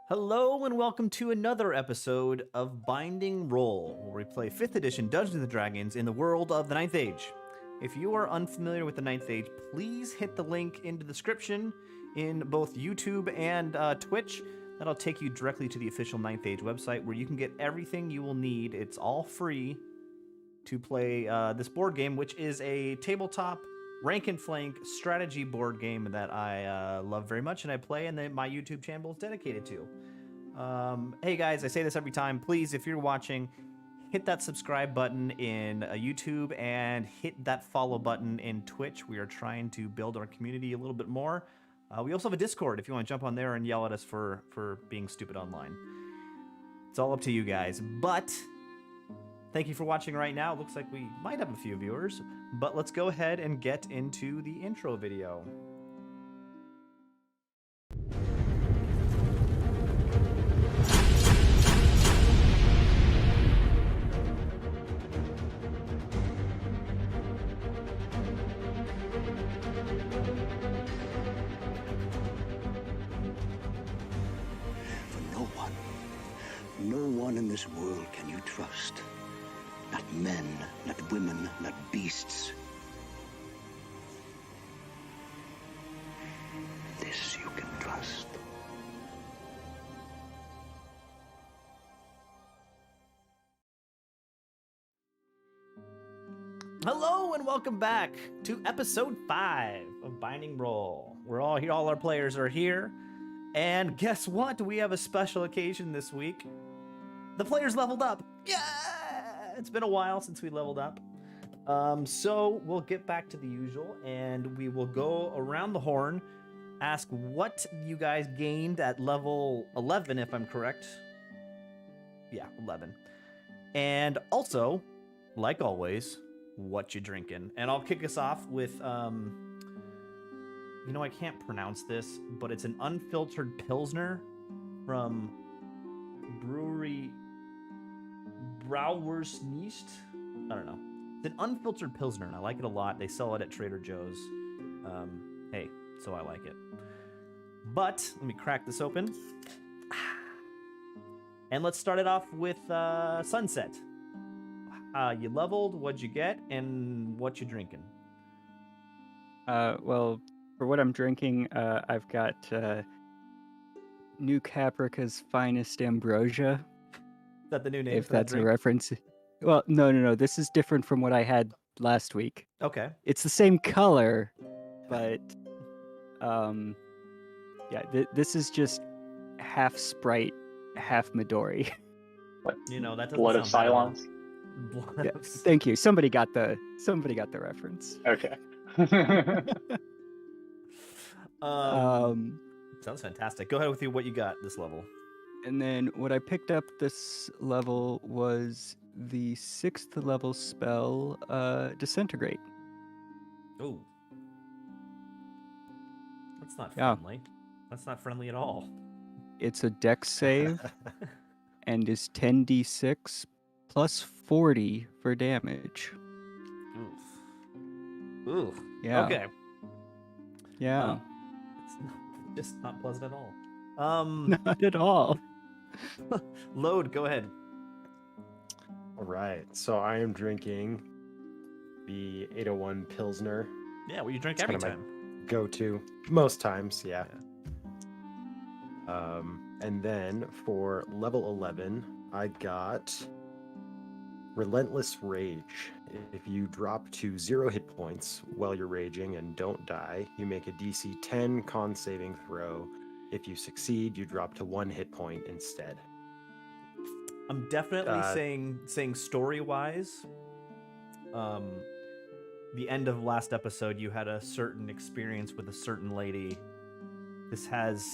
Hello and welcome to another episode of Binding Roll, where we play 5th edition Dungeons & Dragons in the world of the Ninth Age. If you are unfamiliar with the Ninth Age, please hit the link in the description in both YouTube and Twitch. That'll take you directly to the official Ninth Age website where you can get everything you will need. It's all free to play this board game, which is a tabletop rank and flank strategy board game that I love very much and I play, and that my YouTube channel is dedicated to. Hey guys, I say this every time. Please, if you're watching, hit that subscribe button in YouTube and hit that follow button in Twitch. We are trying to build our community a little bit more. We also have a Discord if you want to jump on there and yell at us for being stupid online. It's all up to you guys. But thank you for watching right now. It looks like we might have a few viewers, but let's go ahead and get into the intro video. No one in this world can you trust. Not men, not women, not beasts. This you can trust. Hello and welcome back to episode 5 of Binding Roll. We're all here, all our players are here. And guess what? We have a special occasion this week. The players leveled up. Yeah! It's been a while since we leveled up. So we'll get back to the usual and we will go around the horn, ask what you guys gained at level 11, if I'm correct. Yeah, 11. And also, like always, what you drinking. And I'll kick us off with, you know, I can't pronounce this, but it's an unfiltered Pilsner from brewery Brauwurstnicht. I don't know. It's an unfiltered Pilsner, and I like it a lot. They sell it at Trader Joe's. Hey, so I like it. But let me crack this open. And let's start it off with Sunset. You leveled, what'd you get, and what you drinking? Well, for what I'm drinking, I've got New Caprica's Finest Ambrosia. Is that the new name? If that's a reference. Well, no. This is different from what I had last week. Okay. It's the same color, but yeah, this is just half Sprite, half Midori. You know, that doesn't Blood of sound bad. Cylons. Yeah, thank you. Somebody got the reference. Okay. Sounds fantastic. Go ahead with what you got this level. And then what I picked up this level was the 6th level spell, Disintegrate. Ooh. That's not Yeah. friendly. That's not friendly at all. It's a dex save and is 10d6 plus 40 for damage. Oof. Ooh. Yeah. Okay. Yeah. It's just not pleasant at all. Not at all. Load, go ahead. All right, so I am drinking the 801 Pilsner. Yeah, well, you drink It's every kinda time. Go-to most times, yeah. And then for level 11, I got Relentless Rage. If you drop to 0 hit points while you're raging and don't die, you make a DC 10 con saving throw. If you succeed, you drop to 1 hit point instead. I'm definitely saying story-wise, the end of last episode, you had a certain experience with a certain lady. This has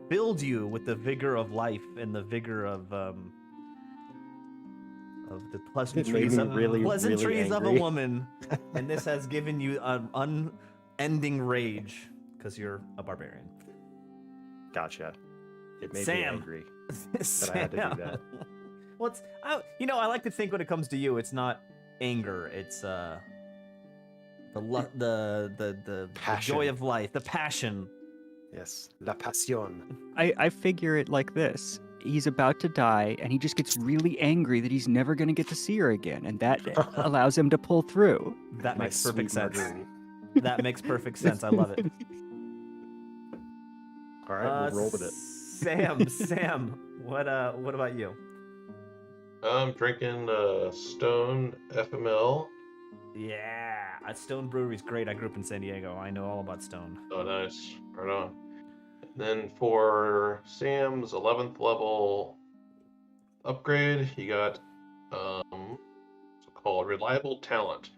filled you with the vigor of life and the vigor of the pleasantries of really of a angry. woman, and this has given you an unending rage because you're a barbarian. Gotcha. It made me Sam. angry that I had to do that. Well, I like to think when it comes to you, it's not anger. It's the Passion. joy of life, the passion Yes, la pasión. I figure it like this. He's about to die, and he just gets really angry that he's never going to get to see her again, and that allows him to pull through. That My makes perfect sweet sense. Marguerite. That makes perfect sense. I love it. All right, we'll roll with it. Sam, what about you? I'm drinking Stone FML. Yeah, Stone Brewery's great. I grew up in San Diego. I know all about Stone. Oh, nice. Right on. And then for Sam's 11th level upgrade, he got what's it called? Reliable Talent.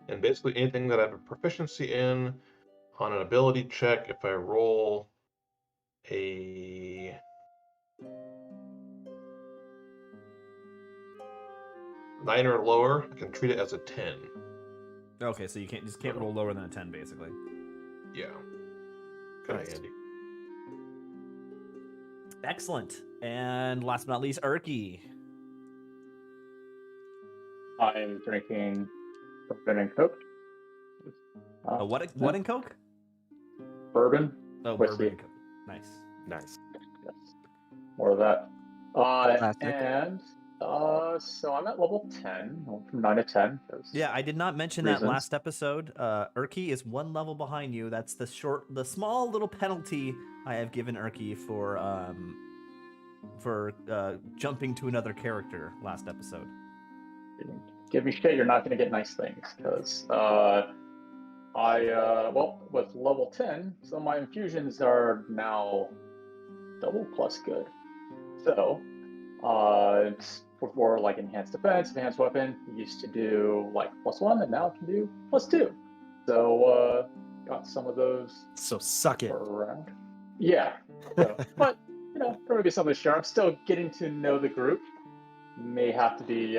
And basically anything that I have a proficiency in on an ability check, if I roll a 9 or lower, I can treat it as a 10. Okay, so you can't roll lower than a 10, basically. Yeah. Kind of Nice. handy. Excellent. And last but not least, Erky. I am drinking bourbon and Coke. What in Coke? Bourbon. Oh, Whiskey. bourbon and Coke. Nice. Nice. Yes. More of that. Classic. And so I'm at level 10, from 9 to 10. 'cause Yeah, I did not mention that reasons. last episode. Erky is one level behind you. That's the small little penalty I have given Erky for jumping to another character last episode. Give me shit, you're not going to get nice things. Because with level 10, so my infusions are now double plus good. So, for like enhanced defense, enhanced weapon, you used to do like +1, and now I can do +2. So, got some of those So suck it. around. Yeah. So, but, there may be some of the share. I'm still getting to know the group. May have to be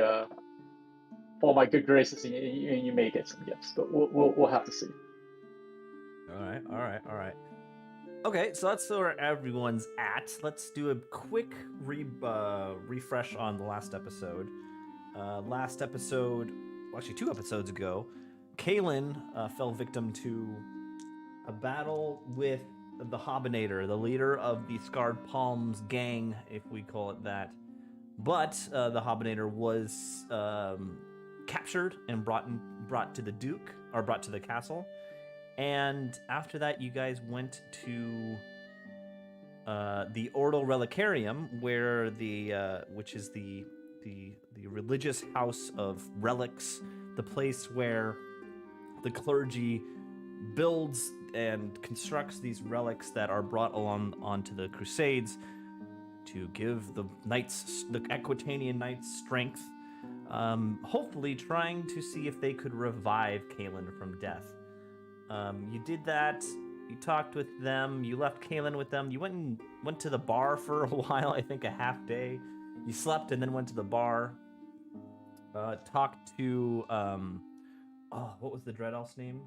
for my good graces, and you may get some gifts, but we'll have to see. All right. Okay, so that's where everyone's at. Let's do a quick refresh on the last episode. Last episode, well, actually 2 episodes ago, Kaylin fell victim to a battle with the Hobbinator, the leader of the Scarred Palms gang, if we call it that. But the Hobbinator was captured and brought to the Duke, or brought to the castle. And after that, you guys went to the Ordal Relicarium, where which is the religious house of relics, the place where the clergy builds and constructs these relics that are brought onto the Crusades to give the Equitanian knights strength. Hopefully, trying to see if they could revive Kaylin from death. You did that. You talked with them. You left Kaylin with them. You went to the bar for a while. I think a half day. You slept and then went to the bar. Talked to what was the Dread Elf's name?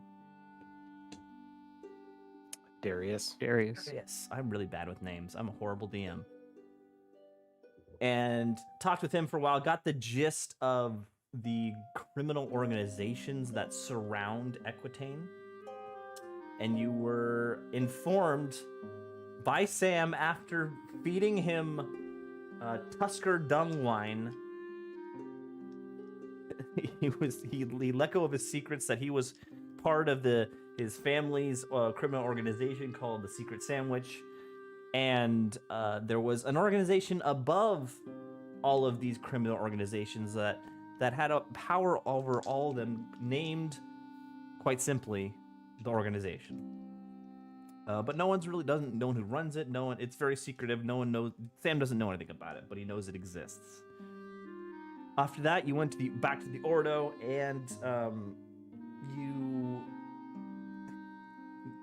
Darius. Yes, I'm really bad with names. I'm a horrible DM. And talked with him for a while. Got the gist of the criminal organizations that surround Equitane. And you were informed by Sam after feeding him Tusker dung wine. He let go of his secrets that he was part of his family's criminal organization called the Secret Sandwich, and there was an organization above all of these criminal organizations that had a power over all of them, named quite simply the organization. But no one's really doesn't know who runs it. It's very secretive. No one knows. Sam doesn't know anything about it, but he knows it exists. After that, you went back to the Ordo, and you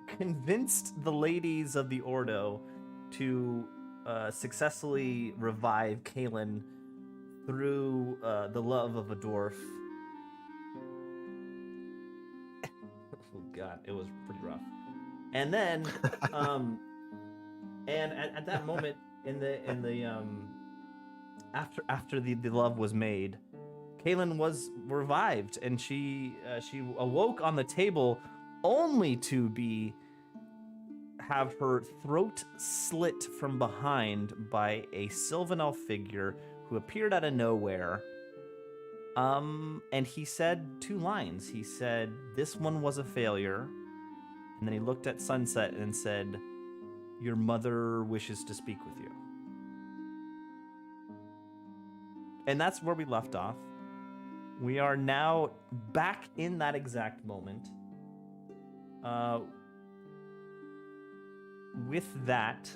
convinced the ladies of the Ordo to successfully revive Kaylin through the love of a dwarf. Oh God, it was pretty rough. And then, and at that moment, after the love was made, Kaylin was revived, and she awoke on the table, only to be have her throat slit from behind by a Sylvan Elf figure who appeared out of nowhere. And he said 2 lines. He said, "This one was a failure." And then he looked at Sunset and said, "Your mother wishes to speak with you." And that's where we left off. We are now back in that exact moment. With that,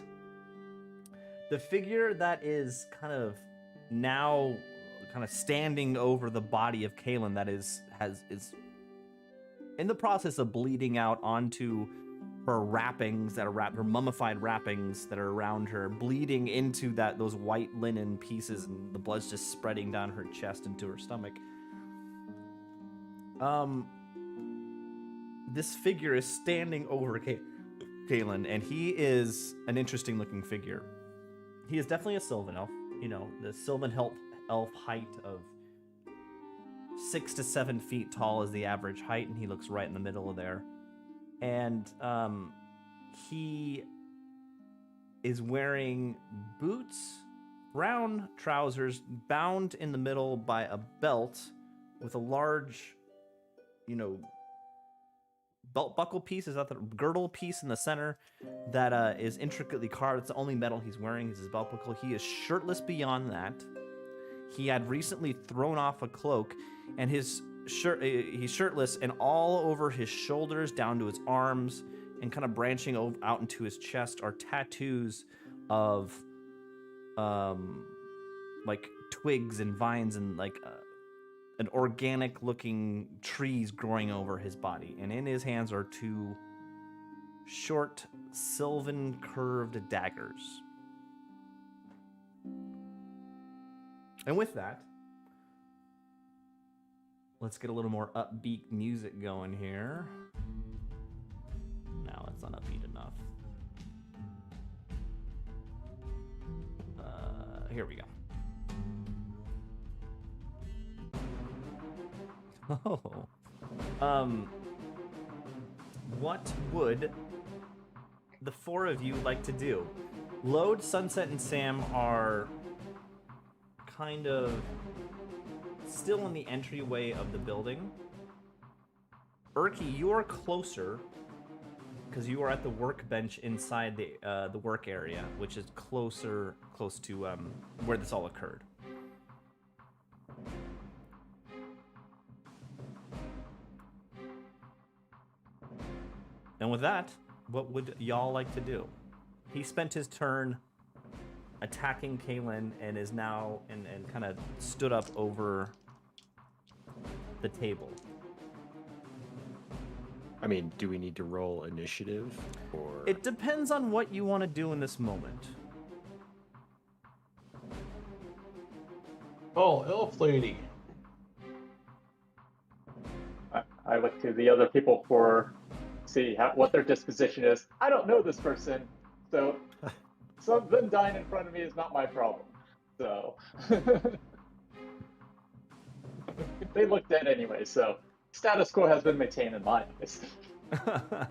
the figure that is kind of now standing over the body of Kaelin that is in the process of bleeding out onto her wrappings that are her mummified wrappings that are around her, bleeding into those white linen pieces, and the blood's just spreading down her chest into her stomach. This figure is standing over Kaelin, and he is an interesting looking figure. He is definitely a Sylvan Elf. You know, the Sylvan Elf height of 6 to 7 feet tall is the average height, and he looks right in the middle of there. And he is wearing boots, brown trousers, bound in the middle by a belt with a large, belt buckle piece. Is that the girdle piece in the center that is intricately carved? It's the only metal he's wearing is his belt buckle. He is shirtless beyond that. He had recently thrown off a cloak, and his shirt, he's shirtless, and all over his shoulders down to his arms and kind of branching out into his chest are tattoos of like twigs and vines and like an organic looking trees growing over his body. And in his hands are 2 short sylvan curved daggers. And with that, let's get a little more upbeat music going here. No, that's not upbeat enough. Here we go. Oh. What would the 4 of you like to do? Lode, Sunset, and Sam are kind of still in the entryway of the building. Erky, you are closer because you are at the workbench inside the work area, which is close to where this all occurred. And with that, what would y'all like to do? He spent his turn attacking Kaelin and is now and kind of stood up over the table. I mean, do we need to roll initiative, or It depends on what you want to do in this moment. Oh, elf lady. I look to the other people for see what their disposition is. I don't know this person, so some of them dying in front of me is not my problem. So they look dead anyway. So status quo has been maintained in my eyes. Now,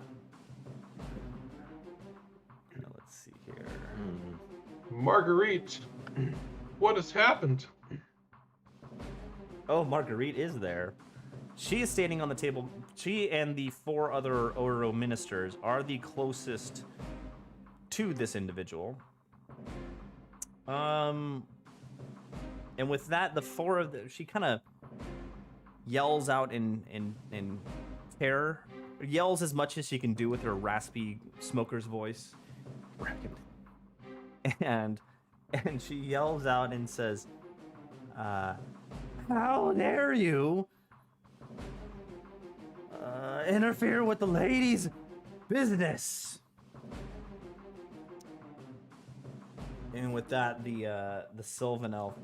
let's see here. Marguerite, what has happened? Oh, Marguerite is there. She is standing on the table. She and the 4 other Oro ministers are the closest to this individual. And with that, the 4 of she kind of yells out in terror. Yells as much as she can do with her raspy smoker's voice. And she yells out and says, "How dare you interfere with the lady's business?" And with that, the Sylvan Elf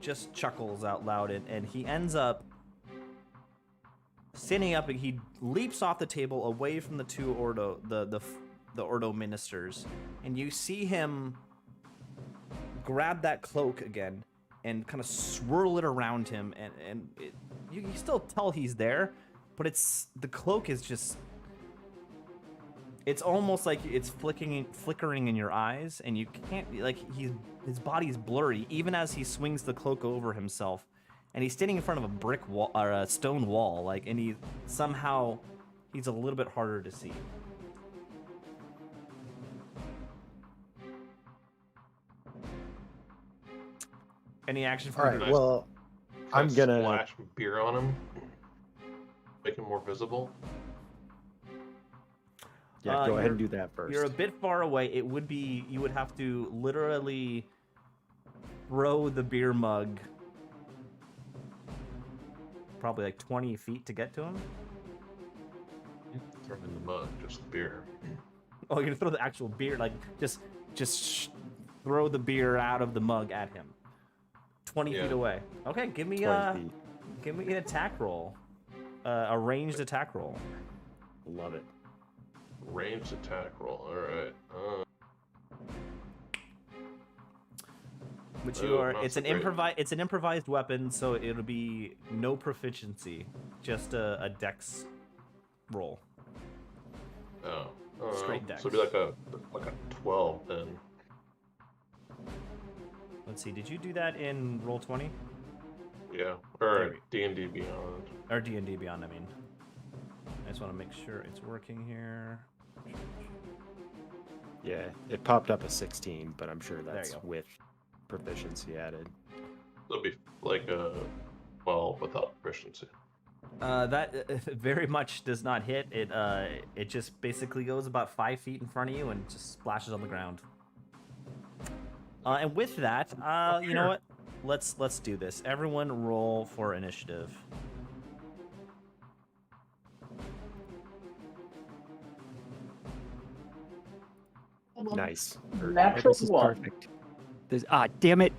just chuckles out loud, and he ends up standing up, and he leaps off the table away from the 2 Ordo, the Ordo ministers, and you see him grab that cloak again and kind of swirl it around him, and you can still tell he's there, but the cloak is just It's almost like it's flickering in your eyes, and you can't like his body's blurry even as he swings the cloak over himself, and he's standing in front of a brick wall or a stone wall, like, and he's a little bit harder to see. Any action from All the right. group? Well, I'm Kinda gonna. splash beer on him, make him more visible. Yeah, go ahead and you're- do that first. You're a bit far away. You would have to literally throw the beer mug probably like 20 feet to get to him. Throw him in the mug, just the beer. Oh, you're gonna throw the actual beer, like just throw the beer out of the mug at him. 20 Yeah. feet away. Okay, give me 20 feet. give me an attack roll. A ranged attack roll. Love it. Ranged attack roll. All right. Which Oh, you are not it's so an great. improvised weapon, so it'll be no proficiency, just a dex roll. Oh. Straight So it'd be like a 12 then. Let's see, did you do that in roll 20? Yeah. There Or we- D&D Beyond. Or D&D Beyond, I mean. I just want to make sure it's working here. Yeah, it popped up a 16, but I'm sure you that's go. with proficiency added. It'll be like a 12 without proficiency. That very much does not hit. It just basically goes about 5 feet in front of you and just splashes on the ground. And with that, you know what? Let's do this. Everyone roll for initiative. Nice. Oh, Natural this is one. perfect. Damn it!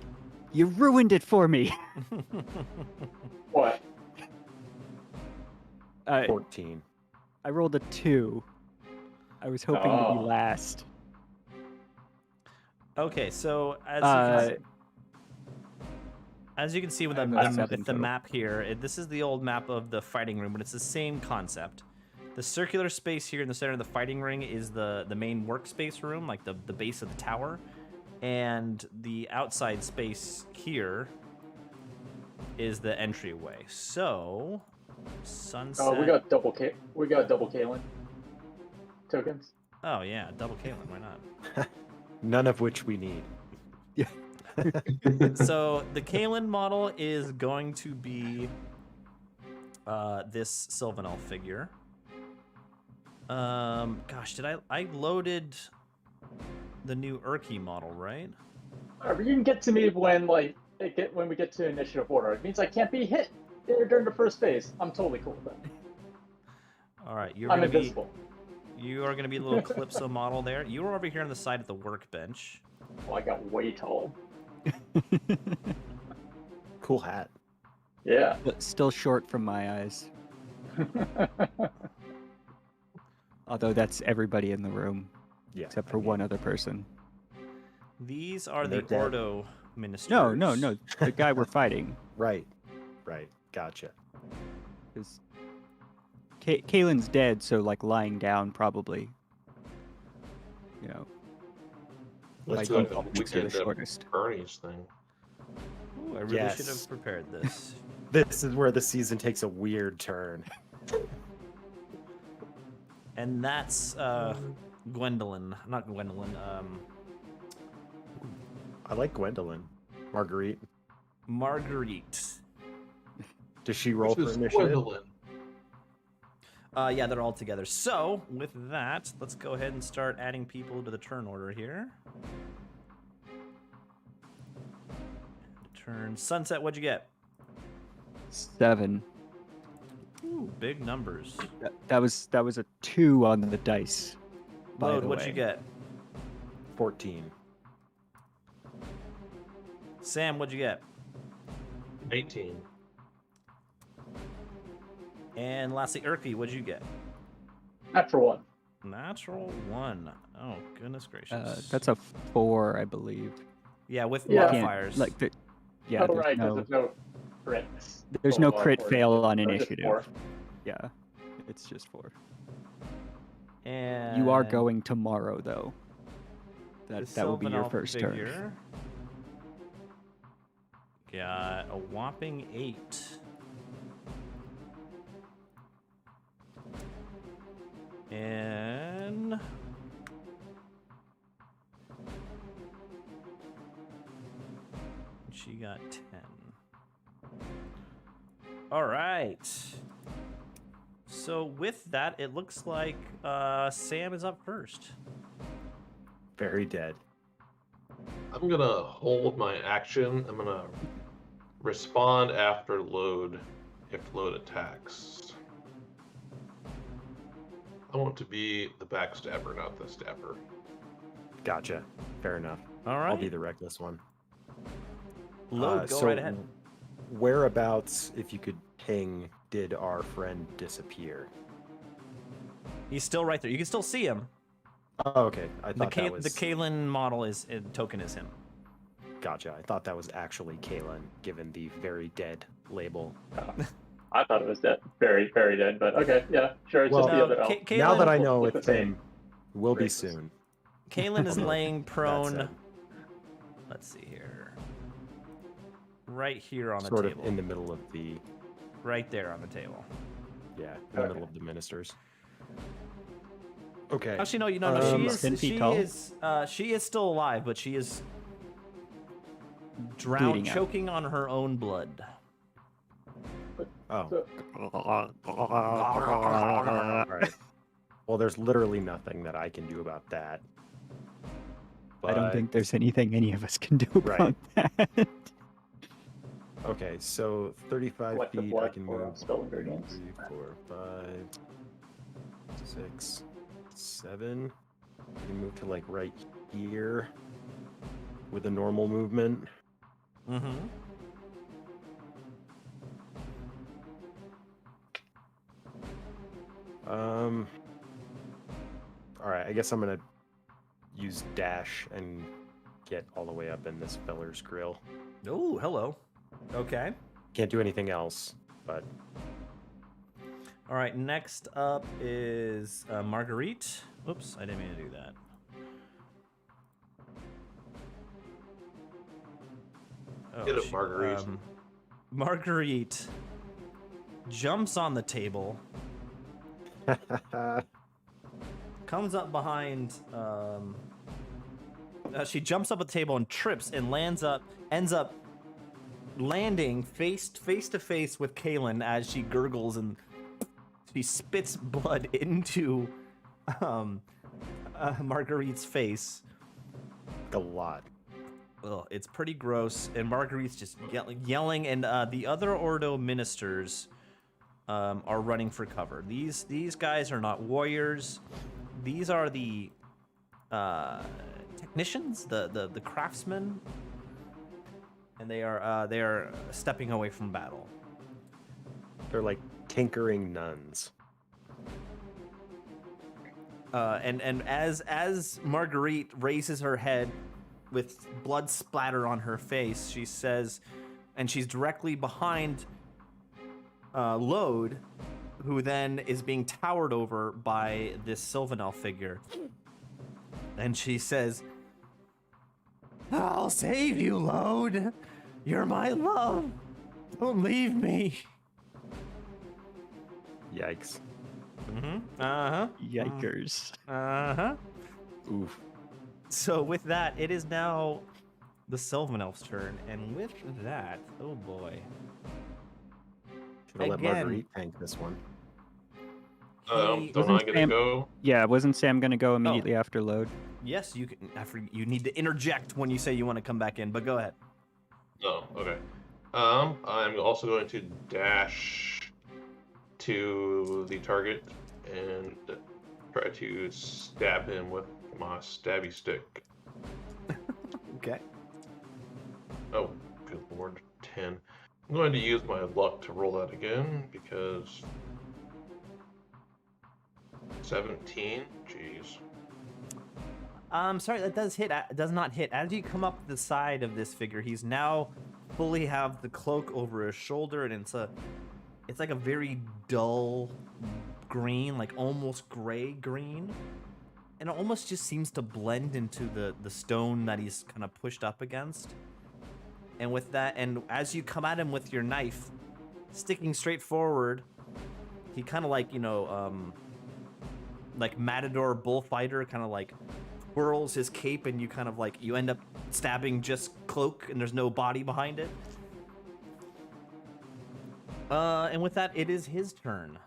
You ruined it for me. What? 14. I rolled a 2. I was hoping to Oh. be last. Okay, so as you can see with I'm the, a the, 7 the total. map here, this is the old map of the fighting ring, but it's the same concept. The circular space here in the center of the fighting ring is the main workspace room, like the base of the tower. And the outside space here is the entryway. So, sunset. Oh, we got double Kalen tokens. Oh yeah, double Caitlin, why not? None of which we need. So the Kalen model is going to be this Sylvan Elf figure. Gosh, I loaded the new Urki model, right? Whatever, you can get to me when when we get to initiative order. It means I can't be hit during the first phase. I'm totally cool with that. All right, I'm invisible. You are gonna be the little Calypso model there. You are over here on the side of the workbench. Oh, I got way tall. Cool hat. Yeah. But still short from my eyes. Although that's everybody in the room, Yeah. except for one other person. These are And the they're dead. Ordo ministers. No. The guy we're fighting. Right. Gotcha. Because Kalen's dead, so like lying down probably. You know, Let's by do default, like a makes her the weekend of shortest. Bernie's thing. Ooh, I really should Yes. have prepared this. This is where the season takes a weird turn. And that's Gwendolyn. Not Gwendolyn. I like Gwendolyn. Marguerite. Marguerite. Does she roll Which for is initiative? Gwendolyn. Yeah, they're all together. So, with that, let's go ahead and start adding people to the turn order here. Turn. Sunset, what'd you get? 7. Ooh, big numbers. That was a 2 on the dice. By Load, the what'd way. you get? 14. Sam, what'd you get? 18. And lastly, Urki, what'd you get? Natural one. Natural 1. Oh, goodness gracious. That's a 4, I believe. Yeah, with Yeah. Can't- modifiers. Like yeah, Oh, right, there's there's no, no crits. there's no Oh, crit or- fail on or just initiative. four. Yeah, it's just 4. And You are going tomorrow, though. the That will be your Sylvanelf first turn. figure got a whopping 8. And she got 10. All right. So with that, it looks like Sam is up first. Very dead. I'm gonna hold my action. I'm gonna respond after load if load attacks. I want to be the backstabber, not the stabber. Gotcha. Fair enough. All right. I'll be the reckless one. Load, go so right ahead. Whereabouts, if you could ping, did our friend disappear? He's still right there. You can still see him. Oh, okay. I The thought that was the Kalen model is token is him. Gotcha. I thought that was actually Kalen, given the very dead label. I thought it was dead, very, very dead. But okay, yeah, sure. It's Well, just the other elf. Kalen, Now that I know Look it's the same. him, will be Races. soon. Kalen is laying That prone. said, Let's see here. Right here on the sort table. of in the middle of the, Right there on the table. yeah, in the Okay. middle of the ministers. Okay. Actually, no. You know, no. Um, 10 feet tall? She is still alive, but she is drowned, Bleeding out. choking on her own blood. Oh. So- All right. Well, there's literally nothing that I can do about that. I don't But- think there's anything any of us can do about that. Okay, so 35 Collect the feet. I blood can for move spell ingredients. 3, 4, 5, 6, 7. I can move to like right here with a normal movement. Mm-hmm. All right, I guess I'm gonna use dash and get all the way up in this feller's grill. Oh, hello. Okay. Can't do anything else, but All right. Next up is Marguerite. Oops, I didn't mean to do that. Oh, Get it, Marguerite. Marguerite jumps on the table, comes up behind. She jumps up at the table and trips and ends up landing face to face with Kalen as she gurgles and she spits blood into Marguerite's face. a lot. Ugh, it's pretty gross, and Marguerite's just yelling, and the other Ordo ministers are running for cover. These guys are not warriors. These are the technicians, the craftsmen, and they are stepping away from battle. They're like tinkering nuns. And as Marguerite raises her head with blood splatter on her face, she says, and she's directly behind Lode, who then is being towered over by this Sylvanelf figure. And she says, "I'll save you, Lode. You're my love. Don't leave me." Yikes. Mm-hmm. Uh-huh. Yikers. Uh-huh. Oof. So with that, it is now the Sylvanelf's turn, and with that, oh boy. Should have let Again. Marguerite tank this one. Hey, Don't I wasn't get to Sam- go? Yeah, wasn't Sam gonna go immediately after load? yes, you can. You need to interject when you say you want to come back in, but go ahead. No, okay. I'm also going to dash to the target and try to stab him with my stabby stick. Okay. Oh, good lord, 10. I'm going to use my luck to roll that again because 17. Jeez. Sorry, that does hit. Does not hit. As you come up the side of this figure, he's now fully have the cloak over his shoulder, and it's like a very dull green, like almost gray green. And it almost just seems to blend into the stone that he's kind of pushed up against. And with that, and as you come at him with your knife, sticking straight forward, he kind of like, like Matador bullfighter, kind of like twirls his cape, and you kind of like, you end up stabbing just cloak, and there's no body behind it. And with that, it is his turn.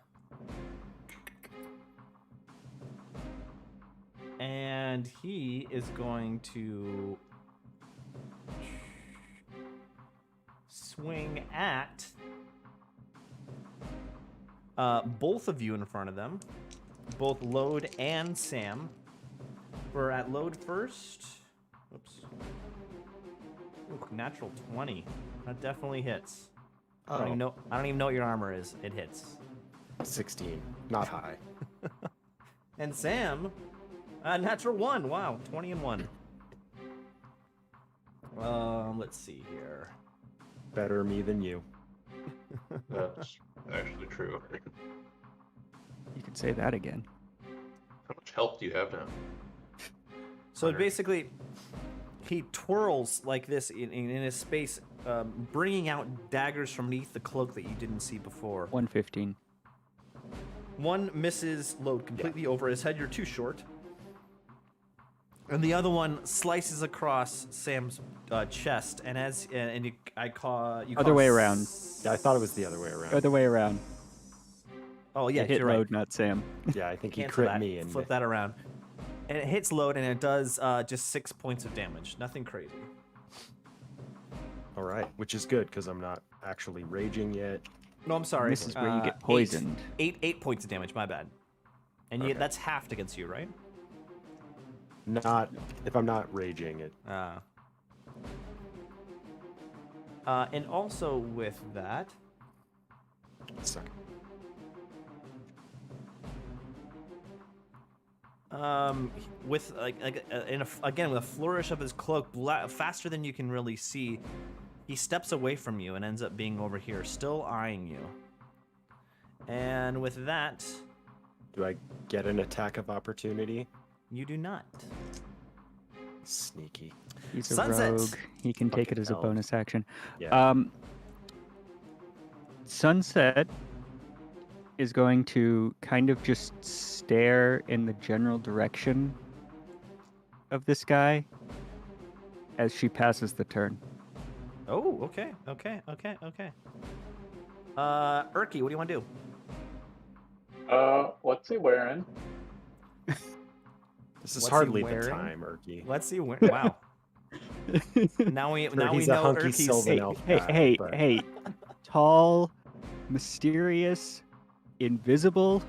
And he is going to swing at both of you in front of them, both Lode and Sam. We're at Lode first. Oops. Ooh, natural 20. That definitely hits. I don't even know what your armor is. It hits. 16. Not high. And Sam, natural 1. Wow, 20 and 1. Let's see here. Better me than you. That's actually true. You could say that again. How much health do you have now? So 100. basically, he twirls like this in his space, bringing out daggers from beneath the cloak that you didn't see before. 115. One misses Lode completely over his head. You're too short. And the other one slices across Sam's chest, and I call you. Other way around. Yeah, I thought it was the other way around. Other way around. Oh yeah, It hit you're right. Lode, not Sam. Yeah, I think he Cancel crit that. me and Flip that around, and it hits Lode, and it does just 6 points of damage. Nothing crazy. all right, which is good because I'm not actually raging yet. No, I'm sorry. This is where you get 8. poisoned. 8 points of damage. My bad. And Okay. that's halved against you, right? Not if I'm not raging it. And also with that, Second. with again with a flourish of his cloak, faster than you can really see, he steps away from you and ends up being over here, still eyeing you. And with that, Do I get an attack of opportunity? you do not. Sneaky. He's a Sunset. rogue. He can take it Fucking as a hell. bonus action. Yeah. Sunset is going to kind of just stare in the general direction of this guy as she passes the turn. Oh, okay. Urki, what do you want to do? What's he wearing? This is what's he hardly the wearing? time, Urki. Let's see. Wow. now we Sure, now we he's a know hunky Urki's Sylvan safe. elf Hey, guy, hey, but- hey. Tall, mysterious, invisible.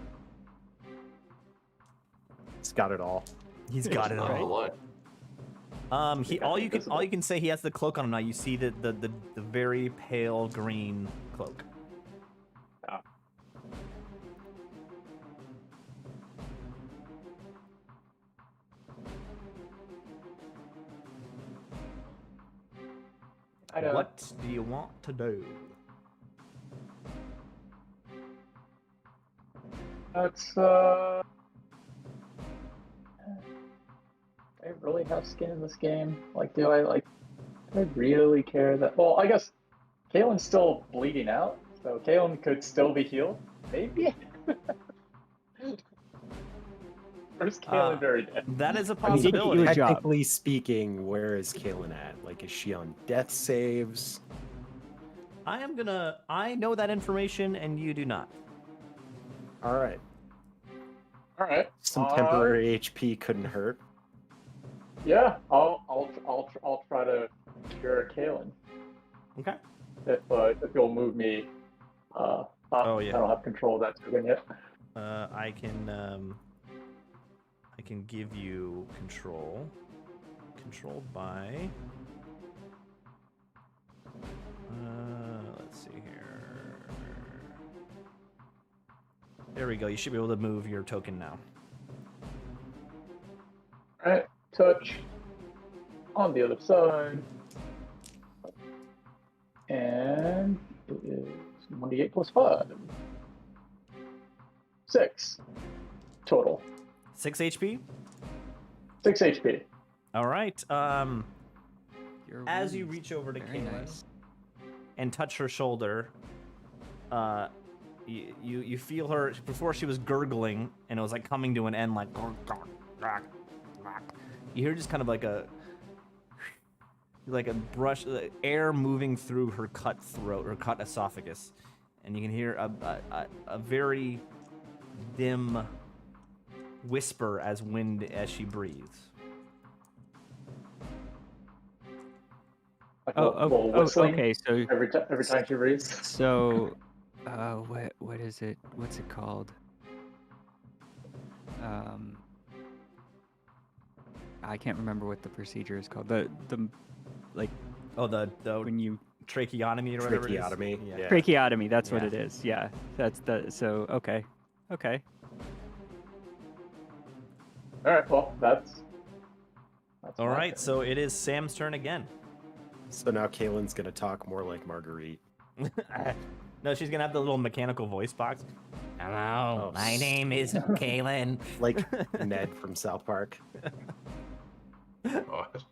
It's got it all. He's got it Not all. a lie. All you can say, he has the cloak on him now. You see the very pale green cloak. I know. What do you want to do? It's I really have skin in this game. Do I really care that? Well, I guess Kalen's still bleeding out, so Kalen could still be healed. Maybe. Or is Kalen very dead? That is a I mean, he did possibility. you a job. Technically speaking, where is Kaelin at? Like, is she on death saves? I know that information, and you do not. All right. All right. Some temporary HP couldn't hurt. Yeah, I'll try to cure Kalen Okay. if you'll move me. Oh, yeah. I don't have control of that token yet. I can give you control. Controlled by. Let's see here. There we go. You should be able to move your token now. All right, touch on the other side, and it is 1d8 plus 5. 6 total. 6 HP. 6 HP. All right. Your As you wounds. reach over to Very Kaylin nice. and touch her shoulder, you feel her before she was gurgling and it was like coming to an end, like you hear just kind of like a brush air moving through her cut throat or cut esophagus, and you can hear a very dim whisper as she breathes. Like Oh, a little oh, whistling okay. So, every time she breathes. so, what is it? What's it called? I can't remember what the procedure is called. The like Oh, the when you tracheotomy or whatever Tracheotomy. it is. Yeah. tracheotomy. That's what Yeah. it is. Yeah, that's the. So okay. All right. Well, that's All my right, turn. so it is Sam's turn again. So now Kaylin's gonna talk more like Marguerite. No, she's gonna have the little mechanical voice box. Hello, Oh, my name is Kaylin. Like Ned from South Park. God.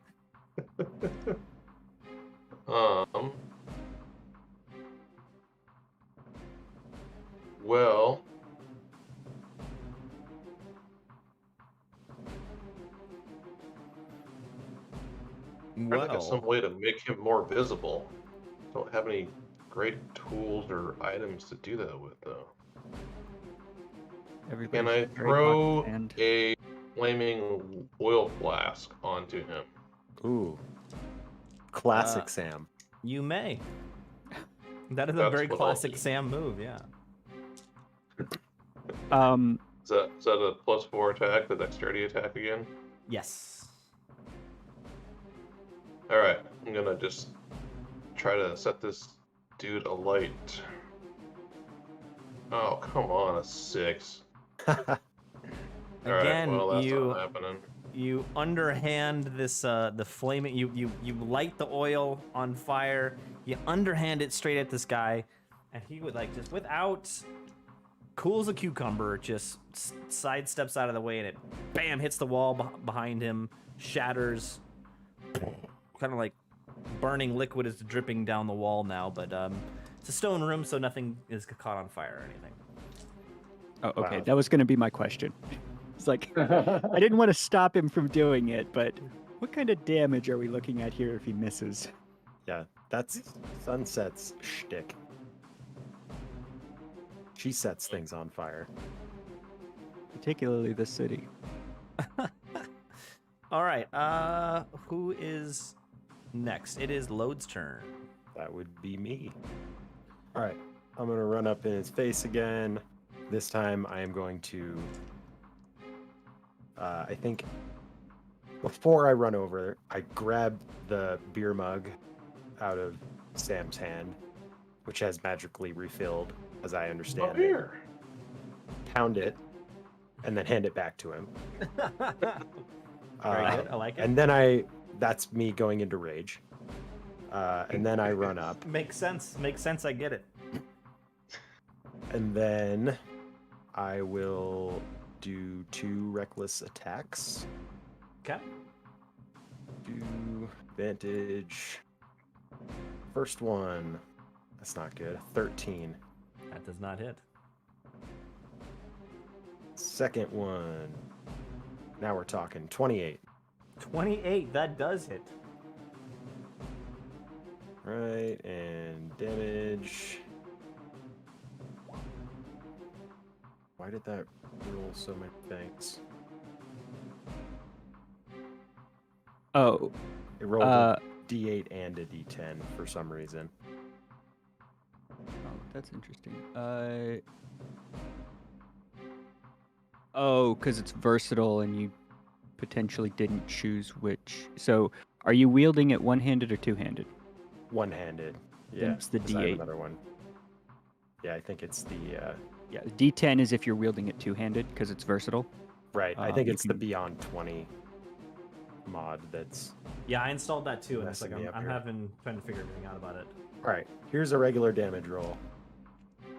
Well, trying to think of some way to make him more visible. Don't have any great tools or items to do that with, though. Everybody Can I should very throw much and a flaming oil flask onto him? Ooh. Classic Sam. You may. That is a That's very what I'll classic do. Sam move, yeah. Is that a +4 attack, the dexterity attack again? Yes. Alright, I'm gonna just try to set this dude alight. Oh, come on, a 6. Alright, Again, well, that's you not happening. you underhand this the flaming you light the oil on fire. You underhand it straight at this guy, and he would like just without cool as a cucumber, just sidesteps out of the way, and it bam hits the wall behind him, shatters, kind of like burning liquid is dripping down the wall now. But it's a stone room, so nothing is caught on fire or anything. oh, okay, Wow. that was going to be my question. It's like I didn't want to stop him from doing it, but what kind of damage are we looking at here if he misses? Yeah, that's Sunset's shtick. She sets things on fire. Particularly the city. All right, who is next? It is Lode's turn. That would be me. All right, I'm gonna run up in his face again. This time I am going to, I think, before I run over, I grab the beer mug out of Sam's hand, which has magically refilled, as I Oh, understand it. here. Pound it, and then hand it back to him. Very good. I like it. And then that's me going into rage. And then I run up. Makes sense. Makes sense. I get it. And then I will do 2 reckless attacks. Okay. Do advantage. First one. That's not good. 13. That does not hit. Second one. Now we're talking 28. 28. That does hit. Right, and damage. Why did that roll so many things? Oh, It rolled a D8 and a D10 for some reason. oh, that's interesting. Oh, because it's versatile and you potentially didn't choose which. So, are you wielding it one-handed or two-handed? One-handed. Then Yeah. it's the 'cause I have D8. another one. Yeah, I think it's the Yeah, D10 is if you're wielding it two-handed because it's versatile. right. I think you it's the can- Beyond 20 mod that's Yeah, I installed that too, and it's like Messing me up I'm here. trying to figure everything out about it. all right. Here's a regular damage roll.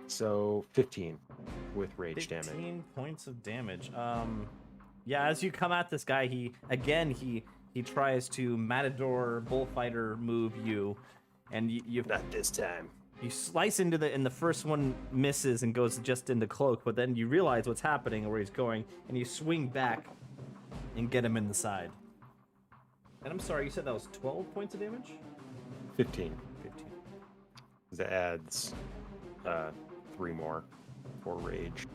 So 15. with rage 15 damage. points of damage. Yeah, as you come at this guy, he tries to matador bullfighter move you, and you Not this time. you slice into the, and the first one misses and goes just into cloak, but then you realize what's happening and where he's going, and you swing back and get him in the side. And I'm sorry, you said that was 12 points of damage? 15. 15. That adds 3 more for rage.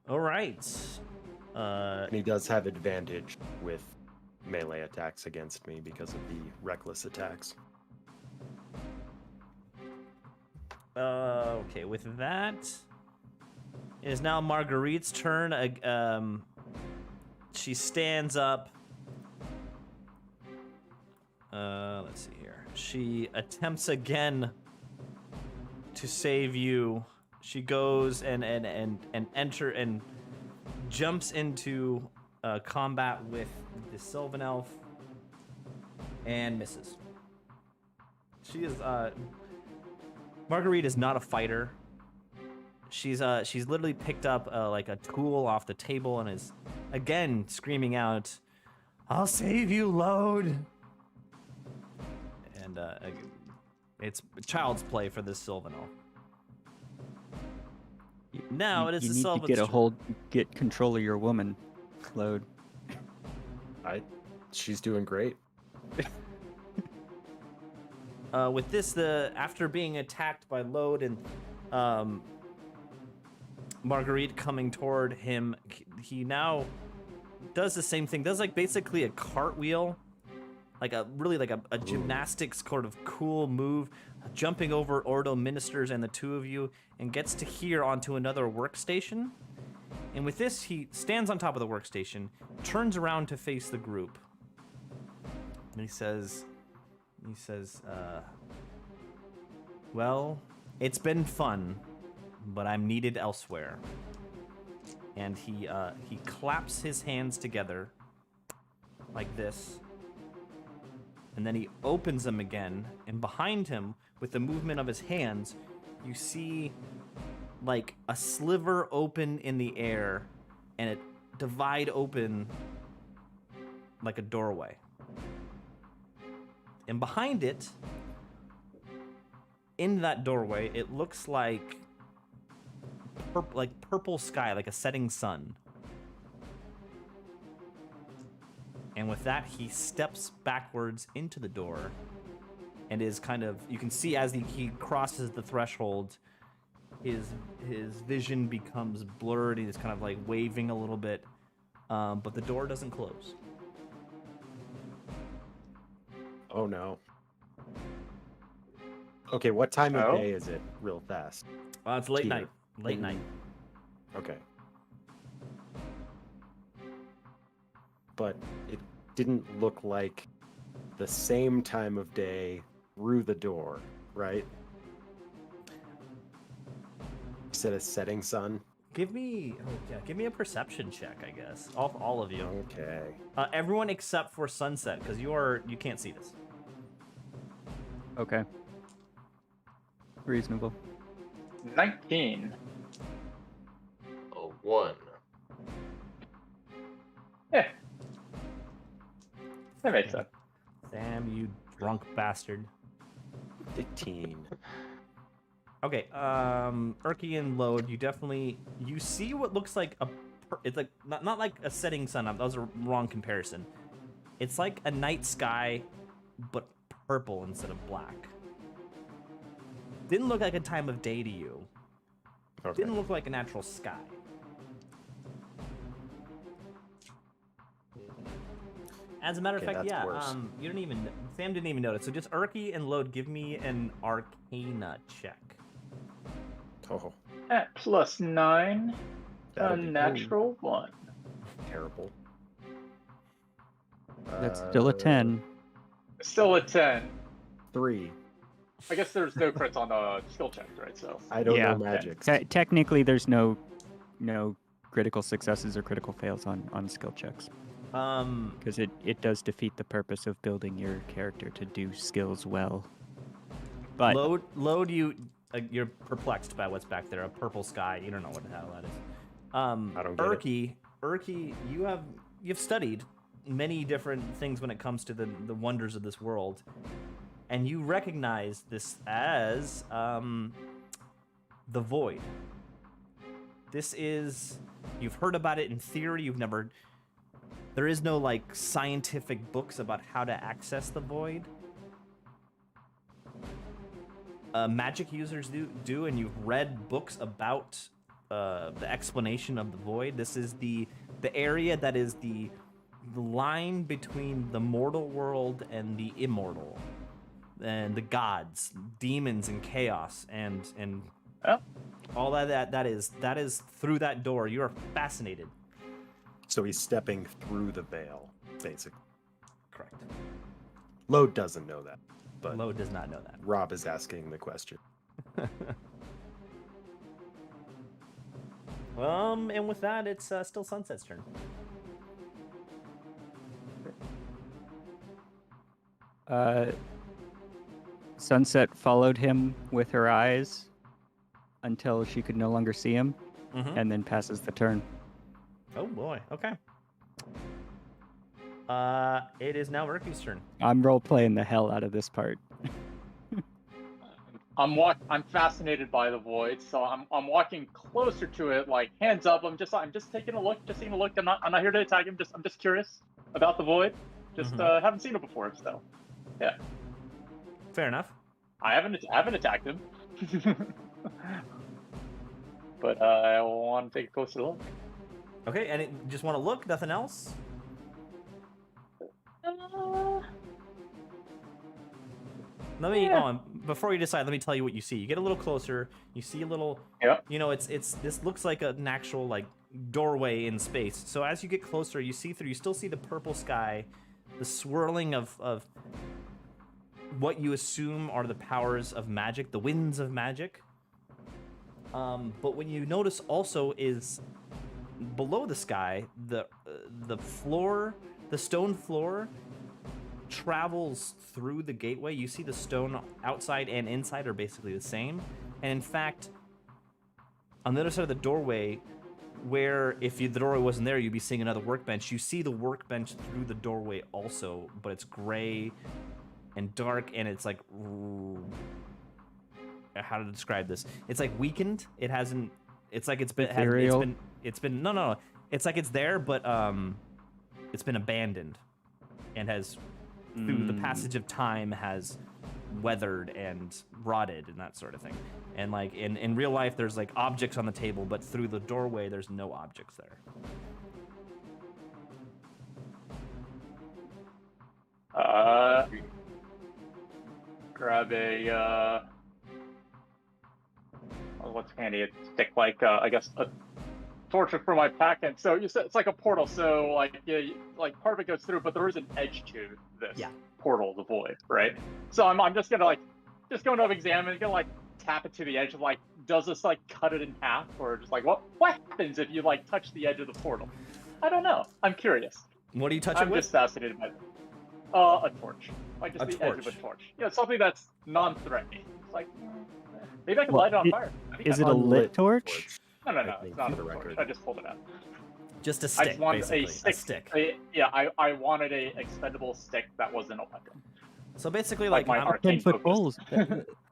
All right. And he does have advantage with melee attacks against me because of the reckless attacks. Okay, with that, it is now Marguerite's turn. She stands up. Let's see here. She attempts again to save you. She goes and enter and jumps into combat with the Sylvan Elf and misses. She is Marguerite is not a fighter. She's literally picked up like a tool off the table and is again screaming out, "I'll save you, Load!" And it's child's play for this Sylvan Elf. Now it is you the need to Sylvan's get control of your woman, Load. She's doing great. With this, after being attacked by Load and Marguerite coming toward him, he now does the same thing. Does like basically a cartwheel, like a gymnastics sort of cool move, jumping over Ordo ministers and the two of you, and gets to here onto another workstation. And with this, he stands on top of the workstation, turns around to face the group, and he says, well, it's been fun, but I'm needed elsewhere. And he claps his hands together like this, and then he opens them again, and behind him, with the movement of his hands, you see like a sliver open in the air and it divide open like a doorway. And behind it, in that doorway, it looks like purple sky, like a setting sun. And with that, he steps backwards into the door and is kind of, you can see as he crosses the threshold, his vision becomes blurred. He's kind of like waving a little bit, but the door doesn't close. Oh no. Okay, what time of day is it? Real fast. It's late Here. night. Late night. Okay. But it didn't look like the same time of day through the door, right? You said a setting sun? Give me a perception check, I guess. All of you. Okay. Everyone except for Sunset, because you can't see this. Okay. Reasonable. 19. A 1. Yeah. That makes sense. Sam, you drunk bastard. 15. Okay, Urki and Load, you see what looks like it's like not like a setting sun. That was a wrong comparison. It's like a night sky, but purple instead of black. Didn't look like a time of day to you. Okay. Didn't look like a natural sky. As a matter of Okay, fact, that's yeah, worse. Sam didn't even notice. So just Urki and Load, give me an Arcana check. Oh, At +9, that'll a be natural 1. terrible. That's still a 10. Still a 10. 3. I guess there's no crits on skill checks, right? So I don't Yeah. know magic. Technically, there's no critical successes or critical fails on skill checks, because it does defeat the purpose of building your character to do skills well. But Load, you're perplexed by what's back there. A purple sky. You don't know what the hell that is. I don't get it. Urki, you've studied many different things when it comes to the wonders of this world, and you recognize this as the void. This is, you've heard about it in theory. There is no like scientific books about how to access the void. Magic users do, and you've read books about the explanation of the void. This is the area that is the line between the mortal world and the immortal, and the gods, demons, and chaos, and all that is through that door. You are fascinated. So he's stepping through the veil, basically. Correct. Lode doesn't know that, but Lo does not know that. Rob is asking the question. And with that, it's still Sunset's turn. Sunset followed him with her eyes until she could no longer see him, and then passes the turn. Oh boy. Okay. It is now Urki's turn. I'm role playing the hell out of this part. I'm fascinated by the void, so I'm walking closer to it, like hands up. I'm just taking a look, I'm not here to attack him. I'm just curious about the void. Just haven't seen it before, so yeah. Fair enough. I haven't attacked him, but I want to take a closer look. Okay, and just want to look, nothing else. Let me before you decide, let me tell you what you see. You get a little closer, you see a little, you know, it's this looks like an actual like doorway in space. So as you get closer, you see through, you still see the purple sky, the swirling of what you assume are the powers of magic, the winds of magic. But what you notice also is below the sky, the floor, the stone floor travels through the gateway. You see the stone outside and inside are basically the same. And in fact, on the other side of the doorway, where if the doorway wasn't there, you'd be seeing another workbench. You see the workbench through the doorway also, but it's gray and dark, and it's like, how to describe this? It's like weakened. It hasn't. It's like it's been. It's been. No. It's like it's there, but it's been abandoned, and has through the passage of time has weathered and rotted and that sort of thing. And like in real life, there's like objects on the table, but through the doorway, there's no objects there. Grab a what's handy? A stick, like I guess a torch for my pack. And so you said it's like a portal. So like like part of it goes through, but there is an edge to this portal, the void, right? So I'm just gonna going to examine, gonna like tap it to the edge of like, does this like cut it in half, or just like what happens if you like touch the edge of the portal? I don't know. I'm curious. What do you touch it with? I'm just fascinated by a torch, like just the edge of a torch. Yeah, something that's non-threatening. It's like maybe I can light it on fire. Is it a lit torch? No, it's not a torch. I just pulled it out. Just a stick, I just wanted basically. A stick. I wanted a expendable stick that wasn't a weapon. So basically, like my 10-foot poles.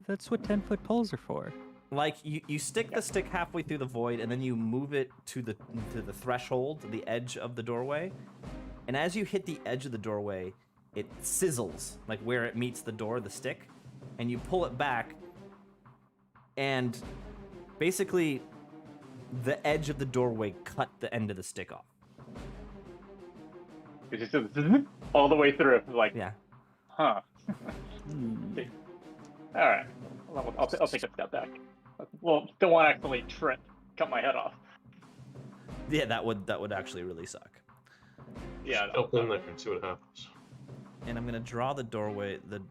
That's what 10-foot poles are for. Like you stick the stick halfway through the void, and then you move it to the threshold, the edge of the doorway. And as you hit the edge of the doorway, it sizzles, like where it meets the door, the stick, and you pull it back, and basically the edge of the doorway cut the end of the stick off. It's just all the way through, like, yeah. Huh. All right, I'll take a step back. Well, don't want to actually cut my head off. Yeah, that would actually really suck. Yeah. Jump in there and see what happens. And I'm gonna draw the doorway, the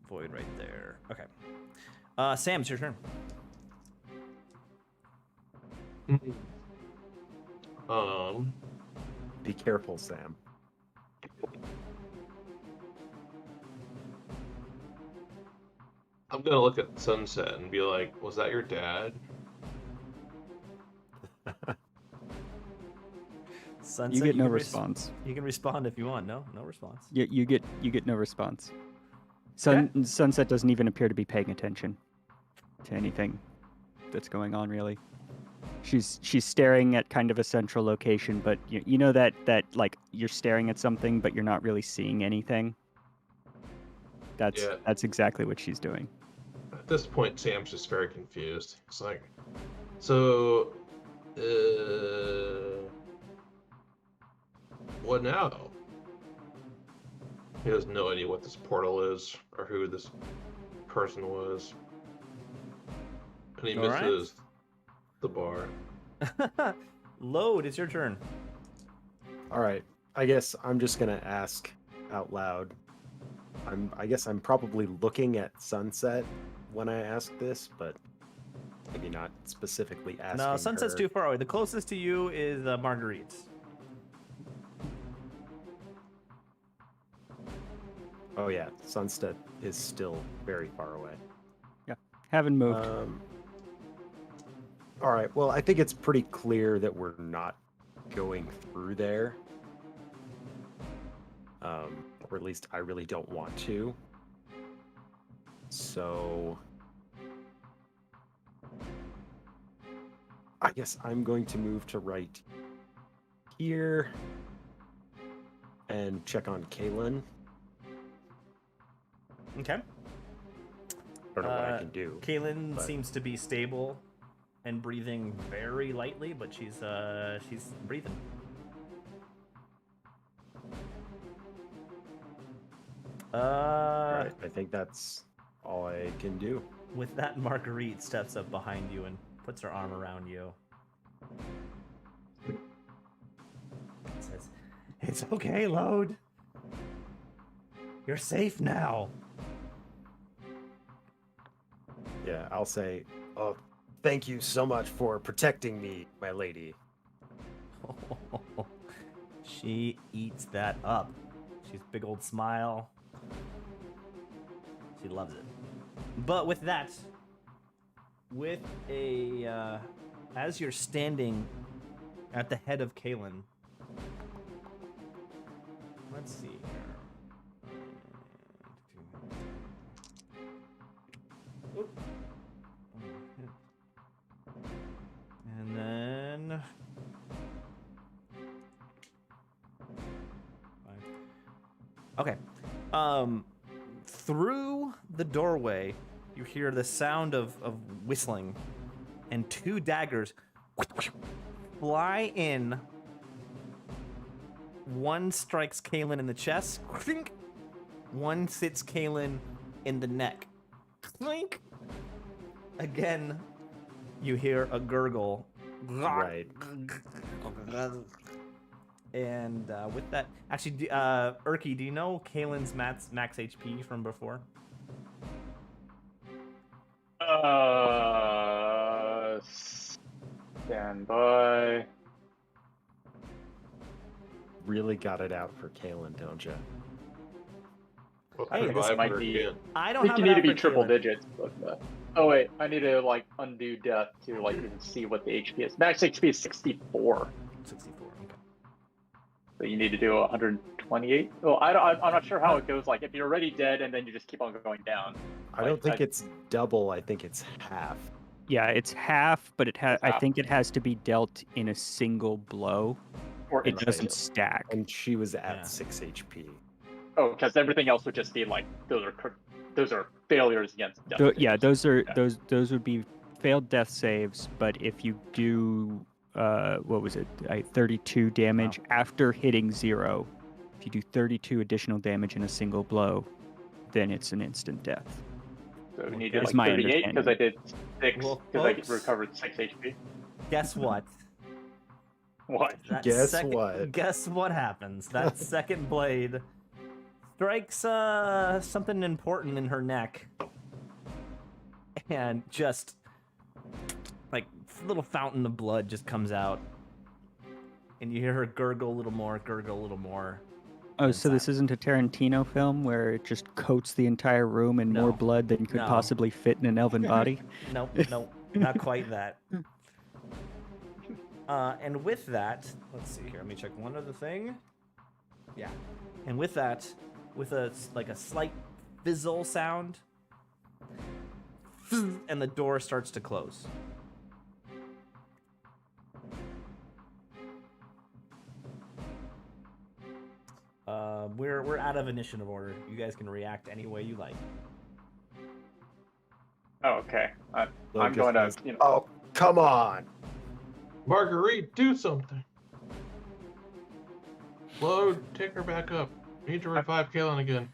void right there. Okay. Sam, it's your turn. Be careful, Sam. I'm gonna look at Sunset and be like, "Was that your dad?" Sunset, You get no can response. You can respond if you want. No response. You get no response. Okay. Sunset doesn't even appear to be paying attention to anything that's going on, really. She's staring at kind of a central location, but you know that like you're staring at something, but you're not really seeing anything. Yeah. That's exactly what she's doing. At this point, Sam's just very confused. It's like, so, what now? He has no idea what this portal is or who this person was. And he All right. misses the bar. Load, it's your turn. All right. I guess I'm just gonna ask out loud. I guess I'm probably looking at Sunset when I ask this, but maybe not specifically asking. No, Sunset's her. too far away. The closest to you is Marguerite's. Oh yeah, Sunset is still very far away. Haven't moved. All right. Well, I think it's pretty clear that we're not going through there. Or at least I really don't want to. So I guess I'm going to move to right here and check on Kaylin. Okay. I don't know what I can do. Kaylin but- seems to be stable and breathing very lightly, but she's breathing. All right. I think that's all I can do. With that, Marguerite steps up behind you and puts her arm around you. Says, "It's okay, Load. You're safe now." Yeah, I'll say, oh, thank you so much for protecting me, my lady. She eats that up. She's big old smile. She loves it. But with that, with a as you're standing at the head of Kaylin, let's see here. Oop. And then okay. Through the doorway, you hear the sound of whistling, and two daggers fly in. One strikes Kaylin in the chest. One hits Kaylin in the neck. Clink. Again, you hear a gurgle. Right. And with that, actually, Urki, do you know Kaylin's max HP from before? Stand by. Really got it out for Kaylin, don't you? Well, Hey, this revive might her be- again. I I don't think have you it need out to be for triple Kaylin. digits. But, oh wait, I need to like undo death to like even see what the HP is. Max HP is 64, 64. Okay. so you need to do 128. Oh, I'm not sure how it goes. Like if you're already dead and then you just keep on going down. I don't think it's double. I think it's half. Yeah, it's half, but I half. think it has to be dealt in a single blow. Or It instant. doesn't stack. And she was at Yeah. 6 HP. Oh, because everything else would just be like those are failures against death. Yeah, saves. those are Yeah. those would be failed death saves. But if you do, what was it? 32 damage after hitting 0. If you do 32 additional damage in a single blow, then it's an instant death. So we need That's to my like 38 because I did 6 Well, because I folks- recovered 6 HP. Guess what? What? That Guess what? Guess what happens? That second blade strikes something important in her neck, and just like a little fountain of blood just comes out, and you hear her gurgle a little more, Oh, then so this silent. isn't a Tarantino film where it just coats the entire room in more No. blood than could No. possibly fit in an elven body? Nope, nope, not quite that. And with that, let's see here. Let me check one other thing. Yeah. And with that, with a slight fizzle sound, and the door starts to close. We're out of initiative order. You guys can react any way you like. Oh, okay. I'm Lucas going to. goes, Oh, come on. Marguerite, do something. Flo, take her back up. We need to revive Kalen again.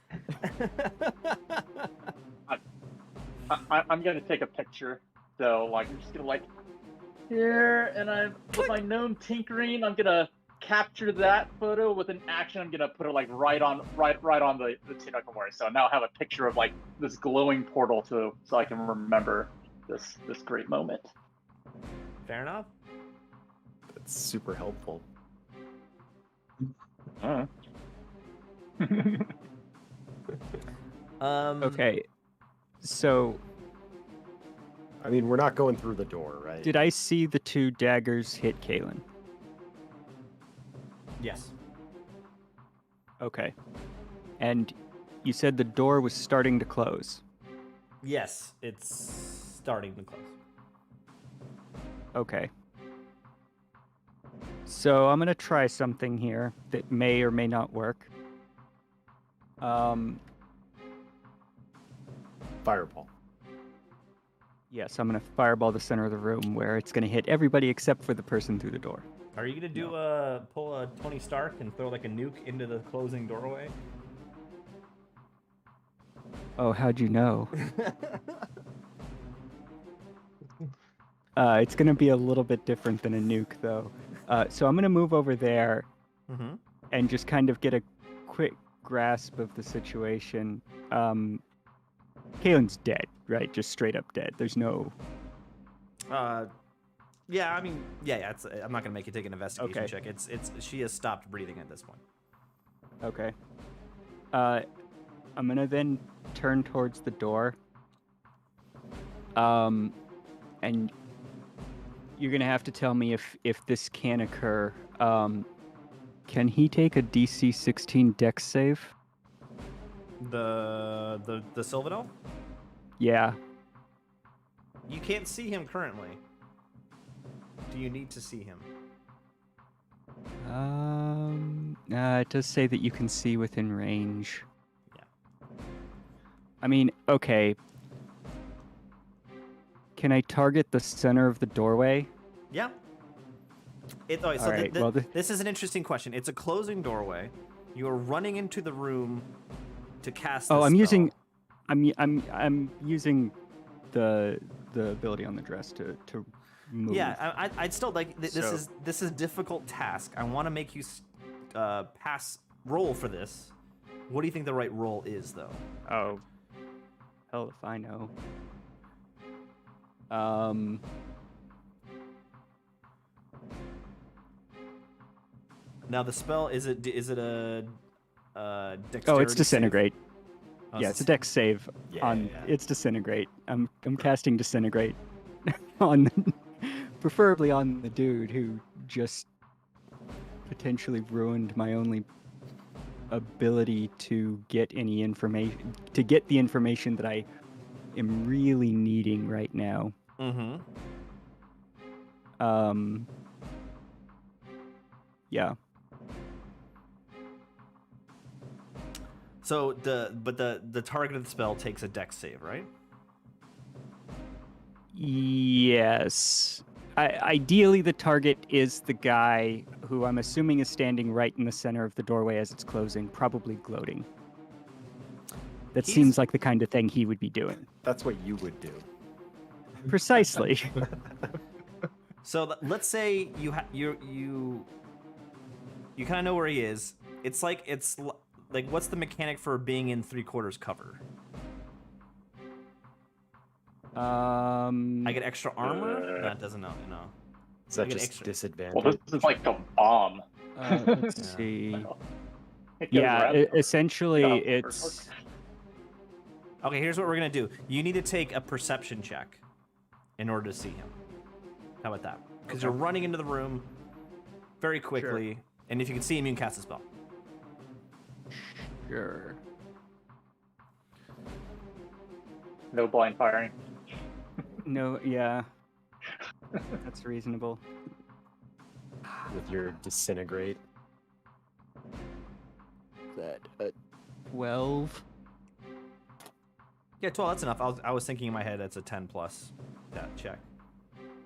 I'm gonna take a picture. So like, I'm just gonna like here, and I'm with my gnome tinkering. I'm gonna capture that photo with an action. I'm gonna put it like right on the Tinokamori. So now I have a picture of like this glowing portal so I can remember this great moment. Fair enough. That's super helpful. Okay. So, I mean, we're not going through the door, right? did I see the 2 daggers hit Kalen? Yes. Okay. And you said the door was starting to close. Yes, it's starting to close. Okay. So I'm gonna try something here that may or may not work. Fireball. Yes, I'm gonna fireball the center of the room where it's gonna hit everybody except for the person through the door. Are you gonna pull a Tony Stark and throw like a nuke into the closing doorway? Oh, how'd you know? It's gonna be a little bit different than a nuke, though. So I'm gonna move over there Mm-hmm. and just kind of get a quick grasp of the situation. Kalen's dead, right? Just straight up dead. There's no. Yeah, I mean, yeah. I'm not gonna make you take an investigation Okay. check. She has stopped breathing at this point. Okay. I'm gonna then turn towards the door. And you're gonna have to tell me if this can occur. Can he take a DC 16 Dex save? The Sylvan Elf? Yeah. You can't see him currently. Do you need to see him? It does say that you can see within range. Yeah. I mean, okay. Can I target the center of the doorway? Yeah. So Alright, well, this is an interesting question. It's a closing doorway. You are running into the room to cast. Oh, this I'm spell. using, I'm using the ability on the dress to move. Yeah, I'd still like this So- is a difficult task. I want to make you roll for this. What do you think the right roll is, though? Oh, hell if I know. Now the spell is it a dexterity? Oh, it's save? disintegrate. Oh, Yeah, it's a dex save. Yeah. It's disintegrate. I'm casting disintegrate on, preferably on the dude who just potentially ruined my only ability to get any information, to get the information that I am really needing right now. Mm-hmm. Yeah. So the target of the spell takes a dex save, right? Yes. Ideally, the target is the guy who I'm assuming is standing right in the center of the doorway as it's closing, probably gloating. That He's- seems like the kind of thing he would be doing. That's what you would do. Precisely. So let's say you kind of know where he is. It's like what's the mechanic for being in 3/4 cover? I get extra armor. That doesn't know. No. Is that I get just extra- disadvantage? Well, this is like a bomb. Let's Yeah. see. It goes Yeah, around. essentially, Oh, it's Okay, here's what we're gonna do. You need to take a perception check in order to see him. How about that? Because you're running into the room very quickly, and if you can see him, you can cast a spell. sure. No blind firing. No, yeah, that's reasonable. With your disintegrate. That 12. Yeah, 12. That's enough. I was thinking in my head that's a 10 plus that check.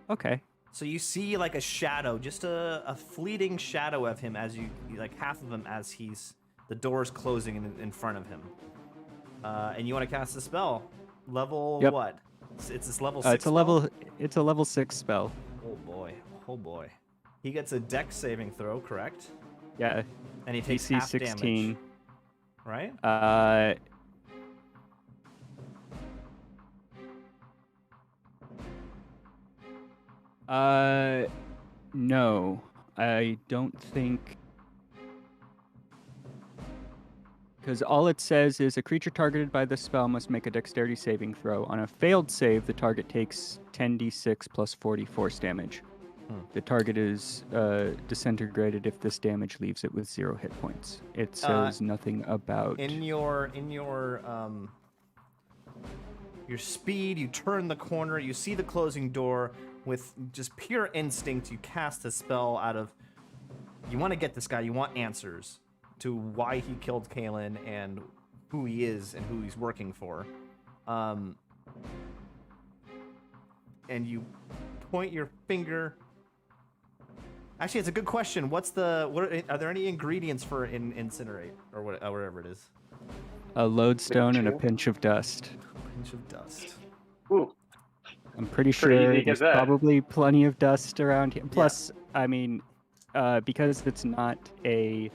Okay. So you see like a shadow, just a fleeting shadow of him as you like half of him as the door's closing in front of him. And you want to cast a spell. Level Yep. what? It's this level 6 It's a spell? level. It's a level 6 spell. Oh boy. Oh boy. He gets a dex saving throw, correct? Yeah. And he takes DC half 16. damage, right? No, I don't think. Because all it says is a creature targeted by this spell must make a dexterity saving throw. On a failed save, the target takes 10d6 plus 40 force damage. The target is disintegrated if this damage leaves it with 0 hit points. It says nothing about. In your speed, you turn the corner, you see the closing door. With just pure instinct, you cast a spell out of. You want to get this guy. You want answers to why he killed Kalen and who he is and who he's working for. And you point your finger. Actually, it's a good question. What are there any ingredients for incinerate or whatever it is? A lodestone and a Two. pinch of dust. Pinch of dust. Ooh, I'm pretty Pretty easy sure to get there's that. probably plenty of dust around here. Plus, I mean, because it's not a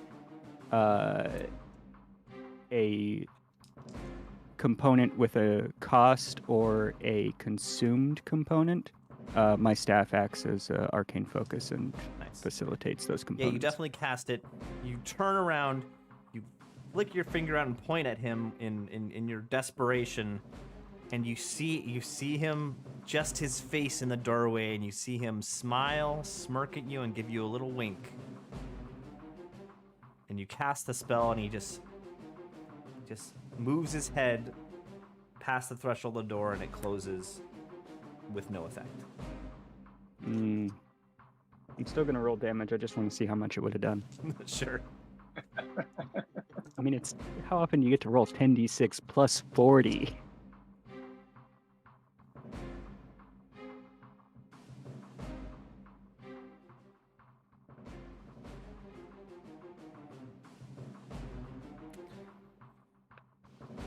component with a cost or a consumed component, my staff acts as arcane focus and Nice. facilitates those Yeah, components. you definitely cast it. You turn around, you flick your finger out and point at him in your desperation, and you see him, just his face in the doorway, and you see him smile, smirk at you, and give you a little wink. And you cast the spell, and he just moves his head past the threshold of the door, and it closes with no effect. I'm still gonna roll damage. I just want to see how much it would have done. Sure. I mean, it's how often do you get to roll 10d6 plus 40?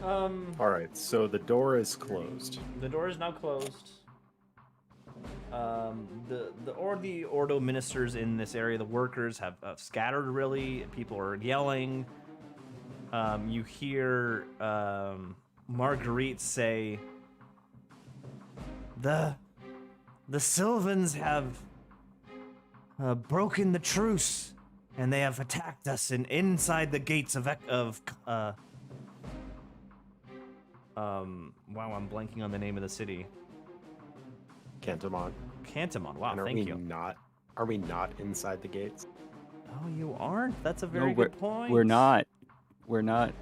All right, so the door is closed. The door is now closed. The Ordo ministers in this area, the workers have scattered. Really, people are yelling. You hear Marguerite say, "The Sylvans have broken the truce, and they have attacked us inside the gates of wow, I'm blanking on the name of the city. Cantamon. Cantamon. Wow, And thank you. Are we not inside the gates? Oh, you aren't? That's a very No, good point. We're not. We're not.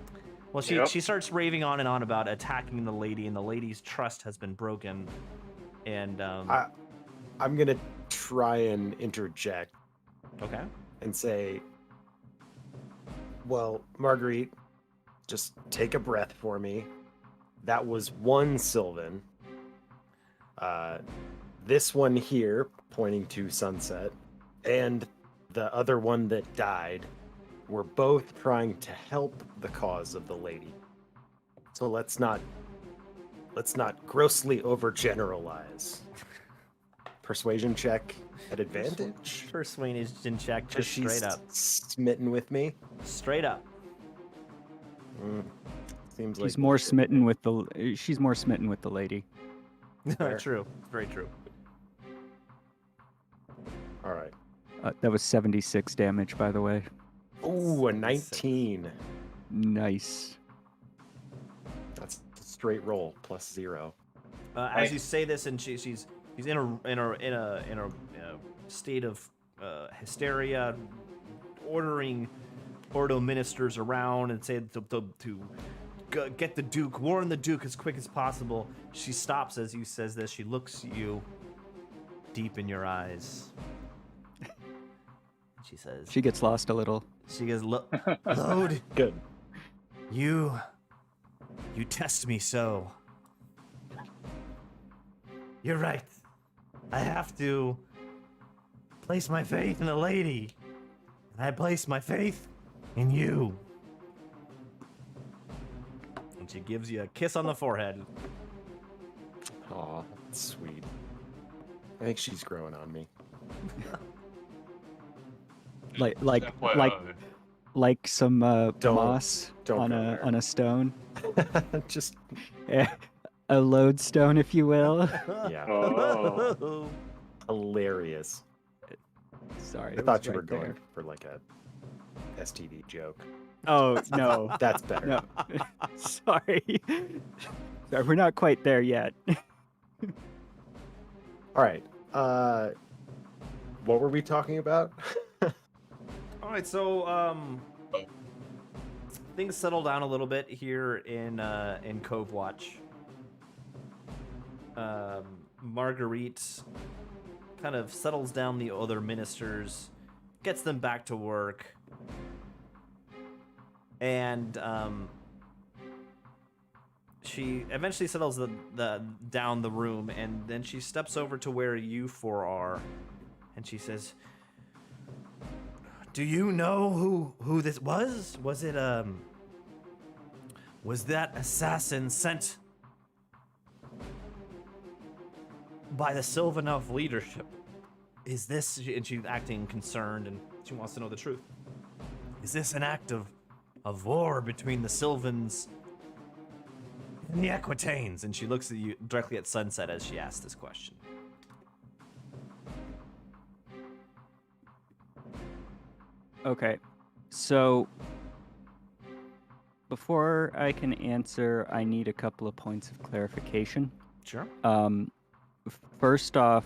Well, she Yep. she starts raving on and on about attacking the lady, and the lady's trust has been broken. And I'm gonna try and interject okay, and say, well, Marguerite, just take a breath for me. That was one Sylvan. This one here, pointing to Sunset, and the other one that died, were both trying to help the cause of the lady. So let's not grossly overgeneralize. Persuasion check at advantage. persuasion check, Because just she's straight up, smitten with me. straight up. Seems like She's more smitten with the. She's more smitten with the lady. Fair. True, very true. All right. That was 76 damage, by the way. Ooh, a 19. Nice. That's a straight roll plus 0. As you say this, and she's in a state of hysteria, ordering Ordo ministers around and say to get the Duke, warn the Duke as quick as possible. She stops as you says this. She looks at you deep in your eyes. She says, She gets lost a little. she goes, Load, Good. you test me so. You're right. I have to place my faith in a lady. And I place my faith in you. And she gives you a kiss on the forehead. Aw, that's sweet. I think she's growing on me. Like some Don't moss go on there. a stone, Just, a lodestone, if you will. yeah, Oh. hilarious. Sorry, I it thought was you were right going there. for like a STD joke. Oh no, That's better. no. Sorry. Sorry, we're not quite there yet. All right. What were we talking about? All right, so things settle down a little bit here in Cove Watch. Marguerite kind of settles down the other ministers, gets them back to work, and she eventually settles down the room, and then she steps over to where you four are, and she says, "Do you know who this was? Was it was that assassin sent by the Sylvanov leadership? Is this," and she's acting concerned and she wants to know the truth, "is this an act of war between the Sylvans and the Aquitaines?" And she looks at you directly at Sunset as she asks this question. Okay, so before I can answer, I need a couple of points of clarification. Sure. First off,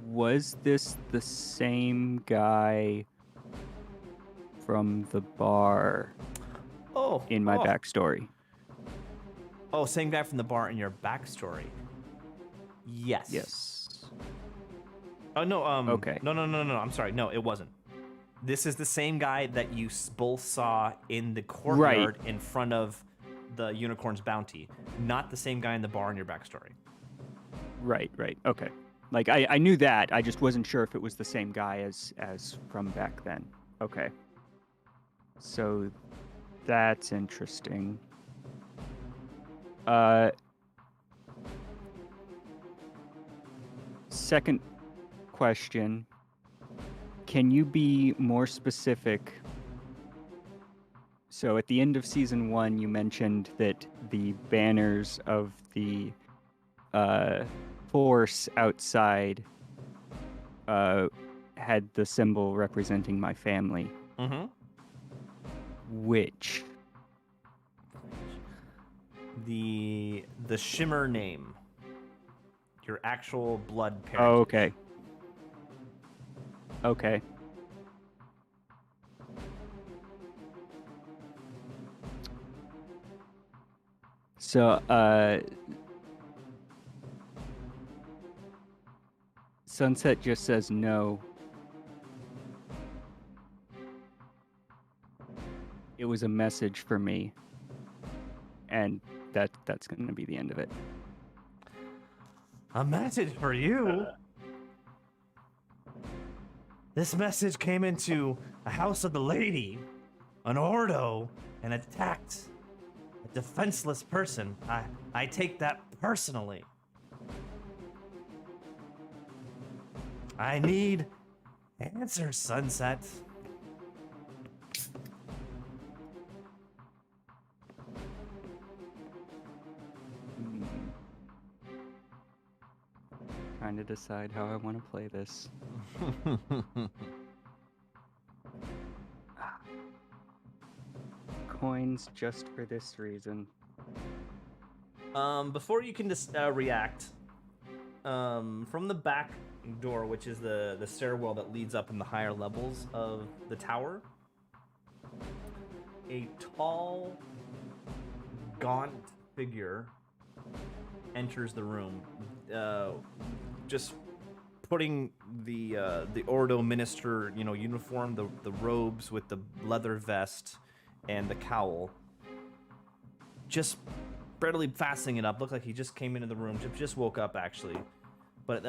was this the same guy from the bar Oh, in my backstory? Oh, same guy from the bar in your backstory. Yes. Yes. Oh no. Okay. No. I'm sorry. No, it wasn't. This is the same guy that you both saw in the courtyard in front of the Unicorn's Bounty. Not the same guy in the bar in your backstory. Right. Okay. Like I knew that. I just wasn't sure if it was the same guy as from back then. Okay. So that's interesting. Second question. Can you be more specific? So at the end of season 1, you mentioned that the banners of the force outside had the symbol representing my family. Mm-hmm. Which? The Shimmer name. Your actual blood parentage. Oh, okay. Okay. So, Sunset just says no. It was a message for me. And that's going to be the end of it. A message for you? This message came into a house of the lady, an Ordo, and attacked a defenseless person. I take that personally. I need answers, Sunset. Trying to decide how I want to play this. coins just for this reason. Before you can just react, from the back door, which is the stairwell that leads up in the higher levels of the tower, a tall, gaunt figure enters the room, just putting the Ordo minister, uniform, the robes with the leather vest and the cowl, just barely fastening it up. Looked like he just came into the room, just woke up actually. But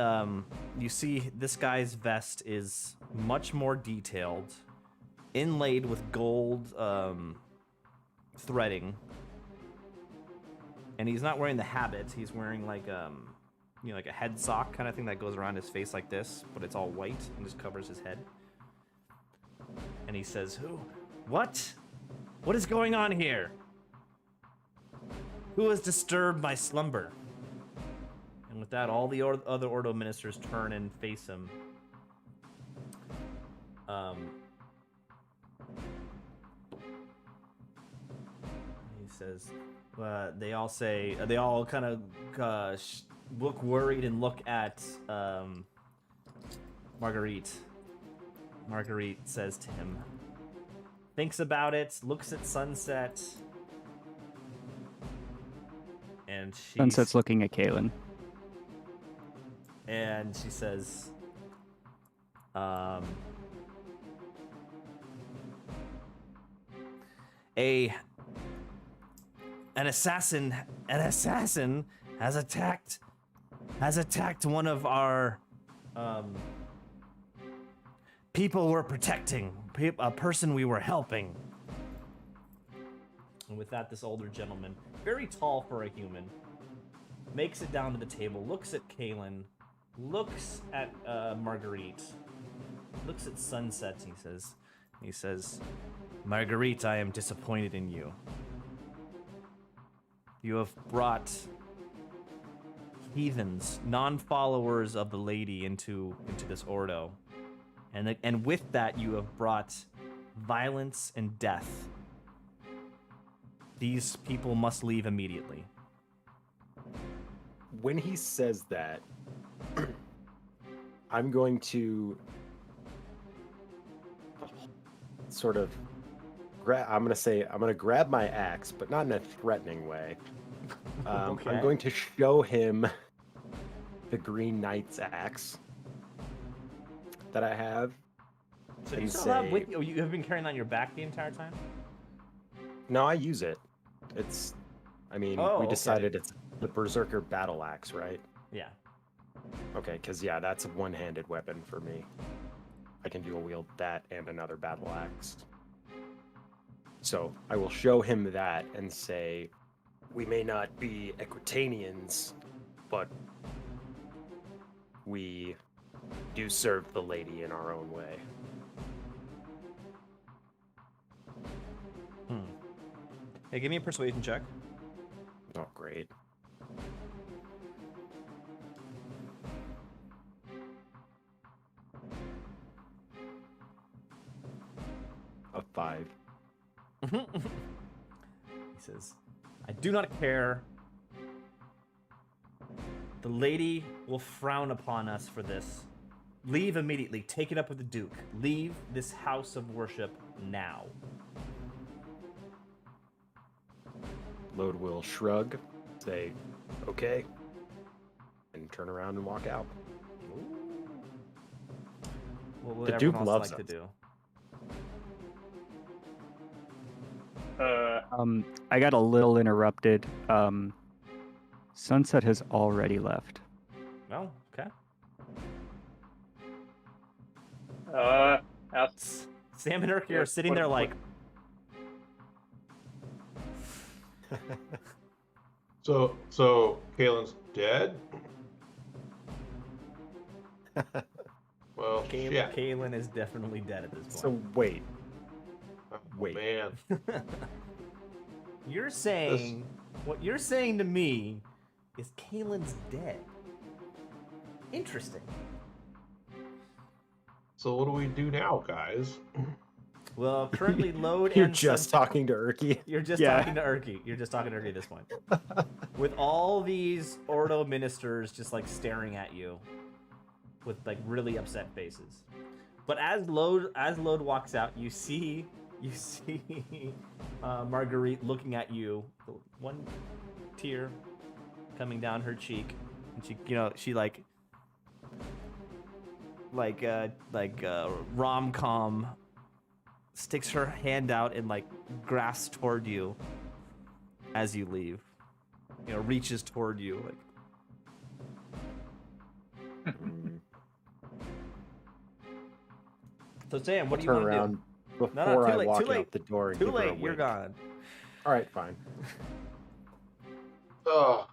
you see this guy's vest is much more detailed, inlaid with gold threading. And he's not wearing the habit. He's wearing like like a head sock kind of thing that goes around his face like this, but it's all white and just covers his head. And he says, What? What is going on here? Who has disturbed my slumber? And with that, all the other Ordo ministers turn and face him. He says, they all kind of look worried and look at Marguerite. Marguerite says to him, thinks about it, looks at Sunset, and Sunset's looking at Kaelin. And she says, an assassin has attacked one of our people we're protecting, a person we were helping. And with that, this older gentleman, very tall for a human, makes it down to the table, looks at Kaelin, looks at Marguerite, looks at Sunset, and he says, Marguerite, I am disappointed in you. You have brought heathens, non-followers of the lady into this Ordo. And with that, you have brought violence and death. These people must leave immediately. When he says that, I'm going to sort of I'm going to grab my axe, but not in a threatening way. Okay. I'm going to show him the Green Knight's axe that I have. So you and still have say- with you? You have been carrying that on your back the entire time? No, I use it. We okay. decided it's the Berserker battle axe, right? Yeah. Okay, because yeah, that's a one-handed weapon for me. I can dual wield that and another battle axe. So I will show him that and say, we may not be Equitanians, but we do serve the lady in our own way. Hey, give me a persuasion check. Oh, great. A 5. He says, I do not care. The lady will frown upon us for this. Leave immediately. Take it up with the Duke. Leave this house of worship now. Lode will shrug, say, okay, and turn around and walk out. What would The everyone Duke else loves like to do? I got a little interrupted. Sunset has already left. Well, okay. Sam and Erky are sitting there like, So Kaelin's dead? Well, shit. Kaelin is definitely dead at this point. So wait, Oh, wait. man. You're saying, what you're saying to me is Kaelin's dead. Interesting. So what do we do now, guys? Well, currently Load You're and just Sun- talking to Urki. You're just Yeah. talking to Urki. You're just talking to Urki at this point. With all these Ordo ministers just like staring at you with like really upset faces. But as Load walks out, you see Marguerite looking at you, one tear coming down her cheek, and she rom-com sticks her hand out and like grasps toward you as you leave. Reaches toward you like. So Sam, what do you Turn want to around do? before too I late, walk too late. out the door and Too give her a late, you're wink. gone. All right, fine. So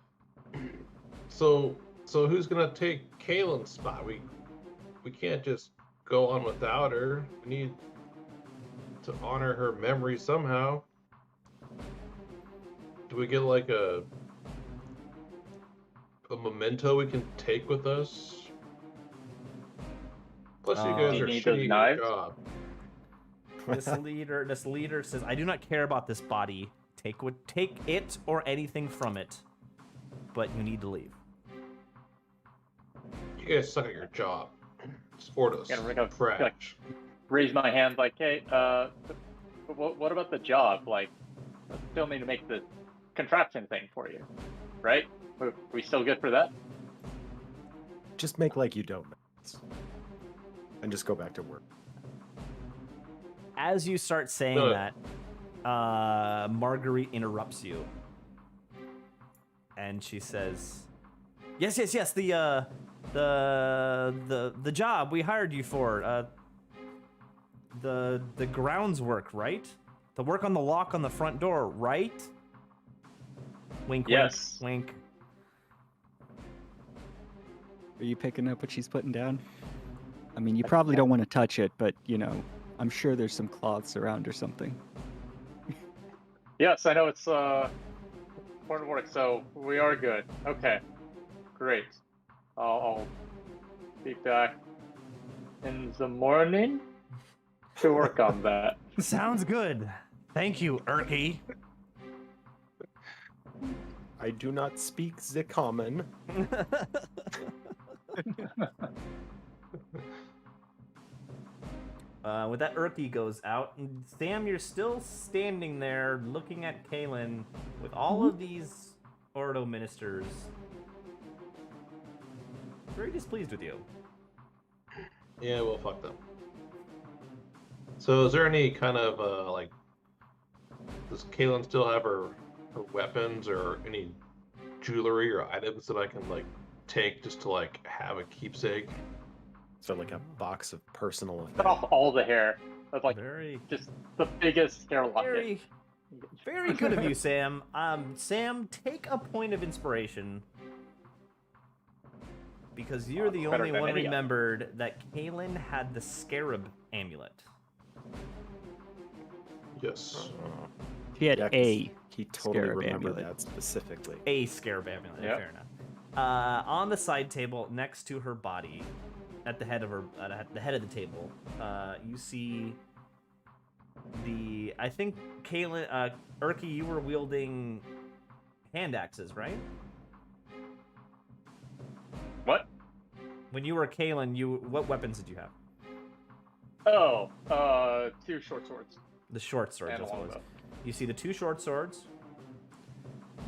who's gonna take Kaylin's spot? We can't just go on without her. We need to honor her memory somehow. Do we get like a memento we can take with us? Plus, you guys You are need those shitty at your knives? job. This leader says, "I do not care about this body. Take it or anything from it, but you need to leave." You guys suck at your job. Support us. Gotta ring up- Trash. Raise my hand like, hey, what about the job? Like, I still need to make the contraption thing for you, right? We still good for that? Just make like you don't know. And just go back to work. As you start saying No. that, Marguerite interrupts you, and she says, "Yes, the job we hired you for, the grounds work, right? The work on the lock on the front door, right?" Wink, Yes. wink, wink. Are you picking up what she's putting down? I mean, you probably don't want to touch it, but I'm sure there's some cloths around or something. Yes, I know it's important work, so we are good. Okay, great. I'll be back in the morning to work on that. Sounds good. Thank you, Urki. I do not speak the common. With that, Urki goes out, and Sam, you're still standing there looking at Kaylin with all of these Ordo ministers. Very displeased with you. Yeah, well, fuck them. So, is there any kind of does Kaylin still have her weapons or any jewelry or items that I can take just to have a keepsake? So like a box of personal Cut effects. off all the hair. That's like Very, just the biggest hair locket. very, very good of you, Sam. Sam, take a point of inspiration. Because you're the better only than one any of them. remembered that Kaylin had the scarab amulet. Yes. She had Yeah, 'cause a He totally scarab remembered amulet. that specifically. A scarab amulet, Yep. fair enough. On the side table next to her body, at the head of the table, you see I think Kaylin, Urki, you were wielding hand axes, right? What? When you were Kaylin, what weapons did you have? Oh, 2 short swords. The short swords, And a that's what it was. longbow. You see the 2 short swords.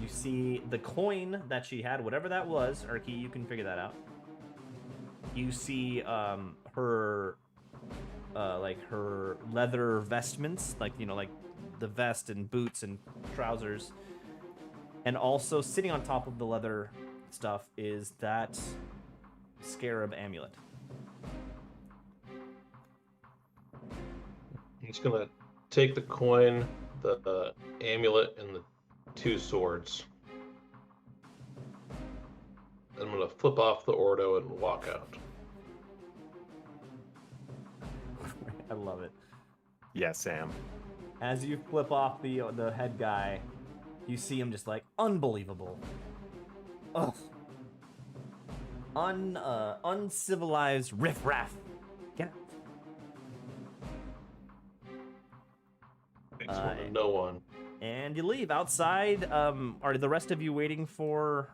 You see the coin that she had, whatever that was, Urki, you can figure that out. You see her her leather vestments, like the vest and boots and trousers. And also sitting on top of the leather stuff is that scarab amulet. I'm just gonna take the coin, the amulet, and the 2 swords. I'm gonna flip off the Ordo and walk out. I love it. Yeah, Sam. As you flip off the head guy, you see him just unbelievable. Ugh. Uncivilized riffraff. Get out. find no one. And you leave outside. Are the rest of you waiting for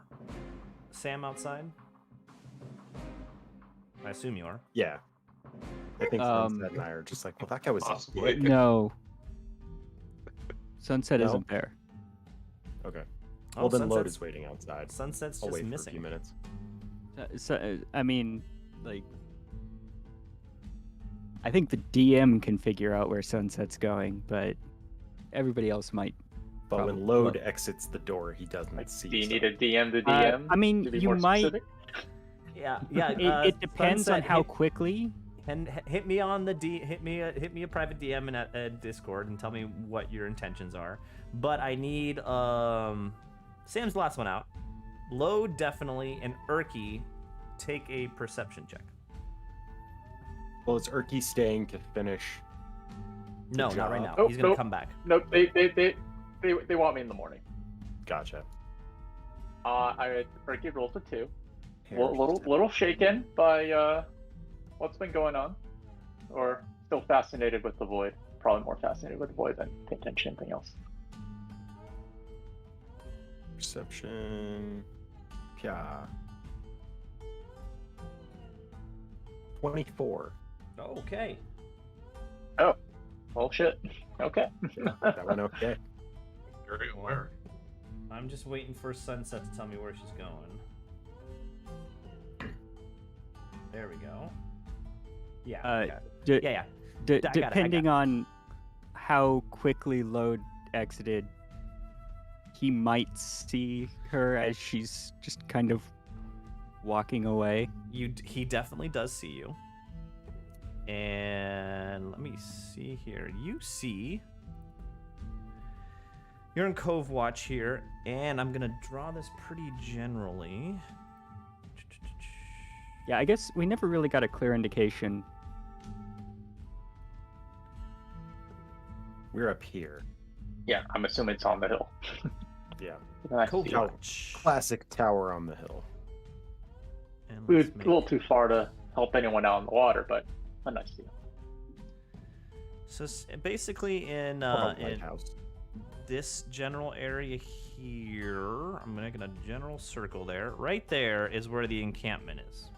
Sam outside? I assume you are. Yeah. I think Um, Sunset and I are just like, well, that guy was Possibly. dead. No. Sunset No? isn't there. Okay. Oh, Well, then Load Sunset's- is waiting outside. Sunset's I'll just wait for a missing. few minutes. I mean, like, I think the DM can figure out where Sunset's going, but everybody else might. But Probably. when Load exits the door, he doesn't Like, see. do you need stuff. a DM to DM? I mean, to be you more might. specific? Yeah, yeah. It depends on Sunset, how quickly. hit me on the hit me a private DM in a Discord and tell me what your intentions are. But I need Sam's the last one out. Load definitely, and Erky, take a perception check. Well, is Erky staying to finish? No, not right job. now. Oh, He's gonna nope. come back. No, they want me in the morning. Gotcha. Ricky rolls a 2. Harris. Little shaken by what's been going on, or still fascinated with the void. Probably more fascinated with the void than paying attention to anything else. Perception. Yeah. 24. Okay. Well, shit. Okay. That went okay. Very aware. I'm just waiting for Sunset to tell me where she's going. There we go. Yeah. I got it. D- Yeah. d- I got it, I depending got on how quickly Load exited, he might see her as she's just kind of walking away. He definitely does see you. And let me see here. You're in Cove Watch here, and I'm gonna draw this pretty generally. Yeah, I guess we never really got a clear indication. We're up here. Yeah, I'm assuming it's on the hill. Yeah. I Cove see. Cool. Watch. Classic tower on the hill. And We were let's a make- little too far to help anyone out in the water, but a nice deal. So basically in Called a lighthouse. this general area here, I'm making a general circle there. Right there is where the encampment is.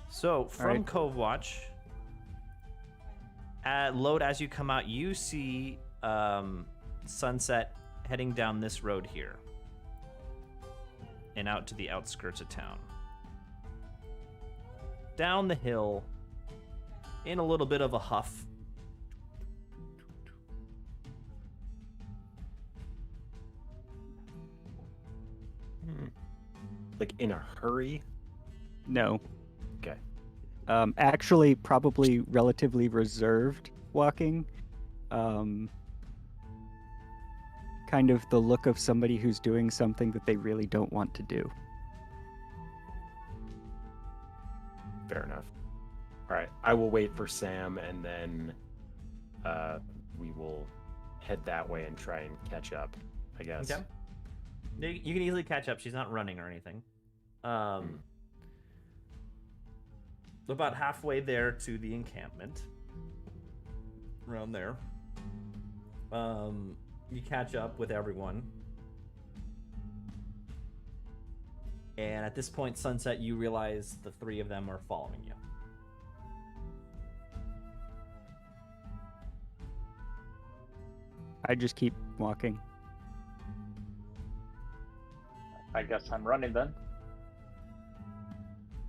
So from right. Cove Watch, Load, as you come out, you see Sunset heading down this road here and out to the outskirts of town. Down the hill in a little bit of a huff. Like in a hurry. No. Okay. Actually, probably relatively reserved walking. Kind of the look of somebody who's doing something that they really don't want to do. Fair enough. All right. I will wait for Sam, and then we will head that way and try and catch up, I guess. Okay. You can easily catch up. She's not running or anything. About halfway there to the encampment. Around there. You catch up with everyone. And at this point, Sunset, you realize the three of them are following you. I just keep walking. I guess I'm running then.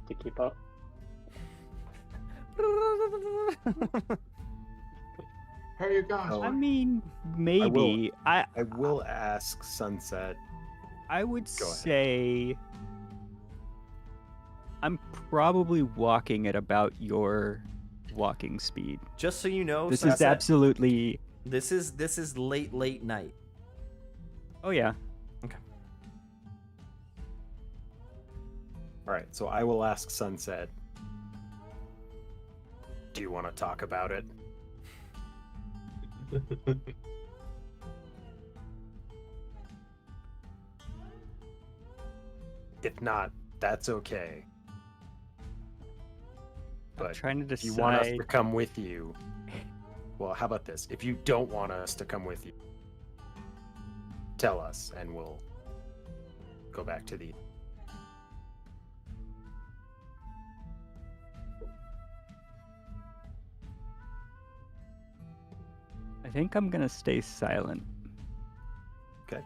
To keep up. How you guys? Oh. I mean, maybe. I will ask Sunset. I would Go ahead. say I'm probably walking at about your walking speed. Just so you know, This Sunset, is absolutely. this is late night. Oh yeah. All right. So I will ask Sunset. Do you want to talk about it? If not, that's okay. I'm But trying to if decide. you want us to come with you, Well, how about this? If you don't want us to come with you, tell us, and we'll go back to the. I think I'm gonna stay silent Okay.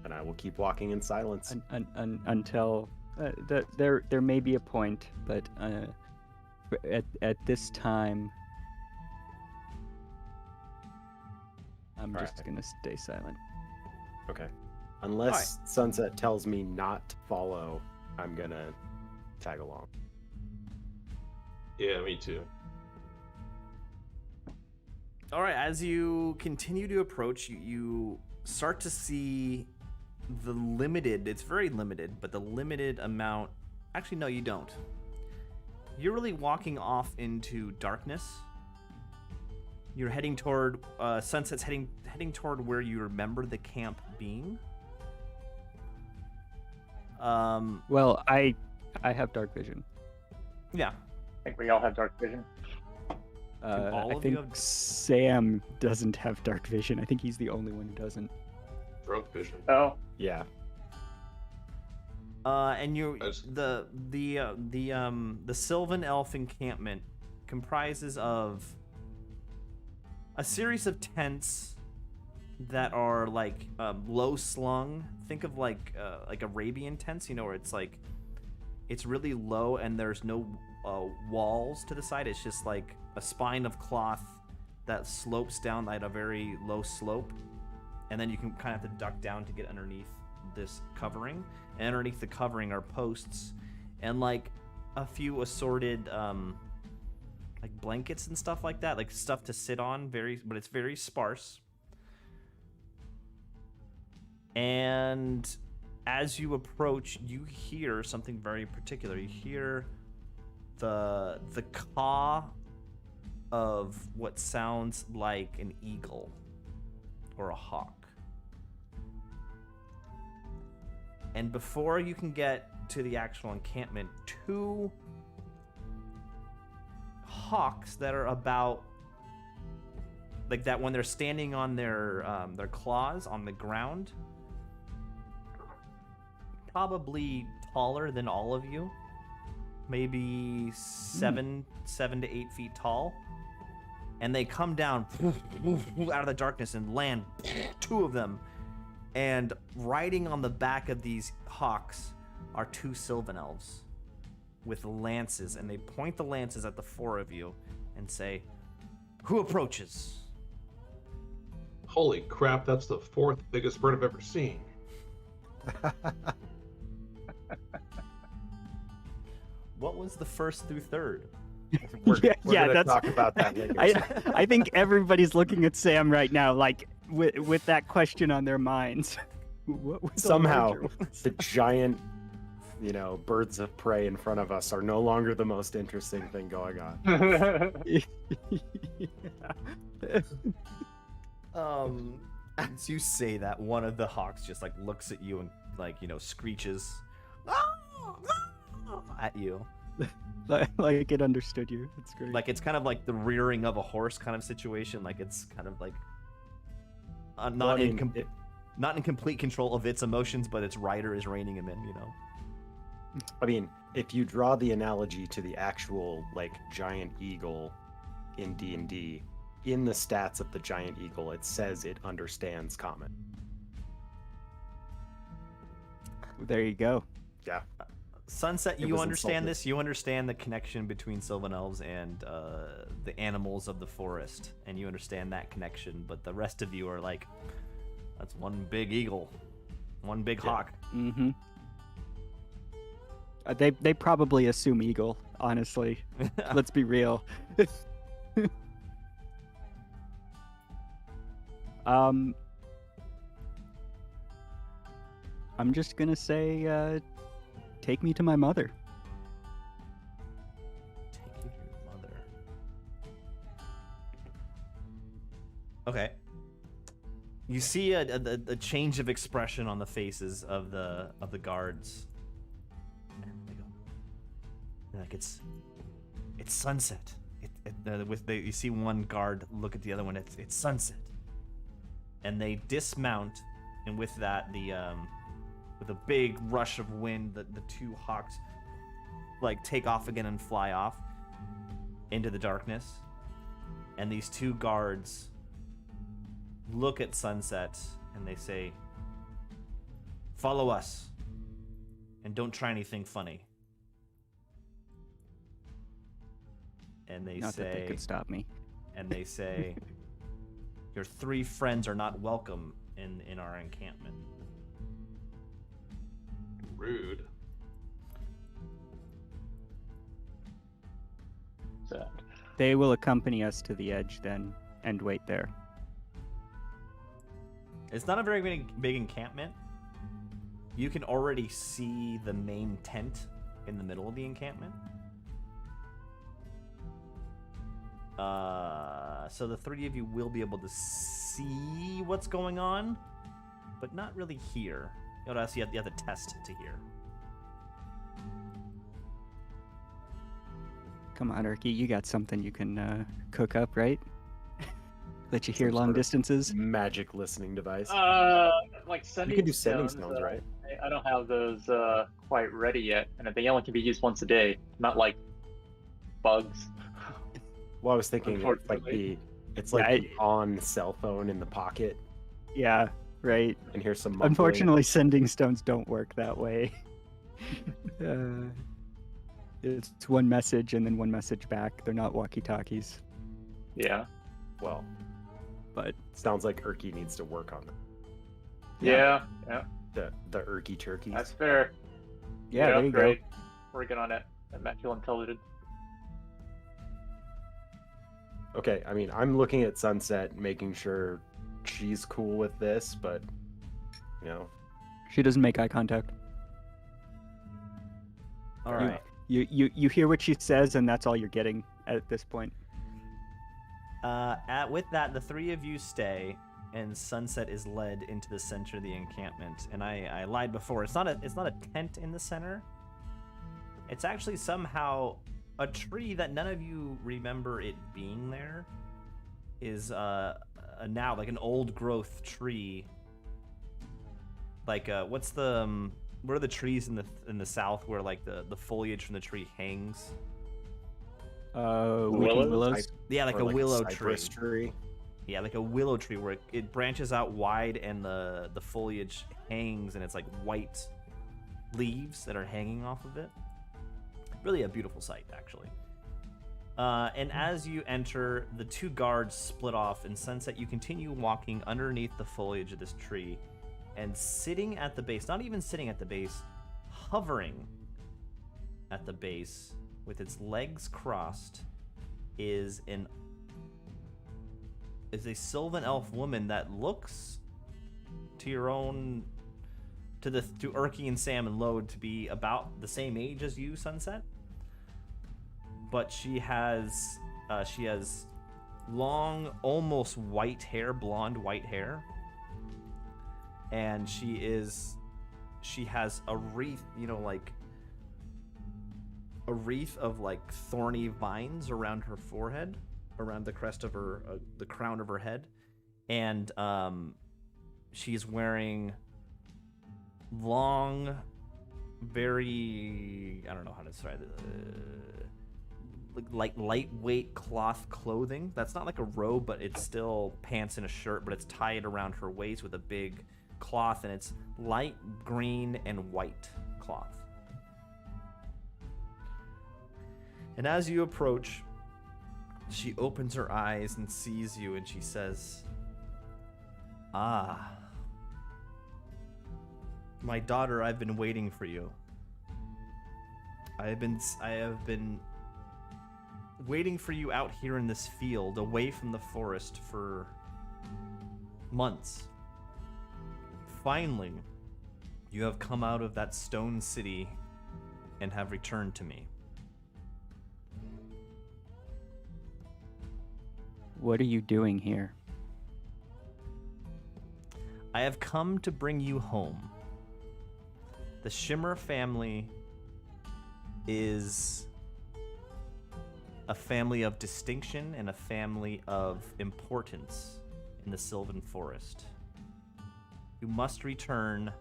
And I will keep walking in silence. until there may be a point, but at this time, I'm just Alright. gonna stay silent. Okay. Unless Sunset tells me not to follow, I'm gonna tag along. Yeah, me too. All right, as you continue to approach, you start to see the limited, it's very limited, but the limited amount, actually no, you don't. You're really walking off into darkness. You're heading toward, Sunset's heading toward where you remember the camp being. Well, I have dark vision. Yeah. I think we all have dark vision. all I of you think have- Sam doesn't have dark vision. I think he's the only one who doesn't. Drunk vision. Oh, Yeah. And you Nice. the Sylvan Elf encampment comprises of a series of tents that are like low slung. Think of like Arabian tents, you know, where it's really low and there's no walls to the side. It's just like a spine of cloth that slopes down at a very low slope, and then you can kind of have to duck down to get underneath this covering. And underneath the covering are posts and like a few assorted like blankets and stuff like that, like stuff to sit on, but it's very sparse. And as you approach, you hear something very particular. You hear the caw of what sounds like an eagle or a hawk. And before you can get to the actual encampment, two hawks that are about like that when they're standing on their claws on the ground, probably taller than all of you, maybe 7 to 8 feet tall, and they come down out of the darkness and land, two of them, and riding on the back of these hawks are two Sylvan Elves with lances, and they point the lances at the four of you and say, "Who approaches?" Holy crap, that's the fourth biggest bird I've ever seen. What was the first through third? We're gonna that's talk about that later. I think everybody's looking at Sam right now, like with that question on their minds. What was the Somehow, larger ones? the giant, birds of prey in front of us are no longer the most interesting thing going on. As you say that, one of the hawks just like looks at you and like, screeches at you. like it understood you. It's great. Like it's kind of like the rearing of a horse kind of situation. Like it's kind of like not in complete control of its emotions, but its rider is reining him in. I mean, if you draw the analogy to the actual giant eagle in D&D, in the stats of the giant eagle, it says it understands common. There you go. Yeah. Sunset, It you was understand insulted. this. You understand the connection between Sylvan Elves and the animals of the forest, and you understand that connection. But the rest of you are like, that's one big eagle, one big hawk. Mm-hmm. They probably assume eagle. Honestly, let's be real. I'm just gonna say, take me to my mother. Take you to your mother. Okay. You see a change of expression on the faces of the guards. And they go, they're like, it's Sunset. you see one guard look at the other one. It's sunset, and they dismount, and with that, with a big rush of wind, the two hawks like take off again and fly off into the darkness, and these two guards look at Sunset and they say, "Follow us, and don't try anything funny." And they Not say, that they could stop me. and they say, "Your three friends are not welcome in our encampment." Rude. So, They will accompany us to the edge then and wait there. It's not a very big encampment. You can already see the main tent in the middle of the encampment. So the three of you will be able to see what's going on, but not really hear. You have to test to hear. Come on, Erky, you got something you can cook up, right? Let you hear Some long sort of distances. Magic listening device. like sending You can do sending stones, right? I don't have those quite ready yet, and they only can be used once a day, not like bugs. Well, I was thinking it's like Unfortunately. it's like Yeah, the on cell phone in the pocket, Yeah, right. and here's some. mumbling. Unfortunately, sending stones don't work that way. It's one message and then one message back. They're not walkie-talkies, Yeah. Well, but sounds like Erky needs to work on Yeah. the Erky turkeys. That's fair. yeah, there you great. Working on it. Immaculate Intelligence. Okay, I mean, I'm looking at Sunset, making sure she's cool with this, but you know, go. She doesn't make eye contact. All right. You hear what she says, and that's all you're getting at this point. With that, the three of you stay, and Sunset is led into the center of the encampment. And I lied before. It's not a tent in the center. It's actually somehow a tree that none of you remember it being there. Is now like an old growth tree. Like what are the trees in the south where like the foliage from the tree hangs? Weeping Willows? willows. Yeah, like or a willow tree. cypress tree. Yeah, like a willow tree where it branches out wide and the foliage hangs and it's like white leaves that are hanging off of it. Really a beautiful sight, actually. And as you enter, the two guards split off. In Sunset, you continue walking underneath the foliage of this tree, and sitting at the base, not even sitting at the base, hovering at the base with its legs crossed, is a Sylvan elf woman that looks to Erky and Sam and Lode to be about the same age as you, Sunset. But she has long, almost white hair, blonde white hair. And she has a wreath, like a wreath of like thorny vines around her forehead, around the crest of her, the crown of her head, and she's wearing long, very, I don't know how to describe it, like lightweight cloth clothing. That's not like a robe, but it's still pants and a shirt, but it's tied around her waist with a big cloth, and it's light green and white cloth. And as you approach, she opens her eyes and sees you, and she says, "Ah, my daughter, I've been waiting for you. I have been waiting for you out here in this field, away from the forest, for months. Finally, you have come out of that stone city and have returned to me." What are you doing here? "I have come to bring you home. The Shimmer family is a family of distinction and a family of importance in the Sylvan Forest. You must return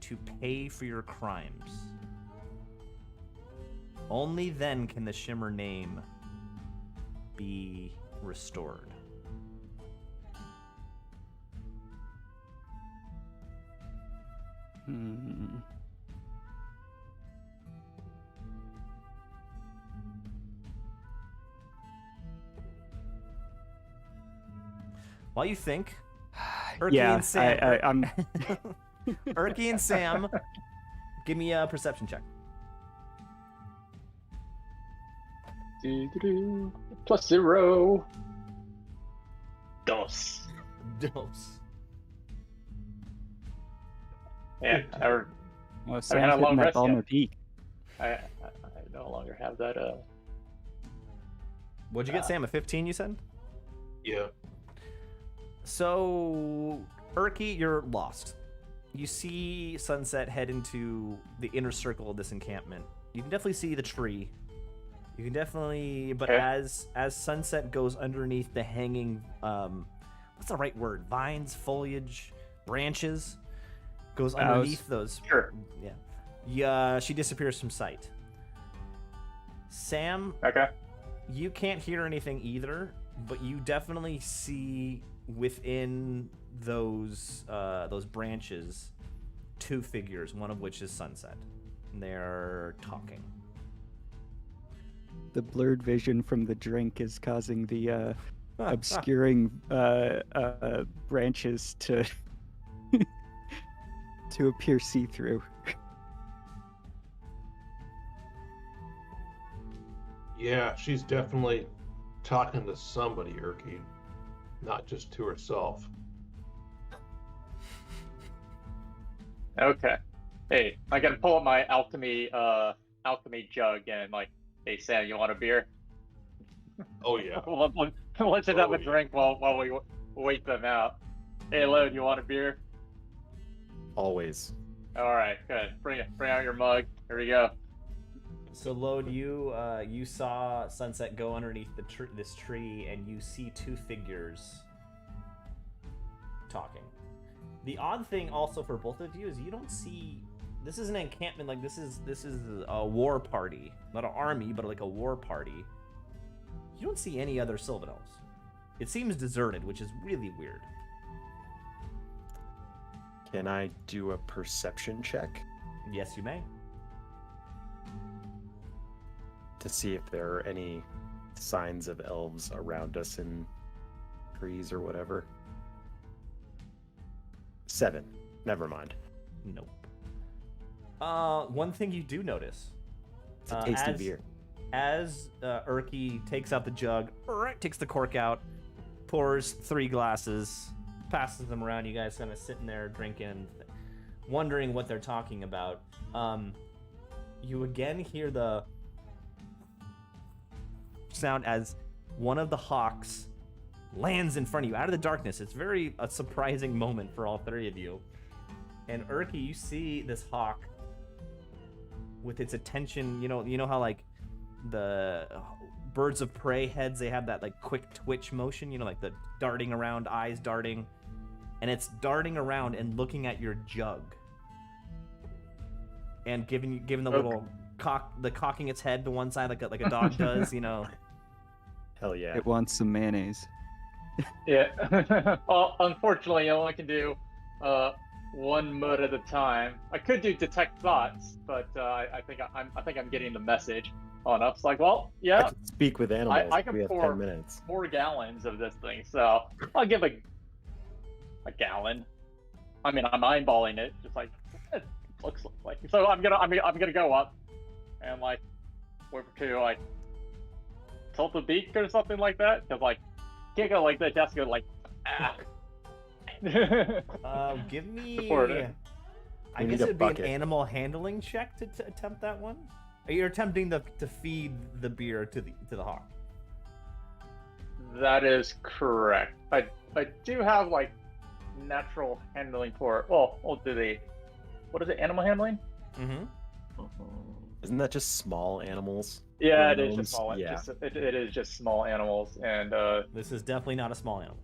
to pay for your crimes. Only then can the Shimmer name be restored. While you think, Erky and Sam, I'm Erky and Sam, give me a perception check. +0. Dos. Dose. Yeah, well, I had a Sam's long hitting that rest Balmer yet. peak. I no longer have that. What'd you get, Sam? A 15, you said? Yeah. So, Erky, you're lost. You see Sunset head into the inner circle of this encampment. You can definitely see the tree. You can definitely, but Okay. as Sunset goes underneath the hanging, what's the right word? Vines, foliage, branches, goes Boughs. underneath those. Sure. Yeah, she disappears from sight. Sam, Okay. you can't hear anything either, but you definitely see within those branches two figures, one of which is Sunset. And they're talking. The blurred vision from the drink is causing the obscuring branches to to appear see-through. Yeah, she's definitely talking to somebody, Erky. Not just to herself. Okay. Hey, I can pull up my alchemy jug and like, hey Sam, you want a beer? Oh yeah. Let's just have Oh, a yeah. drink while we wait them out. Hey Lode, you want a beer? Always. All right, good. Bring out your mug. Here we go. So, Lode, you saw Sunset go underneath this tree, and you see two figures talking. The odd thing also for both of you is you don't see. This is an encampment. Like this is a war party, not an army, but like a war party. You don't see any other Sylvan elves. It seems deserted, which is really weird. Can I do a perception check Yes, you may. to see if there are any signs of elves around us in trees or whatever? 7. Never mind. Nope. One thing you do notice. It's a tasty as- beer. As Erky takes out the jug, takes the cork out, pours 3 glasses, passes them around. You guys kind of sitting there drinking, wondering what they're talking about. You again hear the sound as one of the hawks lands in front of you out of the darkness. It's a surprising moment for all 3 of you. And Erky, you see this hawk with its attention. You know how like the birds of prey heads, they have that like quick twitch motion, like the darting around, eyes darting, and it's darting around and looking at your jug and giving the little cocking its head to one side like a dog does. Hell yeah. It wants some mayonnaise. Yeah. Well, unfortunately, I only can do one mode at a time. I could do detect thoughts, but I think I'm getting the message on up. It's like, well, I yeah, can speak with animals. I can we have pour 10 minutes. 4 gallons of this thing, so I'll give a gallon. I mean, I'm eyeballing it, just like it looks like. So I'm gonna go up and like wait to like tilt the beak or something like that, because like can't go like that. Just go like ah. Give me. Support it. I We guess need a it'd be an bucket. animal handling check to attempt that one. You're attempting to feed the beer to the hawk. That is correct. I do have like natural handling for it. Well, we'll do the what is it? Animal handling? Mm-hmm. Isn't that just small animals? Yeah, Or it is gnomes? just small. Yeah. It is just small animals, and This is definitely not a small animal.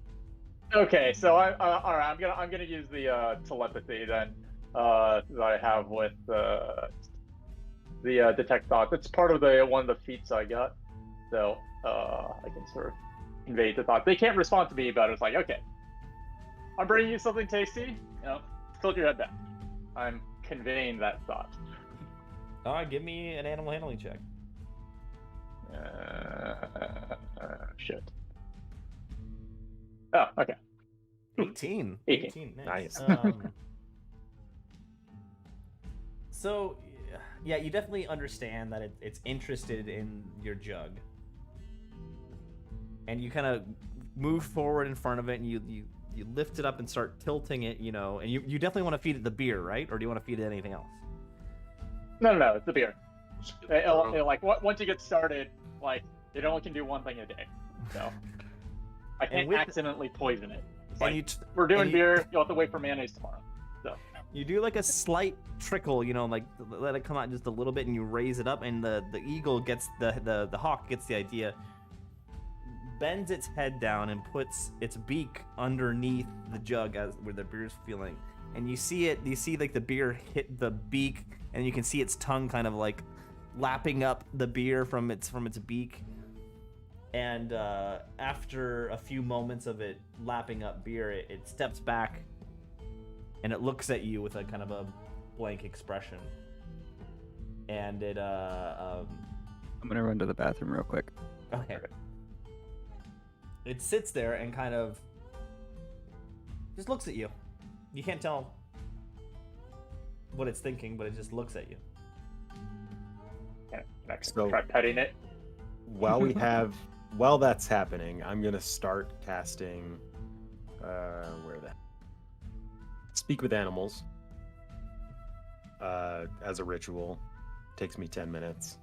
okay. So all right. I'm gonna use the telepathy then that I have with the detect thoughts. It's part of the one of the feats I got, so I can sort of convey the thought. They can't respond to me, but it's like, okay, I'm bringing you something tasty. You know, tilt your head back. I'm conveying that thought. All right, give me an animal handling check. Shit. Oh, okay. 18. 18. Nice. So, yeah, you definitely understand that it's interested in your jug. And you kind of move forward in front of it, and you lift it up and start tilting it, you know, and you definitely want to feed it the beer, right? Or do you want to feed it anything else? No, it's the beer. Just get the throw. Like once you get started, like it only can do one thing a day, so I can't with- accidentally poison it. It's And like, you t- we're doing and you- beer. You'll have to wait for mayonnaise tomorrow. So You do like a slight trickle, you know, like let it come out just a little bit, and you raise it up, and the eagle gets the hawk gets the idea, bends its head down and puts its beak underneath the jug as where the beer's feeling, and you see like the beer hit the beak, and you can see its tongue kind of like lapping up the beer from its beak. And after a few moments of it lapping up beer, it steps back and it looks at you with a kind of a blank expression. And it I'm gonna run to the bathroom real quick. okay. It sits there and kind of just looks at you. You can't tell what it's thinking, but it just looks at you. can I So- try petting it? While that's happening, I'm gonna start casting Speak with Animals as a ritual. Takes me 10 minutes.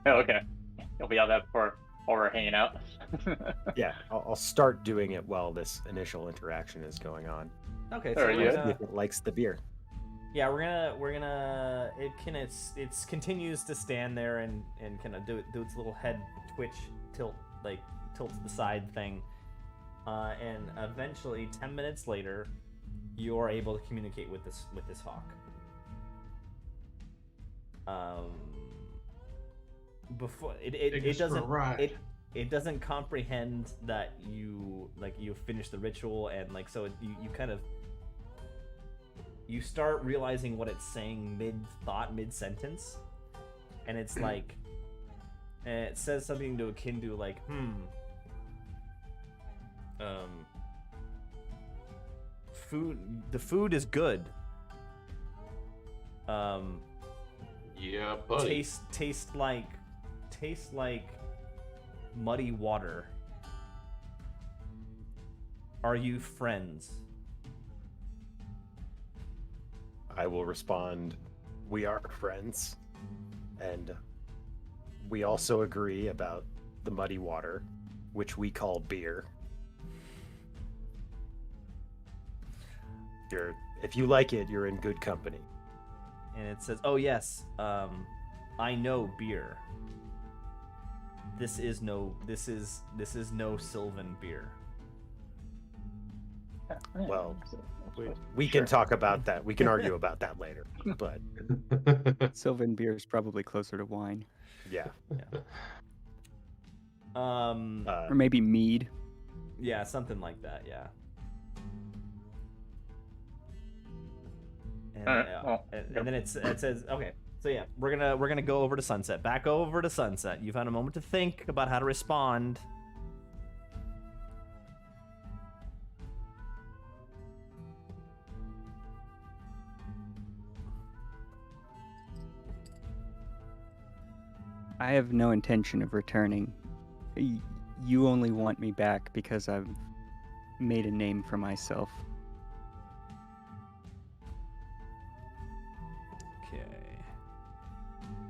Oh, okay. You'll be out there while we're hanging out. Yeah, I'll start doing it while this initial interaction is going on. Okay, Alright, we're yeah. gonna- If it likes the beer. Yeah, we're gonna it continues to stand there and kind of do its little head twitch tilt to the side thing, and eventually 10 minutes later, you are able to communicate with this hawk. Before Take it us for a doesn't ride. it doesn't comprehend that you finished the ritual, and so you kind of. You start realizing what it's saying mid-sentence, and it's like, and it says something to akin to like, the food is good. Yeah, buddy. Taste like muddy water. Are you friends? I will respond, we are friends, and we also agree about the muddy water, which we call beer. If you like it, you're in good company. And it says, "Oh yes, I know beer. This is no Sylvan beer." Well, Sure. We can talk about that. We can argue about that later. But Sylvan beer is probably closer to wine, yeah, or maybe mead. Yeah, something like that. Yeah. And, Alright, well, and then it says, okay, so yeah, we're gonna go over to Sunset. Back over to Sunset. You've had a moment to think about how to respond. I have no intention of returning. You only want me back because I've made a name for myself. Okay.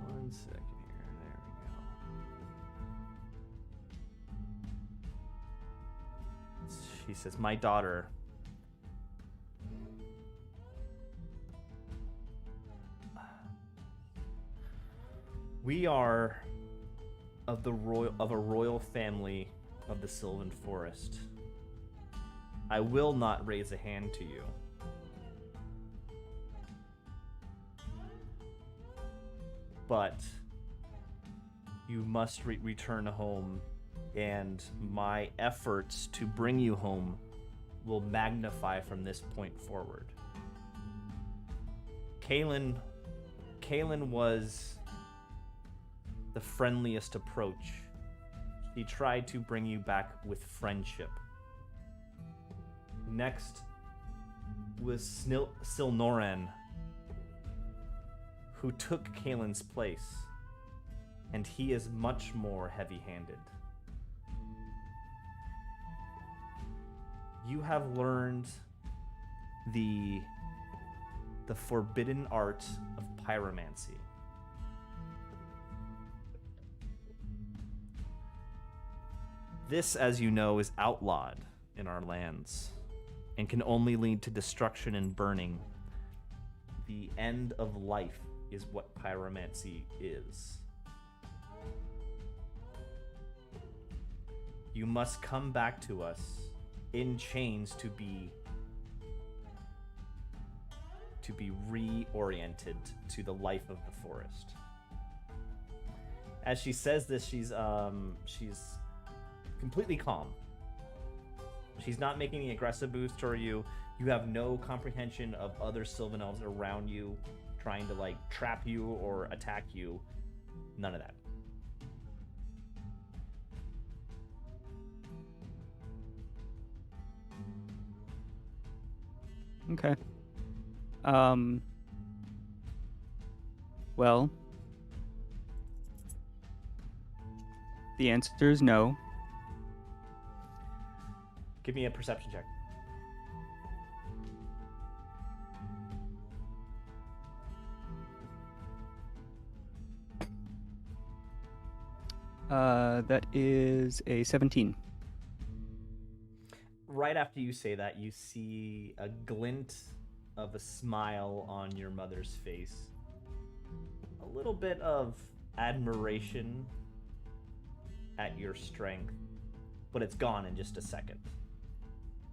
1 second here. There we go. She says, "My daughter." We are of a royal family of the Sylvan Forest. I will not raise a hand to you. But you must return home, and my efforts to bring you home will magnify from this point forward. Kaylin was the friendliest approach. She tried to bring you back with friendship. Next was Silnoran, who took Kaylin's place, and he is much more heavy-handed. You have learned the forbidden art of pyromancy. This, as you know, is outlawed in our lands and can only lead to destruction and burning. The end of life is what pyromancy is. You must come back to us in chains to be reoriented to the life of the forest. As she says this, she's completely calm. She's not making any aggressive moves toward you. You have no comprehension of other Sylvan Elves around you trying to like trap you or attack you. None of that. Okay. Well, the answer is no. Give me a perception check. That is a 17. Right after you say that, you see a glint of a smile on your mother's face. A little bit of admiration at your strength, but it's gone in just a second.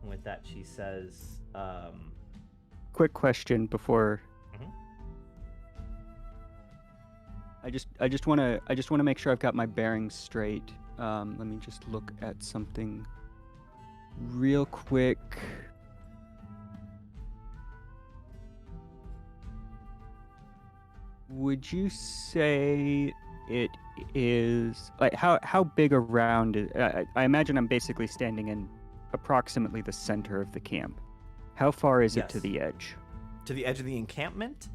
And with that, she says, Quick question before. Mhm. I just want to make sure I've got my bearings straight. Let me just look at something real quick. Would you say it is like how big around is, I imagine I'm basically standing in approximately the center of the camp. How far is it to Yes. the edge? to the edge of the encampment?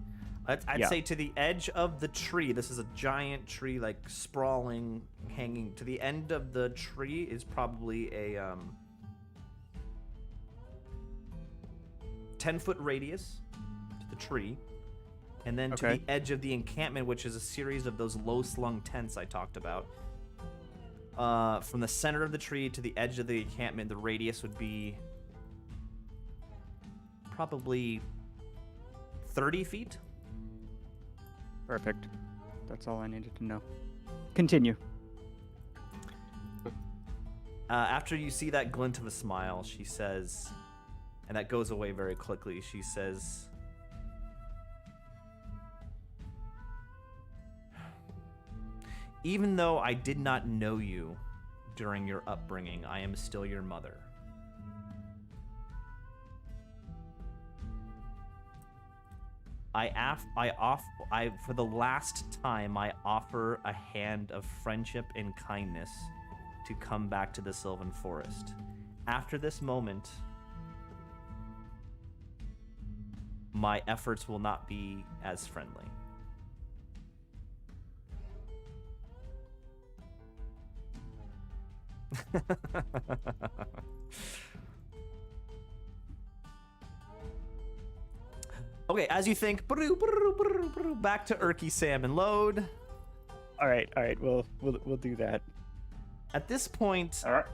I'd Yeah. say to the edge of the tree. This is a giant tree, like sprawling, hanging. To the end of the tree is probably a 10-foot radius to the tree. And then to Okay. the edge of the encampment, which is a series of those low-slung tents I talked about. From the center of the tree to the edge of the encampment, the radius would be probably 30 feet. Perfect. That's all I needed to know. Continue. After you see that glint of a smile, she says, and that goes away very quickly, she says, even though I did not know you during your upbringing, I am still your mother. For the last time, I offer a hand of friendship and kindness to come back to the Sylvan Forest. After this moment, my efforts will not be as friendly. Okay, as you think, back to Urky, Sam, and Load. All right. We'll do that. At this point, All right.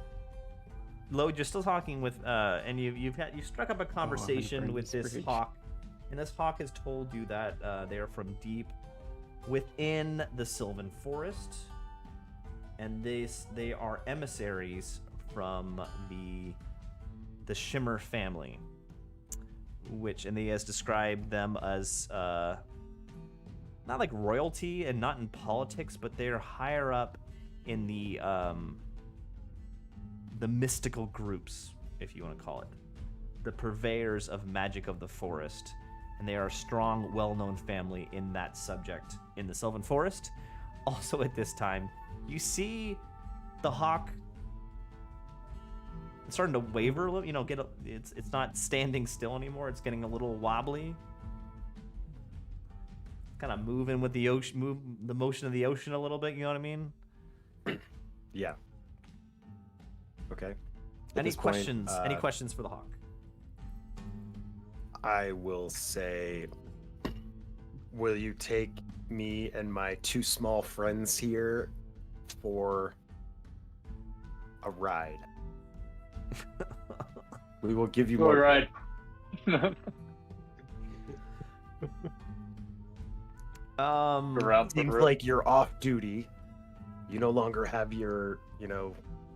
Load, you're still talking with, and you struck up a conversation burn with this this bridge. hawk, and this hawk has told you that they are from deep within the Sylvan Forest, and they are emissaries from the Shimmer family, and he has described them as not like royalty and not in politics, but they're higher up in the mystical groups, if you want to call it, the purveyors of magic of the forest. And they are a strong, well-known family in that subject in the Sylvan Forest. Also at this time, you see the hawk starting to waver a little, it's not standing still anymore. It's getting a little wobbly. Kind of moving with the ocean, the motion of the ocean a little bit, you know what I mean? Yeah. Okay. At Any this point, questions? Any questions for the hawk? I will say, will you take me and my two small friends here for a ride? We will give you All more. right. Around the Seems room. like you're off duty. You no longer have your,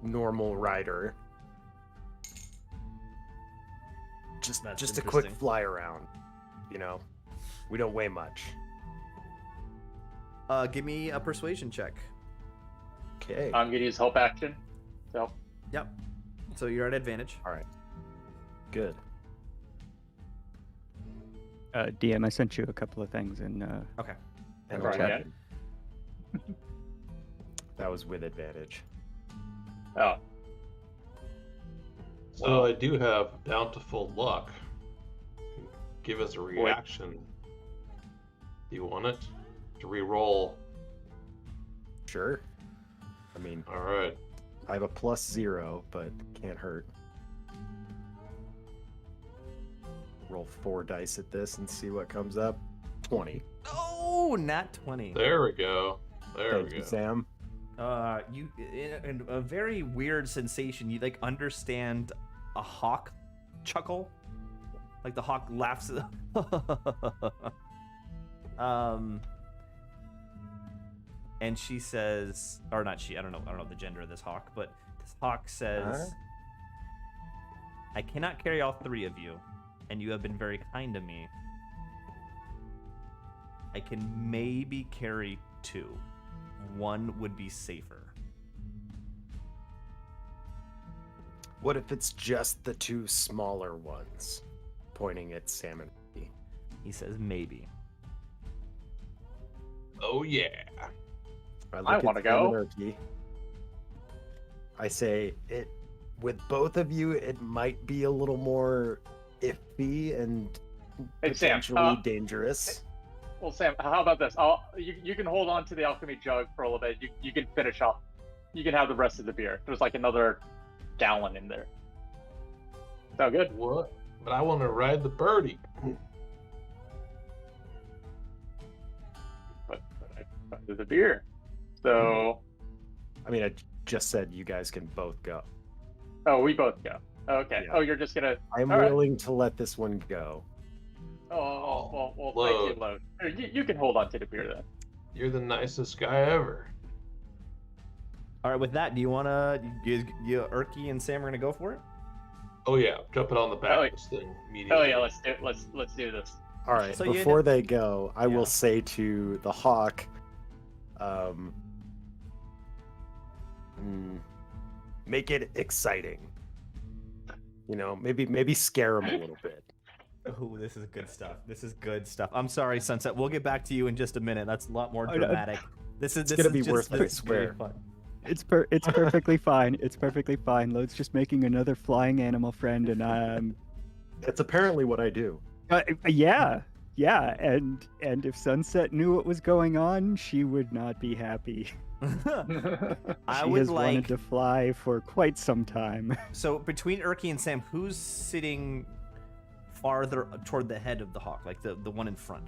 normal rider. That's Just a quick interesting. fly around. We don't weigh much. Give me a persuasion check. Okay. I'm gonna use help action. So Yep. So you're at advantage. All right. Good. DM, I sent you a couple of things, and Okay. And Right, I'll yeah. check in. That was with advantage. oh, So I do have bountiful luck. Give us a reaction. Do you want it? To re-roll. Sure. I mean, All right. I have a +0, but can't hurt. Roll 4 dice at this and see what comes up. 20. Oh, nat 20. There we go. There Thank we you, go. Sam. You in a very weird sensation. You like understand a hawk chuckle, like the hawk laughs. And she says, or not she. I don't know the gender of this hawk, but this hawk says, "I cannot carry all three of you, and you have been very kind to me. I can maybe carry 2. One would be safer." What if it's just the 2 smaller ones? Pointing at Sam and me. He says maybe. Oh yeah. I I wanna go. Erky. I say it with both of you. It might be a little more iffy and Hey, Sam, potentially dangerous. well, Sam, how about this? You can hold on to the alchemy jug for a little bit. You can finish up. You can have the rest of the beer. There's like another gallon in there. Sound good? What? But I want to ride the birdie. But I do the beer. So, I mean, I just said you guys can both go. oh, we both go. Okay. Yeah. Oh, you're just gonna. I'm All right. willing to let this one go. Oh, well, Load. thank you, Load. Here, you can hold on to the beer then. You're the nicest guy ever. All right, with that, do you want to, you Erky and Sam are gonna go for it? Oh yeah, jumping on the back Oh, of this thing immediately. Oh yeah, let's do this. All right. So you Before end they go, I Yeah. will say to the hawk, make it exciting. Maybe scare him a little bit. Oh, this is good stuff. This is good stuff. I'm sorry, Sunset. We'll get back to you in just a minute. That's a lot more Oh, no. dramatic. This is gonna be just- worth it, I this is very swear. fun. it's perfectly fine. It's perfectly fine. Lode's just making another flying animal friend, and That's apparently what I do. yeah, and if Sunset knew what was going on, she would not be happy. I She would has wanted like to fly for quite some time. so between Erky and Sam, who's sitting farther toward the head of the hawk, like the one in front?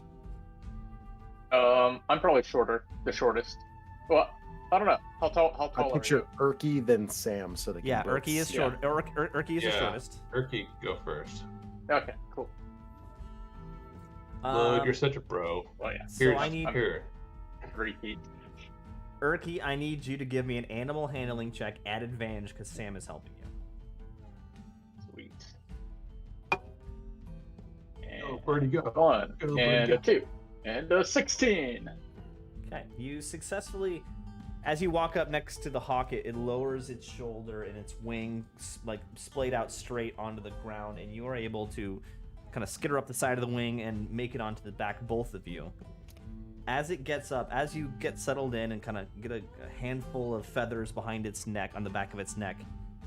I'm probably the shortest. Well, I don't know. How tall I are picture you? Erky then Sam, so they can Yeah, both Erky is see. short. Erky is the Yeah. shortest. Erky, go first. Okay, cool. Load, Um, you're such a bro. Well, yeah. so Here, I need here. repeat. Erky, I need you to give me an animal handling check at advantage because Sam is helping you. Sweet. Oh, where'd he go? 1 Go, where'd and he a 2 and a 16. Okay, you successfully, as you walk up next to the hawk, it lowers its shoulder and its wing like splayed out straight onto the ground, and you are able to kind of skitter up the side of the wing and make it onto the back, both of you. As it gets up, as you get settled in and kind of get a handful of feathers behind its neck, on the back of its neck,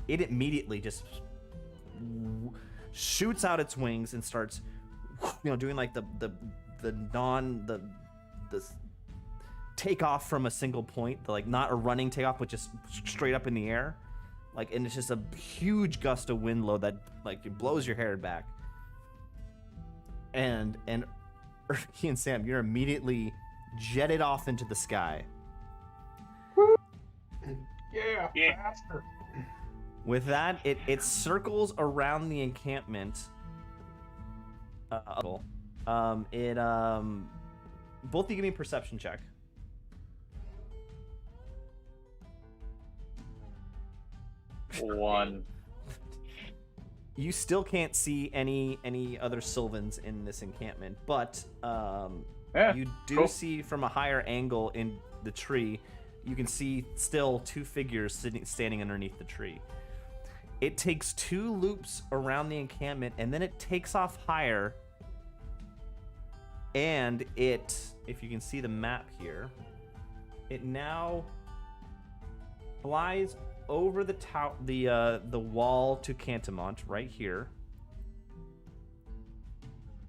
it immediately just shoots out its wings and starts, doing like the takeoff from a single point, like not a running takeoff, but just straight up in the air, like, and it's just a huge gust of wind load that like it blows your hair back. And Erky and Sam, you're immediately jetted off into the sky. Yeah, faster. With that, it circles around the encampment. Both of you give me a perception check. One. You still can't see any other Sylvans in this encampment, but Yeah, you do cool. see from a higher angle in the tree, you can see still two figures standing underneath the tree. It takes 2 loops around the encampment, and then it takes off higher. And it, if you can see the map here, it now flies over the wall to Cantamont right here,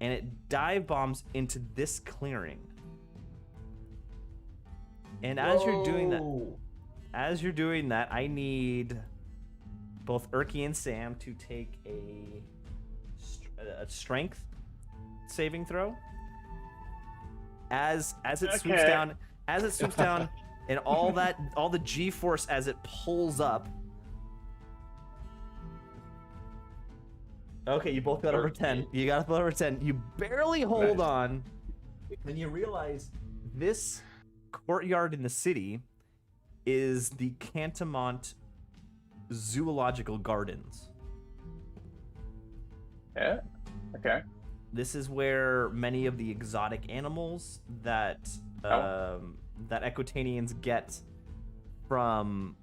and it dive bombs into this clearing. And as you're doing that, I need both Erky and Sam to take a strength saving throw. As it swoops down, and all the G-force as it pulls up. Okay, you both got over 10. You got over 10. You barely hold on. Then you realize this courtyard in the city is the Cantamont Zoological Gardens. Yeah. Okay. This is where many of the exotic animals that that Equitanians get from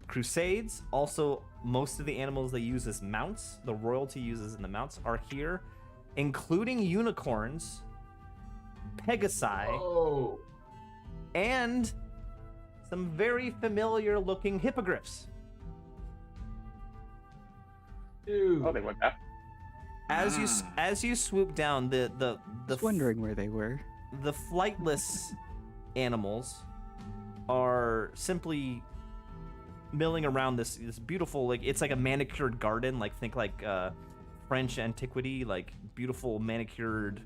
Crusades. Also, most of the animals they use as mounts, the royalty uses in the mounts, are here, including unicorns, pegasi, and some very familiar-looking hippogriffs. Dude. Oh, they went back. As you swoop down, the Just wondering where they were. the flightless animals are simply milling around this beautiful, like, it's like a manicured garden, like think like French antiquity, like beautiful manicured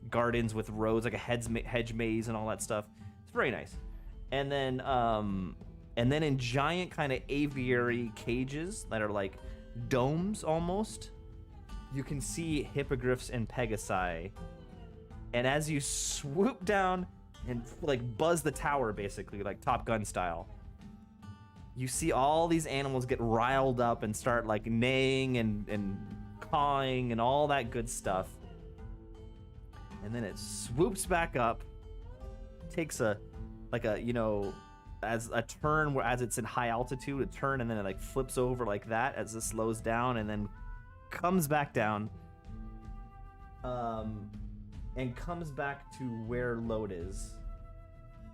gardens with roads, like a hedge maze and all that stuff. It's very nice. And then in giant kind of aviary cages that are like domes almost, you can see hippogriffs and pegasi. And as you swoop down and like buzz the tower, basically like Top Gun style, you see all these animals get riled up and start like neighing and cawing and all that good stuff. And then it swoops back up, takes as a turn, where as it's in high altitude, a turn, and then it like flips over like that as it slows down, and then comes back down, and comes back to where Lode is.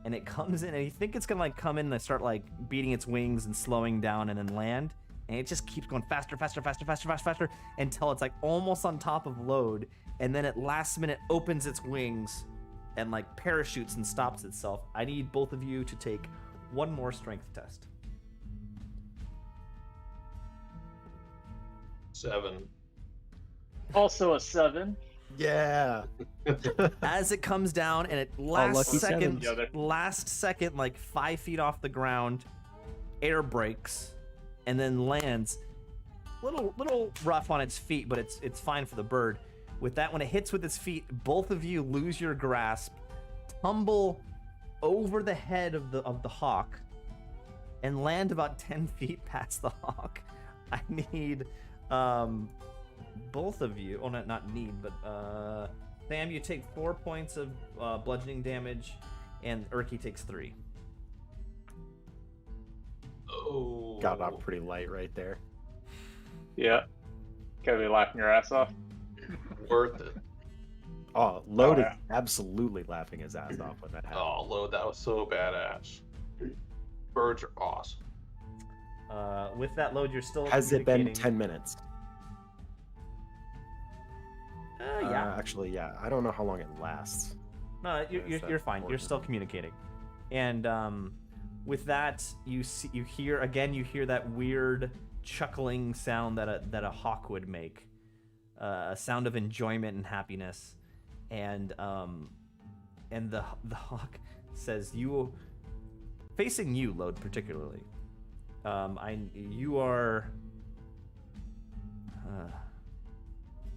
And it comes in, and you think it's gonna like come in and start like beating its wings and slowing down and then land, and it just keeps going faster until it's like almost on top of Lode, and then at last minute opens its wings and like parachutes and stops itself. I need both of you to take one more strength test. 7. Also a 7. Yeah. As it comes down and it lucky last second, like 5 feet off the ground, air brakes, and then lands. Little rough on its feet, but it's fine for the bird. With that, when it hits with its feet, both of you lose your grasp, tumble over the head of the hawk and land about 10 feet past the hawk. I need both of you. Well, not need, but Sam, you take 4 points of bludgeoning damage, and Urki takes 3. Oh. Got off pretty light right there. Yeah. Gotta be laughing your ass off. Worth it. Oh, Load Oh, is yeah. absolutely laughing his ass off when that happened. Oh, Load, that was so badass. Birds are awesome. With that load, you're still Has it been communicating. 10 minutes? Yeah. Actually, yeah. I don't know how long it lasts. No, Is that you're fine. You're important? still communicating, and with that, you hear that weird chuckling sound that a hawk would make, a sound of enjoyment and happiness, and the hawk says, "You, facing you, Load, particularly.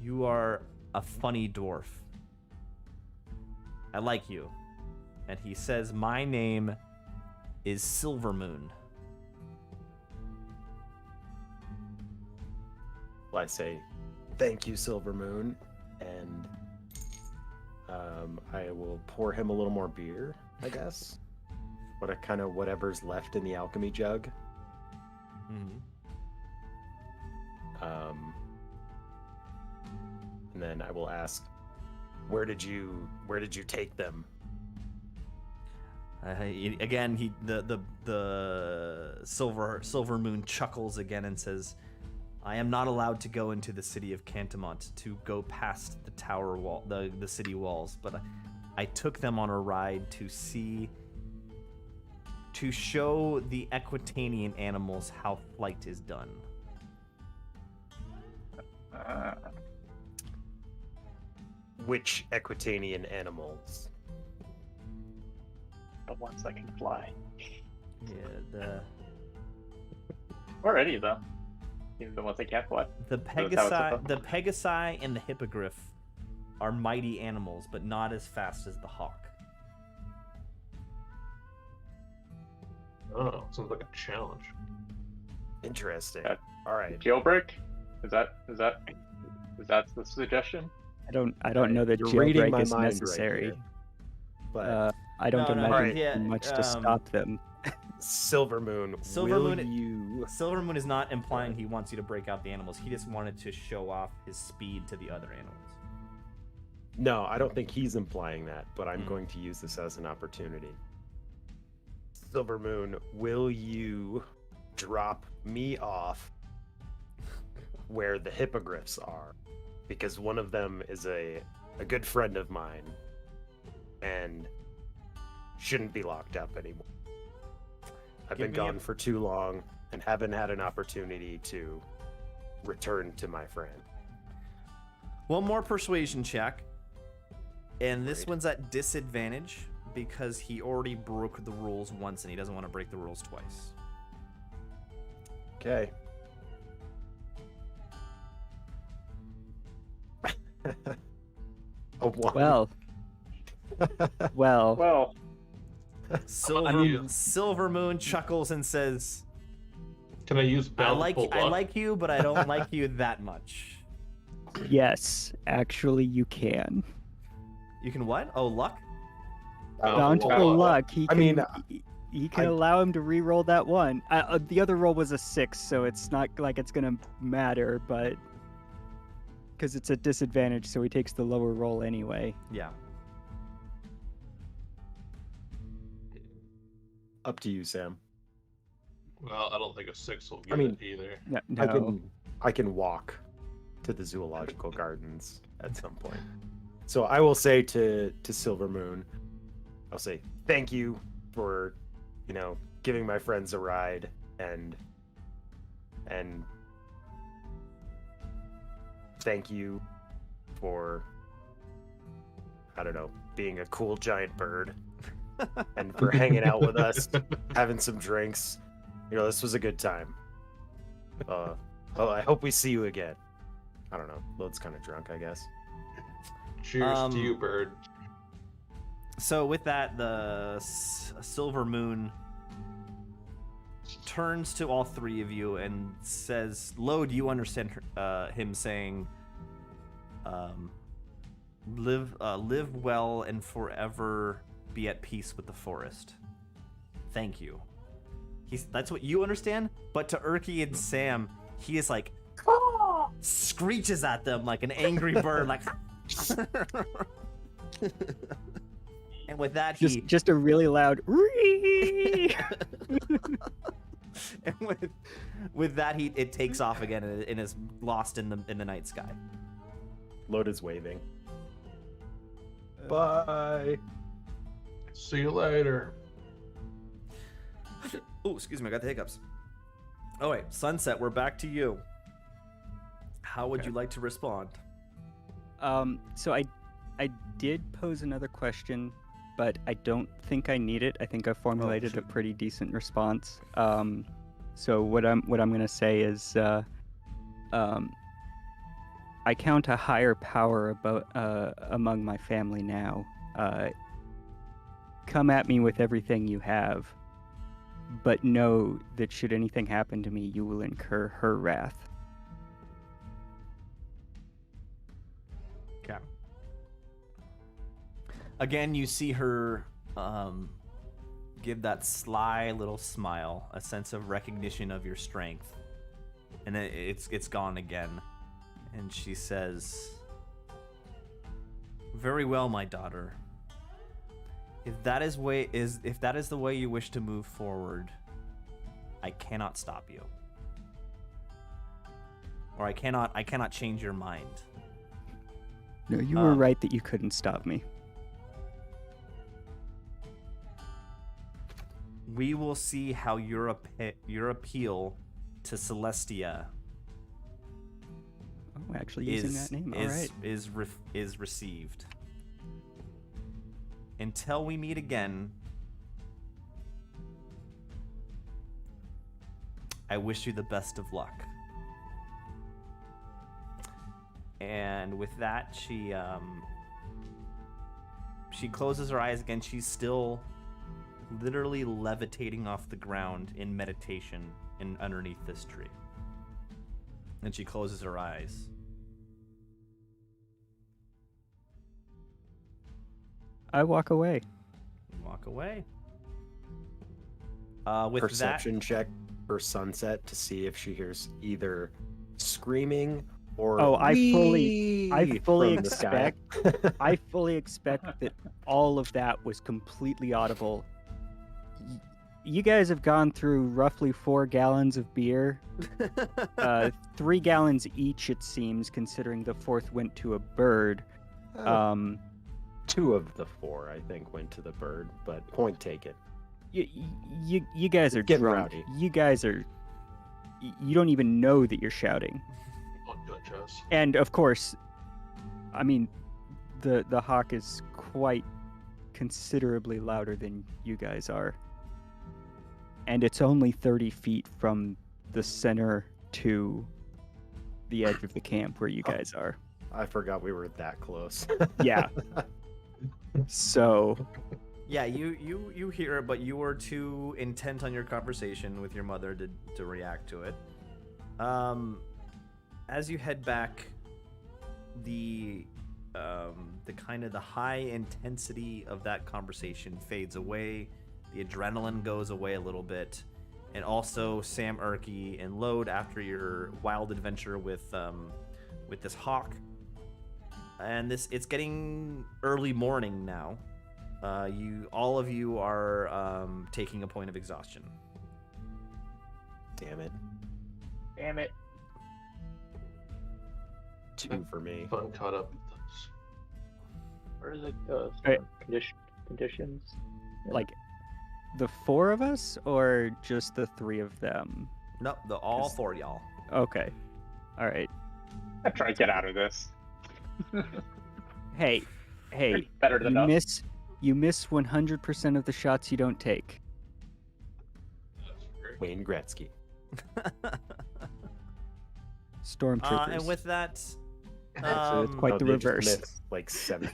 You are a funny dwarf. I like you." And he says, "My name is Silvermoon." Well, I say, thank you, Silvermoon, and I will pour him a little more beer, I guess. Whatever's left in the alchemy jug. Mm-hmm. And then I will ask, where did you take them? Again, the Silvermoon chuckles again and says, "I am not allowed to go into the city of Cantamont to go past the tower wall, the city walls, but I took them on a ride to show the Equitanian animals how flight is done." Which Equitanian animals? The ones that can fly. Yeah, Or any of them. Even the ones that can't fly. the Those how it's supposed- Pegasi and the Hippogriff are mighty animals, but not as fast as the hawk. Oh, sounds like a challenge. Interesting. Okay. All right. Jailbreak? Is that the suggestion? I don't know that You're reading jailbreak my is mind right necessary. here. But I don't No, no, imagine yeah, much to um, stop them. Silvermoon, Silvermoon- will you? Silvermoon is not implying he wants you to break out the animals. He just wanted to show off his speed to the other animals. No, I don't think he's implying that, but I'm Mm. going to use this as an opportunity. Silvermoon, will you drop me off where the hippogriffs are? Because one of them is a good friend of mine and shouldn't be locked up anymore. I've Give been me a- gone for too long and haven't had an opportunity to return to my friend. One more persuasion check. And this Great. one's at disadvantage because he already broke the rules once and he doesn't want to break the rules twice. Okay. A one. Well, well, Well, Silvermoon chuckles and says, Can I use I bountiful luck? like you, but I don't like you that much. yes, actually you can. You can what? Oh, luck? Bountiful luck. He I can, mean, he can I- allow him to re-roll that one. The other roll was a 6, so it's not like it's gonna matter, but because it's a disadvantage, so he takes the lower roll anyway. Yeah. Up to you, Sam. Well, I don't think a 6 will get mean, it either. No, I can walk to the zoological gardens at some point. So I will say to Silvermoon, I'll say thank you for, giving my friends a ride and thank you for, I don't know, being a cool giant bird and for hanging out with us, having some drinks. This was a good time. Well, I hope we see you again. I don't know. Lode's kind of drunk, I guess. Cheers Um, to you, bird. So with that, the silver moon turns to all three of you and says, "Lode, you understand him saying, live well and forever be at peace with the forest. Thank you." That's what you understand, but to Urki and Sam, he is like screeches at them like an angry bird, like. And with that, just a really loud. And with that, it takes off again and is lost in the night sky. Lode is waving. Bye. See you later. Oh, excuse me, I got the hiccups. Oh wait, Sunset, we're back to you. How would you like to respond? So I did pose another question, but I don't think I need it. I think I formulated a pretty decent response. So what I'm gonna say is, I count a higher power among my family now. Come at me with everything you have, but know that should anything happen to me, you will incur her wrath. Okay. Again, you see her give that sly little smile, a sense of recognition of your strength, and then it's gone again. And she says, "Very well, my daughter. If that is the way you wish to move forward, I cannot stop you, or I cannot change your mind." No, you were right that you couldn't stop me. We will see how your appeal to Celestia actually using that name. All right. is received. Until we meet again, I wish you the best of luck. And with that, she closes her eyes again. She's still literally levitating off the ground in meditation underneath this tree. And she closes her eyes. I walk away. You walk away. With Perception check for Sunset to see if she hears either screaming or I fully from the sky. I fully expect that all of that was completely audible. You guys have gone through roughly 4 gallons of beer. 3 gallons each, it seems, considering the 4th went to a bird. 2 of the 4, I think, went to the bird, but point taken. You guys are Getting drunk. rowdy. You guys are. You don't even know that you're shouting. Don't judge us. And of course, I mean, the hawk is quite considerably louder than you guys are. And it's only 30 feet from the center to the edge of the camp where you guys are. I forgot we were that close. Yeah. So. Yeah, you hear it, but you were too intent on your conversation with your mother to react to it. As you head back, the kind of the high intensity of that conversation fades away. The adrenaline goes away a little bit, and also Sam Urki and Lode, after your wild adventure with this hawk, and it's getting early morning now. All of you are taking a point of exhaustion. Damn it. Damn it. 2 for me. Fun caught up with us. Where is it? The Right. conditions? Like, the 4 of us, or just the 3 of them? No, all 4 of y'all. Okay. All right. I'm trying to get out of this. Hey, Better than us. You miss 100% of the shots you don't take. That's great. Wayne Gretzky. Stormtroopers. And with that, So it's quite Oh, the they just reverse. missed, like 7.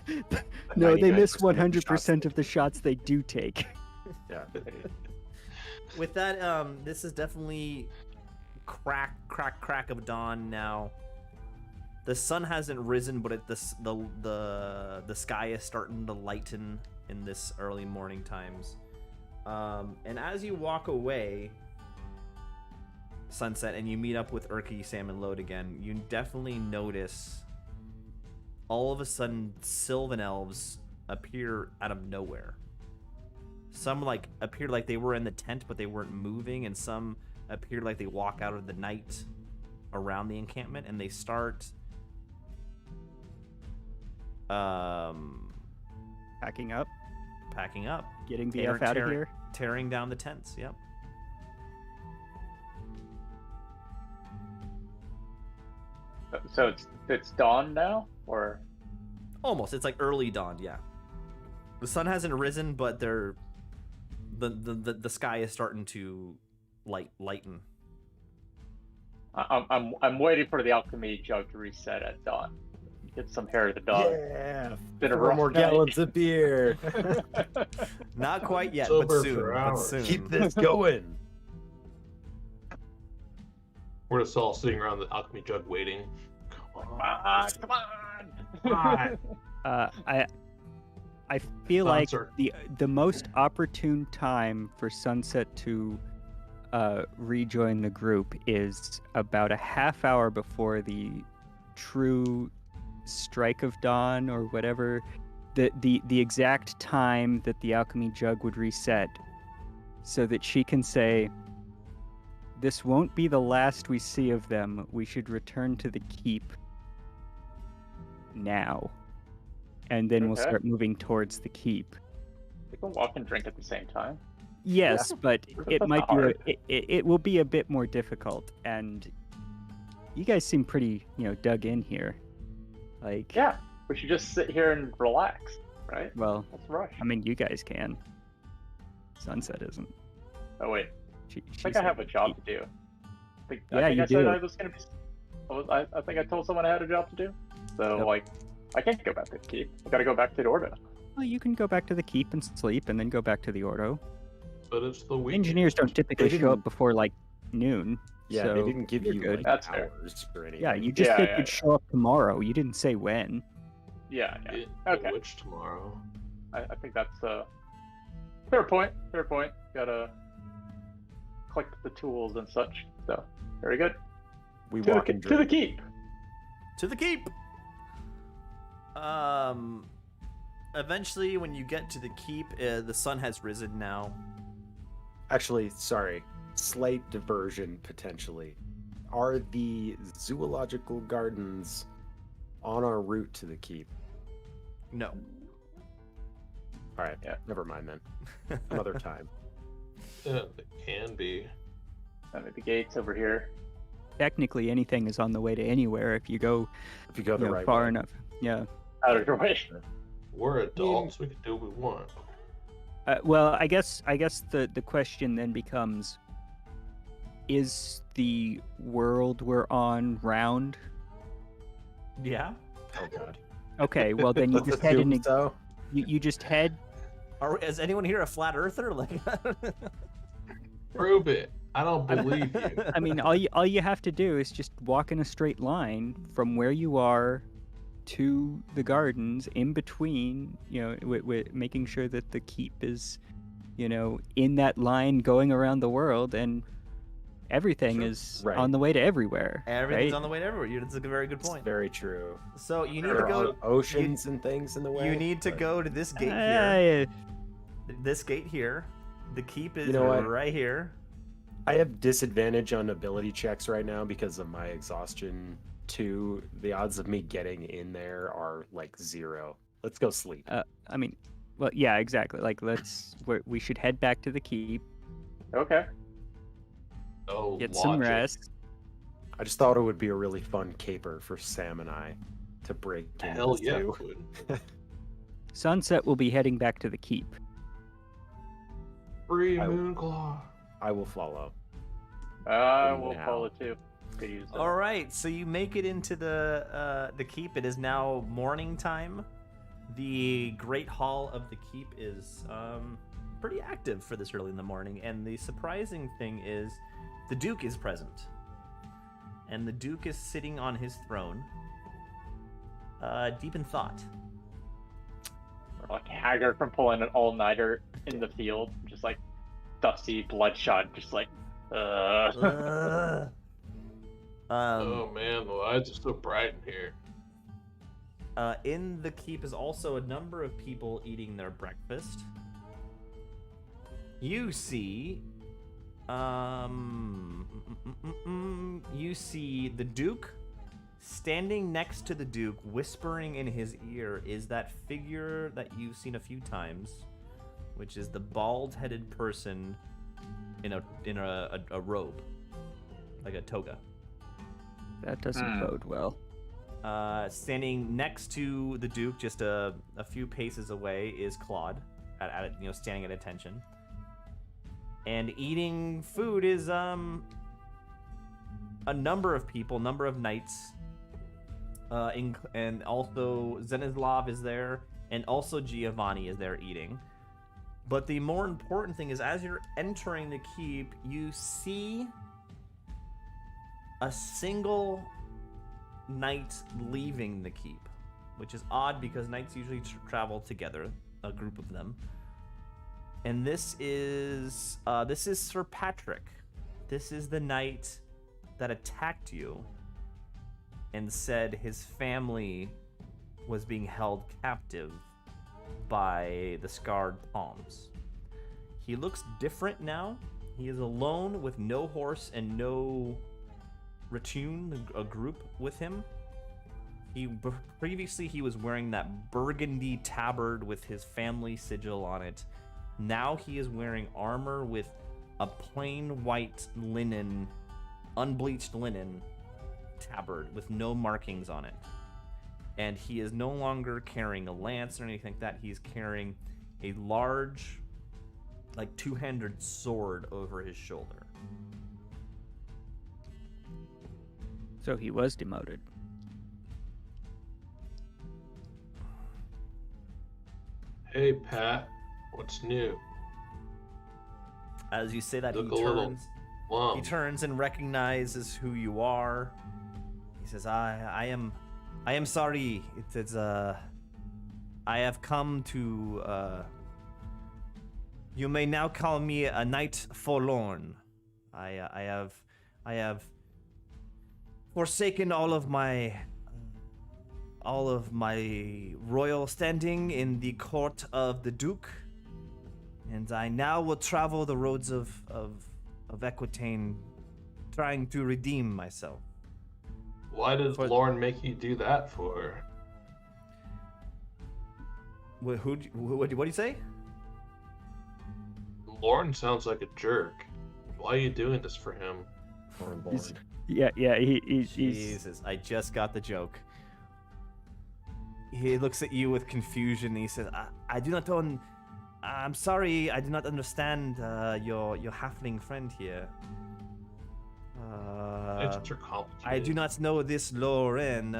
No, they miss 99% of the 100% of the shots they do take. Yeah. With that, this is definitely crack of dawn now. The sun hasn't risen, but the sky is starting to lighten in this early morning times. And as you walk away, Sunset, and you meet up with Urki, Sam, and Lode again, you definitely notice all of a sudden Sylvan elves appear out of nowhere. Some like appeared like they were in the tent, but they weren't moving, and some appeared like they walk out of the night around the encampment, and they start Packing up, packing up, getting the Tear- F out of tear- here. tearing down the tents. Yep. So it's dawn now, or Almost. It's like early dawn. Yeah. The sun hasn't risen, but the sky is starting to lighten. I'm waiting for the alchemy jug to reset at dawn. Get some hair of the dog. Yeah. Been a 4 rough more night. gallons of beer. Not quite yet, Sober but for soon. But hours. soon. Keep this going. We're just all sitting around the alchemy jug waiting. Come on. Come on! I feel like Sponsor. the most opportune time for Sunset to rejoin the group is about a half hour before the true strike of dawn, or whatever the exact time that the alchemy jug would reset, so that she can say, "This won't be the last we see of them. We should return to the keep now." And then we'll Okay. start moving towards the keep. We can walk and drink at the same time. Yes, but it That's might not be hard. it will be a bit more difficult, and you guys seem pretty, dug in here. Like, Yeah, we should just sit here and relax, right? well, Let's rush. I mean, you guys can. Sunset isn't. Oh wait, She, I think I have a job to do. I Yeah, think you I said do. I was gonna be. I think I told someone I had a job to do. So Yep. like, I can't go back to the keep. I gotta go back to the Ordo. Well, you can go back to the keep and sleep, and then go back to the Ordo. But it's the week. Engineers don't typically They show up didn't- before like noon. Yeah, so they didn't give you're you good. like That's fair. hours or anything. Yeah, you just Yeah, said yeah, you'd yeah. show up tomorrow. You didn't say when. Yeah, yeah. Okay. Okay. Which tomorrow? I think that's fair point. Fair point. Gotta collect the tools and such. So very good. we To walk the, and to the drink. keep. To the keep. Eventually, when you get to the keep, the sun has risen now. Actually, sorry, slight diversion potentially. Are the zoological gardens on our route to the keep? No. All right, Yeah. never mind then. Another time. Yeah, it can be. The gates over here. Technically, anything is on the way to anywhere if you go, If you go the right far way. enough. Yeah. Out of your way. We're adults. We can do what we want. Well, I guess the question then becomes: is the world we're on round? Yeah. Oh god. Okay, well then you Let's just head assume in. so. You just head. Is anyone here a flat earther? Like. Prove it. I don't believe you. I mean, all you have to do is just walk in a straight line from where you are to the gardens. In between, with making sure that the keep is, in that line going around the world, and everything Sure. is Right. on the way to everywhere. Everything's right? on the way to everywhere. That's a very good It's point. very true. So you need There to are go. oceans and things in the way. You need to but go to this gate here. Uh, This gate here. The keep is You know what? right here. I have disadvantage on ability checks right now because of my exhaustion 2. The odds of me getting in there are like 0. Let's go sleep. I mean, well, yeah, exactly. Like, we should head back to the keep, Okay. Oh, get some logic. rest. I just thought it would be a really fun caper for Sam and I to break into Hell this yeah, too. it would. Sunset will be heading back to the keep. Free I- Moonclaw. I will follow. We'll Now. follow too. Could use that. All right, so you make it into the keep. It is now morning time. The Great Hall of the keep is pretty active for this early in the morning, and the surprising thing is the Duke is present. And the Duke is sitting on his throne, deep in thought. Or like Haggard from pulling an all-nighter in the field, just like dusty, bloodshot, just like, Oh man, why is it so bright in here? In the keep is also a number of people eating their breakfast. You see, you see the Duke. Standing next to the Duke, whispering in his ear, is that figure that you've seen a few times, which is the bald-headed person in a robe, like a toga. That doesn't bode well. Standing next to the Duke, just a few paces away, is Claude, standing at attention. And eating food is a number of people, number of knights. And also Zenislav is there, and also Giovanni is there eating. But the more important thing is, as you're entering the keep, you see a single knight leaving the keep, which is odd because knights usually travel together, a group of them. And this is Sir Patrick. This is the knight that attacked you and said his family was being held captive by the Scarred Palms. He looks different now. He is alone with no horse and no Ratune, a group with him. Previously he was wearing that burgundy tabard with his family sigil on it. Now he is wearing armor with a plain white linen, unbleached linen tabard with no markings on it. And he is no longer carrying a lance or anything like that. He's carrying a large, like two-handed sword over his shoulder. So he was demoted. Hey Pat, what's new? As you say that, Look a little he turns and recognizes who you are. He says, I am sorry. I have come to, you may now call me a knight forlorn. I have forsaken all of my royal standing in the court of the Duke, and I now will travel the roads of Equitaine, trying to redeem myself. Why did Lorne make you do that for? What do you say? Lorne sounds like a jerk. Why are you doing this for him? Yeah, he's Jesus, I just got the joke. He looks at you with confusion and he says, I do not own... I'm sorry, I do not understand your halfling friend here. It's too complicated. I do not know this Loren.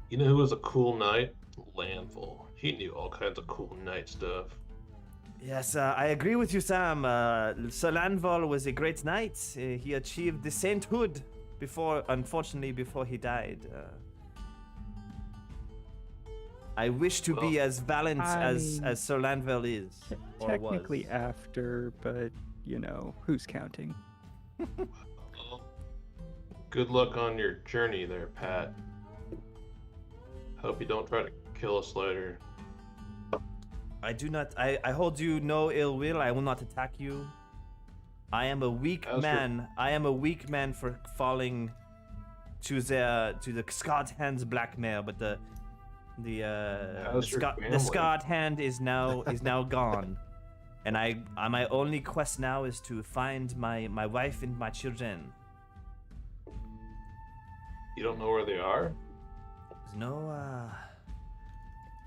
You know who was a cool knight? Lanvil. He knew all kinds of cool knight stuff. Yes, I agree with you, Sam. Sir Lanval was a great knight. He achieved the sainthood unfortunately, before he died. I wish to be as valiant as Sir Lanval is. Technically was. after, but who's counting? Well, good luck on your journey there, Pat. Hope you don't try to kill us later. I do not. I hold you no ill will. I will not attack you. I am a weak man. I am a weak man for falling to the Scarred Hand's blackmail. But the Scarred Hand is now gone, and my only quest now is to find my wife and my children. You don't know where they are? No.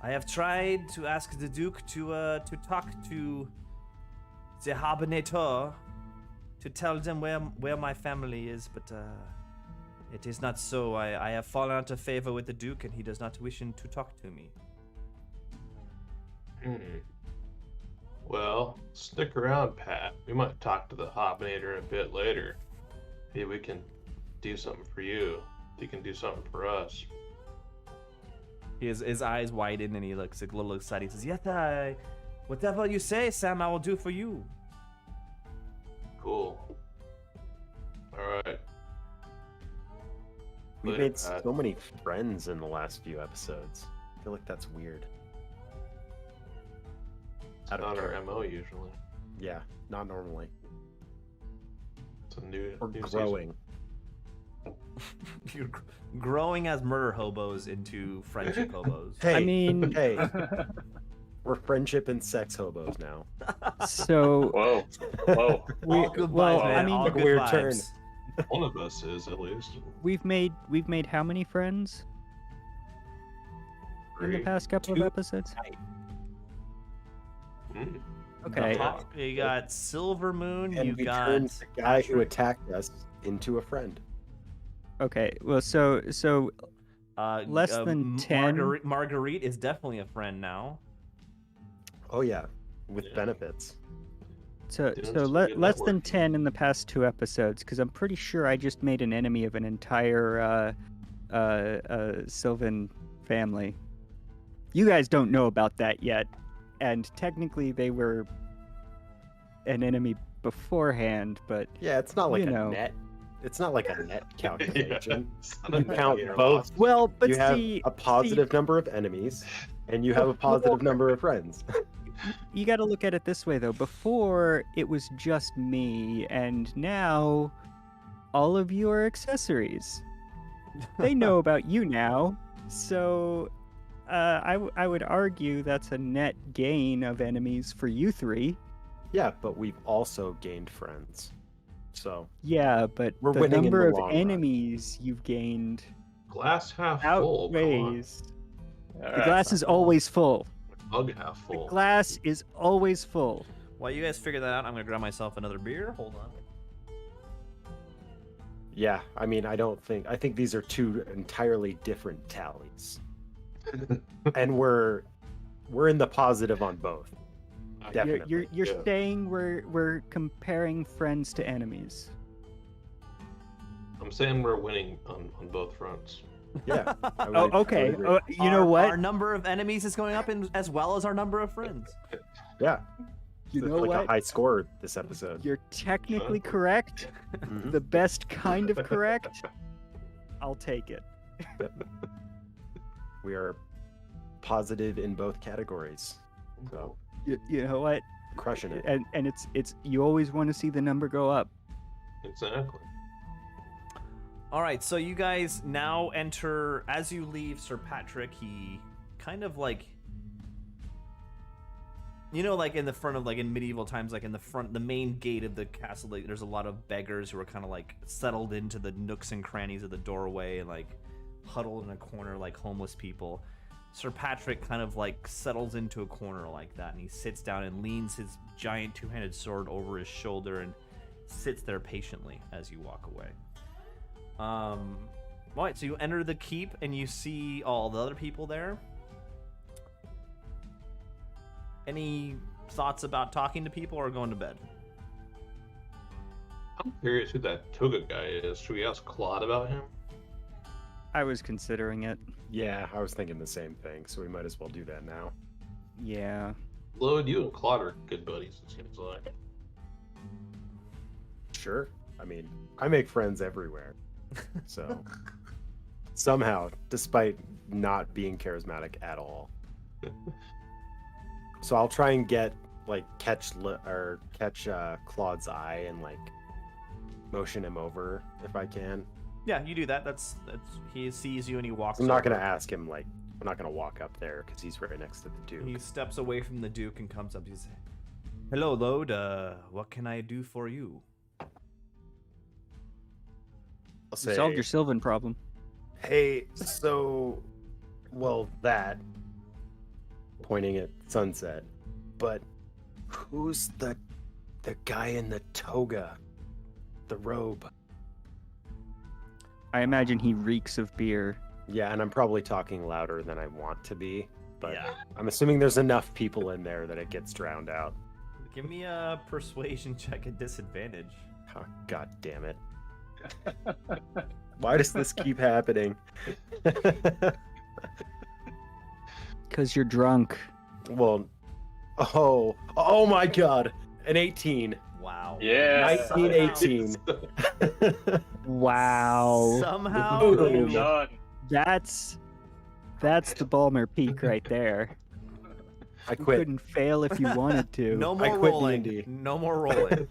I have tried to ask the Duke to talk to the Habernator, to tell them where my family is, but it is not so. I have fallen out of favor with the Duke, and he does not wish to talk to me. Well, stick around, Pat. We might talk to the Hobnator a bit later. Maybe we can do something for you. You can do something for us. His eyes widen, and he looks a little excited. He says, "Yes, whatever you say, Sam, I will do for you." Cool. All right. We Later, made Pat. so many friends in the last few episodes. I feel like that's weird. It's Out of not our character. MO usually. Yeah, not normally. It's a new. We're new season. growing. You're growing as murder hobos into friendship hobos. Hey, I mean, hey, we're friendship and sex hobos now. so Whoa. Whoa. All good well, vibes, man. I mean, All Took a good weird vibes. turn. One of us is at least. we've made how many friends in the Three. past couple Two. of episodes? Mm. Okay. You got Silver Moon. And You we got turned the guy who attacked us into a friend. Okay. Well, so less than 10? Marguerite is definitely a friend now. Oh yeah, with Yeah. benefits. So, Doing so some le- good less than networking. 10 in the past 2 episodes, because I'm pretty sure I just made an enemy of an entire Sylvan family. You guys don't know about that yet, and technically they were an enemy beforehand, but Yeah, it's not like You a know. net. It's not like a net calculation. It's not You a count gain or both. loss. well, but you have see, a positive number of enemies, and you have a positive number of friends. you got to look at it this way though. Before it was just me, and now all of you are accessories. They know about you now, so I would argue that's a net gain of enemies for you 3. Yeah, but we've also gained friends. So Yeah, but We're the winning in number the of long run. enemies you've gained Glass half full. Come on. outweighs. The glass is always full. Mug half full. Glass is always full. While you guys figure that out, I'm gonna grab myself another beer. Hold on. yeah, I mean, I think these are 2 entirely different tallies, and we're in the positive on both. Definitely. You're Yeah. saying we're comparing friends to enemies. I'm saying we're winning on both fronts. Yeah. I Oh, would okay. agree. You know what? Our number of enemies is going up, as well as our number of friends. Yeah. You It's know like what? a high score this episode. You're technically correct. Mhm. The best kind of correct. I'll take it. We are positive in both categories. So You know what? crushing it. And it's you always want to see the number go up. Exactly. All right, so you guys now enter. As you leave Sir Patrick, he kind of like, you know, like in the front of, like in medieval times, like in the main gate of the castle, like, there's a lot of beggars who are kind of like settled into the nooks and crannies of the doorway and like huddled in a corner like homeless people. Sir Patrick kind of like settles into a corner like that, and he sits down and leans his giant 2-handed sword over his shoulder and sits there patiently as you walk away. All right, so you enter the keep and you see all the other people there. Any thoughts about talking to people or going to bed? I'm curious who that Toga guy is. Should we ask Claude about him? I was considering it. Yeah, I was thinking the same thing, so we might as well do that now. Yeah. Lode, you and Claude are good buddies, it seems like. Sure. I mean, I make friends everywhere. So somehow, despite not being charismatic at all. So I'll try and catch Claude's eye and like motion him over if I can. Yeah, you do that. That's he sees you and he walks. I'm not over. gonna ask him I'm not gonna walk up there because he's right next to the Duke. He steps away from the Duke and comes up. He says, "Hello, Lode. What can I do for you?" I'll You solved your Sylvan problem. Hey, so, well, that, pointing at Sunset, but who's the guy in the toga? The robe. I imagine he reeks of beer. Yeah, and I'm probably talking louder than I want to be, but Yeah. I'm assuming there's enough people in there that it gets drowned out. Give me a persuasion check at disadvantage. Oh, God damn it. Why does this keep happening? Because you're drunk. Well, oh my God. An 18. Wow. Yeah. 1918. Wow. Somehow Ooh, you, none. That's the Balmer peak right there. I You quit. couldn't fail if you wanted to. no I more quit rolling. D&D. No more rolling.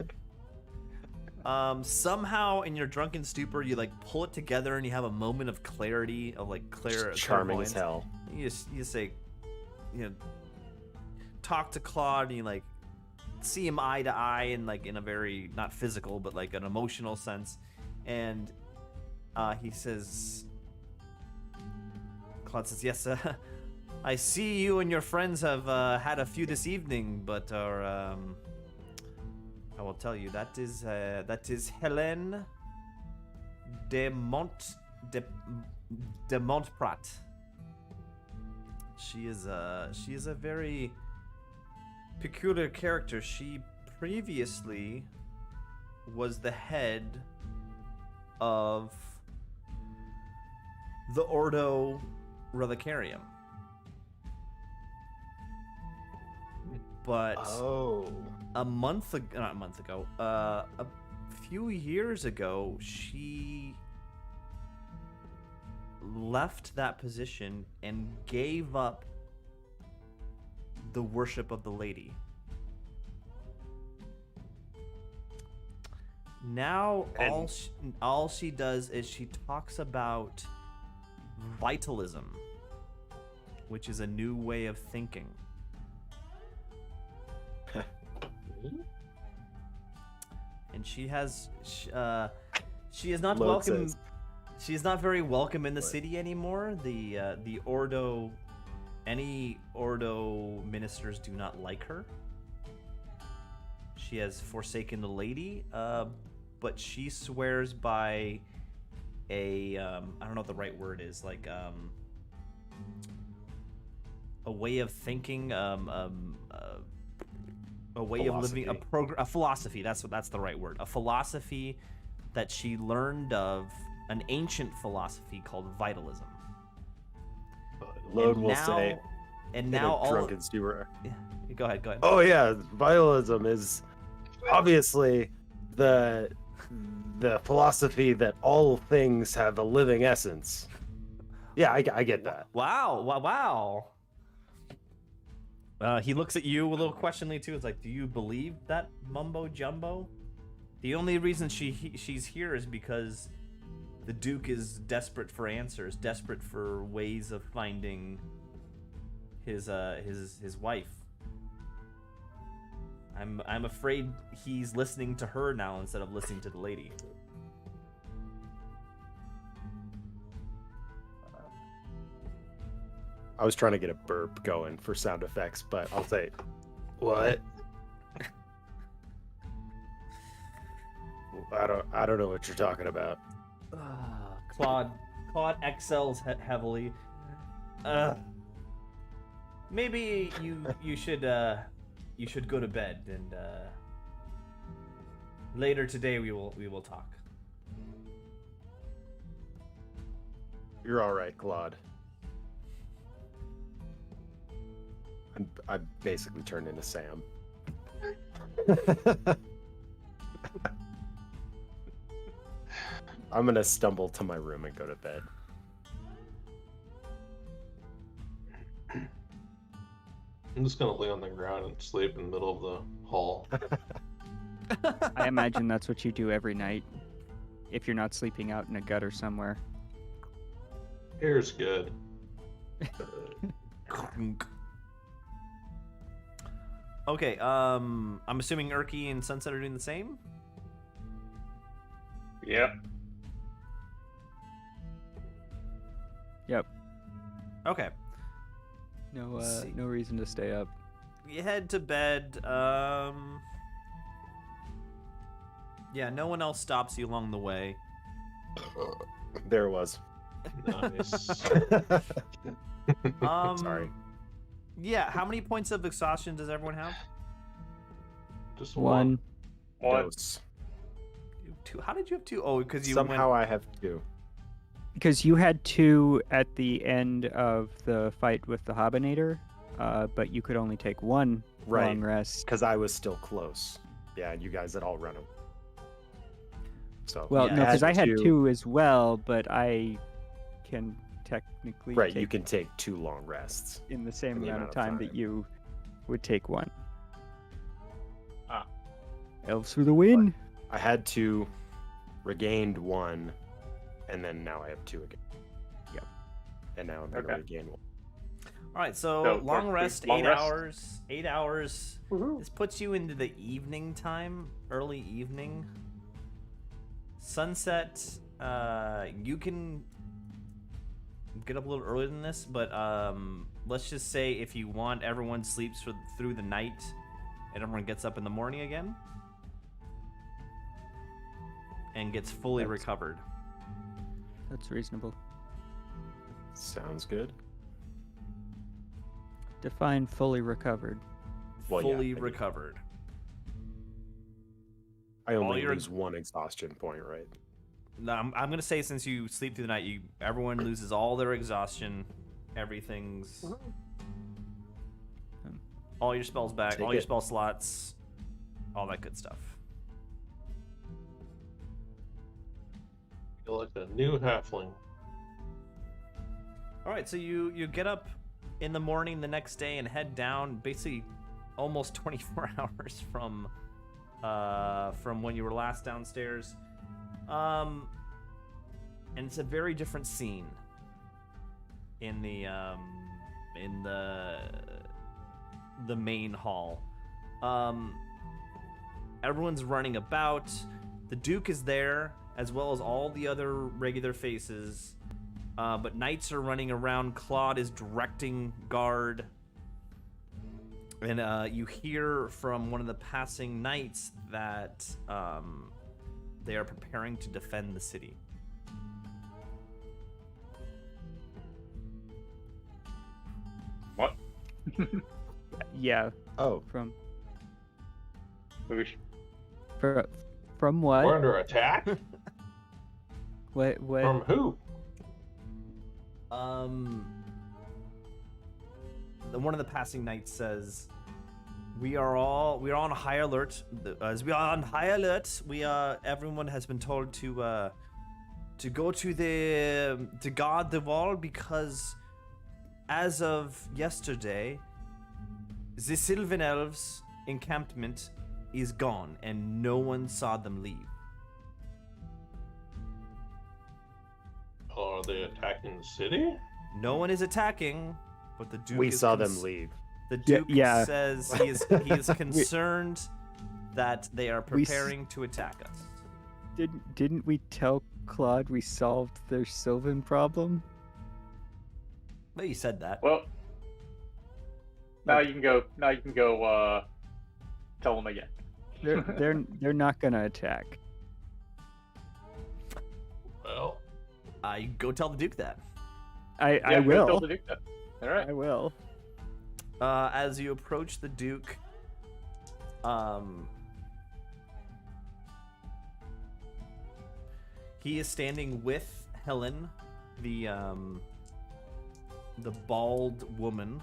Somehow in your drunken stupor, you like pull it together and you have a moment of clarity, of like Charming as clairvoyance. hell. You just say, talk to Claude and you like see him eye to eye and like in a very not physical but like an emotional sense, and he says, Claude says, yes, I see you and your friends have had a few this evening, but I will tell you that is Helene de Montprat. She is a very peculiar character. She previously was the head of the Ordo Relicarium. But a few years ago, she left that position and gave up the worship of the lady. Now all she does is she talks about vitalism, which is a new way of thinking. And she is not Load welcome. says. She is not very welcome in the city anymore. The Ordo, any Ordo ministers do not like her. She has forsaken the lady, but she swears by a I don't know what the right word is, like a way of thinking, a way of living, a philosophy. That's the right word. A philosophy that she learned of, an ancient philosophy called vitalism. Load And will now- say. And in now a all drunken stupor. go ahead. Oh yeah, vitalism is obviously the philosophy that all things have a living essence. Yeah, I get that. Wow. He looks at you a little questioningly too. It's like, do you believe that mumbo jumbo? The only reason she's here is because the Duke is desperate for answers, desperate for ways of finding his wife. I'm afraid he's listening to her now instead of listening to the lady. I was trying to get a burp going for sound effects, but I'll say, what? I don't know what you're talking about. Claude excels heavily. Maybe you should go to bed, and later today we will talk. You're all right, Claude. I basically turned into Sam. I'm gonna stumble to my room and go to bed. I'm just gonna lay on the ground and sleep in the middle of the hall. I imagine that's what you do every night if you're not sleeping out in a gutter somewhere. Air's good. Okay, I'm assuming Erky and Sunset are doing the same? Yep. Yep. Okay. No, see. no reason to stay up. You head to bed. Yeah, no one else stops you along the way. There it was. Nice. Sorry. Yeah, how many points of exhaustion does everyone have? Just One. Dose. Two. How did you have two? Oh, because you Somehow went... I have 2. Because you had 2 at the end of the fight with the Hobinator, but you could only take 1 Right. long rest. Because I was still close. Yeah, and you guys had all run away. So Well, Yeah, no, because I had two. 2 as well, but I can technically Right, take you can take 2 long rests. in the same in the amount of time that time. you would take 1. Ah. Elves for the win. I had 2, regained 1, and then now I have 2 again. Yep. And now I'm gonna Okay. regain 1. All right, so So, long for rest, long 8 rest? hours. 8 hours. Woohoo. This puts you into the evening time, early evening. Sunset. You can get up a little earlier than this, but let's just say if you want, everyone sleeps through the night, and everyone gets up in the morning again, and gets fully That's- recovered. That's reasonable. Sounds good. Define fully recovered. Well, yeah, fully I mean- recovered. I only your- lose 1 exhaustion point, right? No, I'm gonna say since you sleep through the night, everyone loses all their exhaustion. Everything's all your spells back, Take all your it. spell slots, all that good stuff. You're like a new halfling. All right, so you get up in the morning the next day and head down, basically almost 24 hours from when you were last downstairs. And it's a very different scene in the main hall. Everyone's running about. The Duke is there, as well as all the other regular faces. But knights are running around. Claude is directing guard. And you hear from one of the passing knights that they are preparing to defend the city. What? Yeah, Oh, from Boosh. from We're what? under attack? What? From who? One of the passing knights says, we are on high alert. As we are on high alert, everyone has been told to go to guard the wall, because as of yesterday, the Sylvan Elves encampment is gone and no one saw them leave. Are they attacking the city? No one is attacking, but the Duke we is saw them leave. The Yeah, Duke yeah. says he is concerned that they are We s- preparing to attack us. Didn't we tell Claude we solved their Sylvan problem? But you said that. Well, now you can go. Now you can go. Tell them again. They're not gonna attack. Well, I go tell the Duke that. I Yeah, go tell will. the Duke that. All right. I will. As you approach the Duke, he is standing with Helen, the bald woman.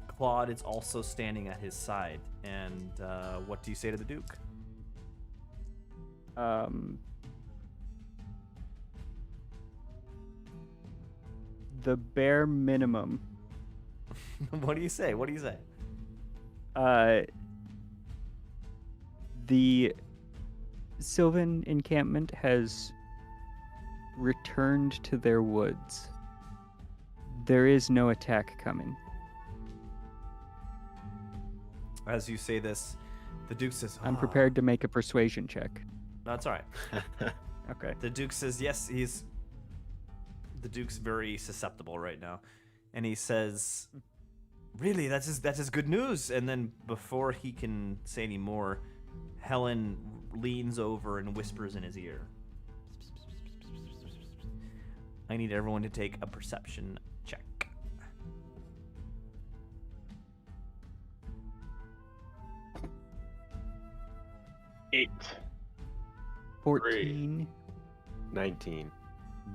Claude is also standing at his side. And what do you say to the Duke? The bare minimum. What do you say? What do you say? The Sylvan encampment has returned to their woods. There is no attack coming. As you say this, the Duke says, I'm "Ah." prepared to make a persuasion check. No, it's all right. Okay. The Duke says, yes, the Duke's very susceptible right now. And he says, really, that's just good news. And then before he can say any more, Helen leans over and whispers in his ear. I need everyone to take a perception check. Eight. 14. 19.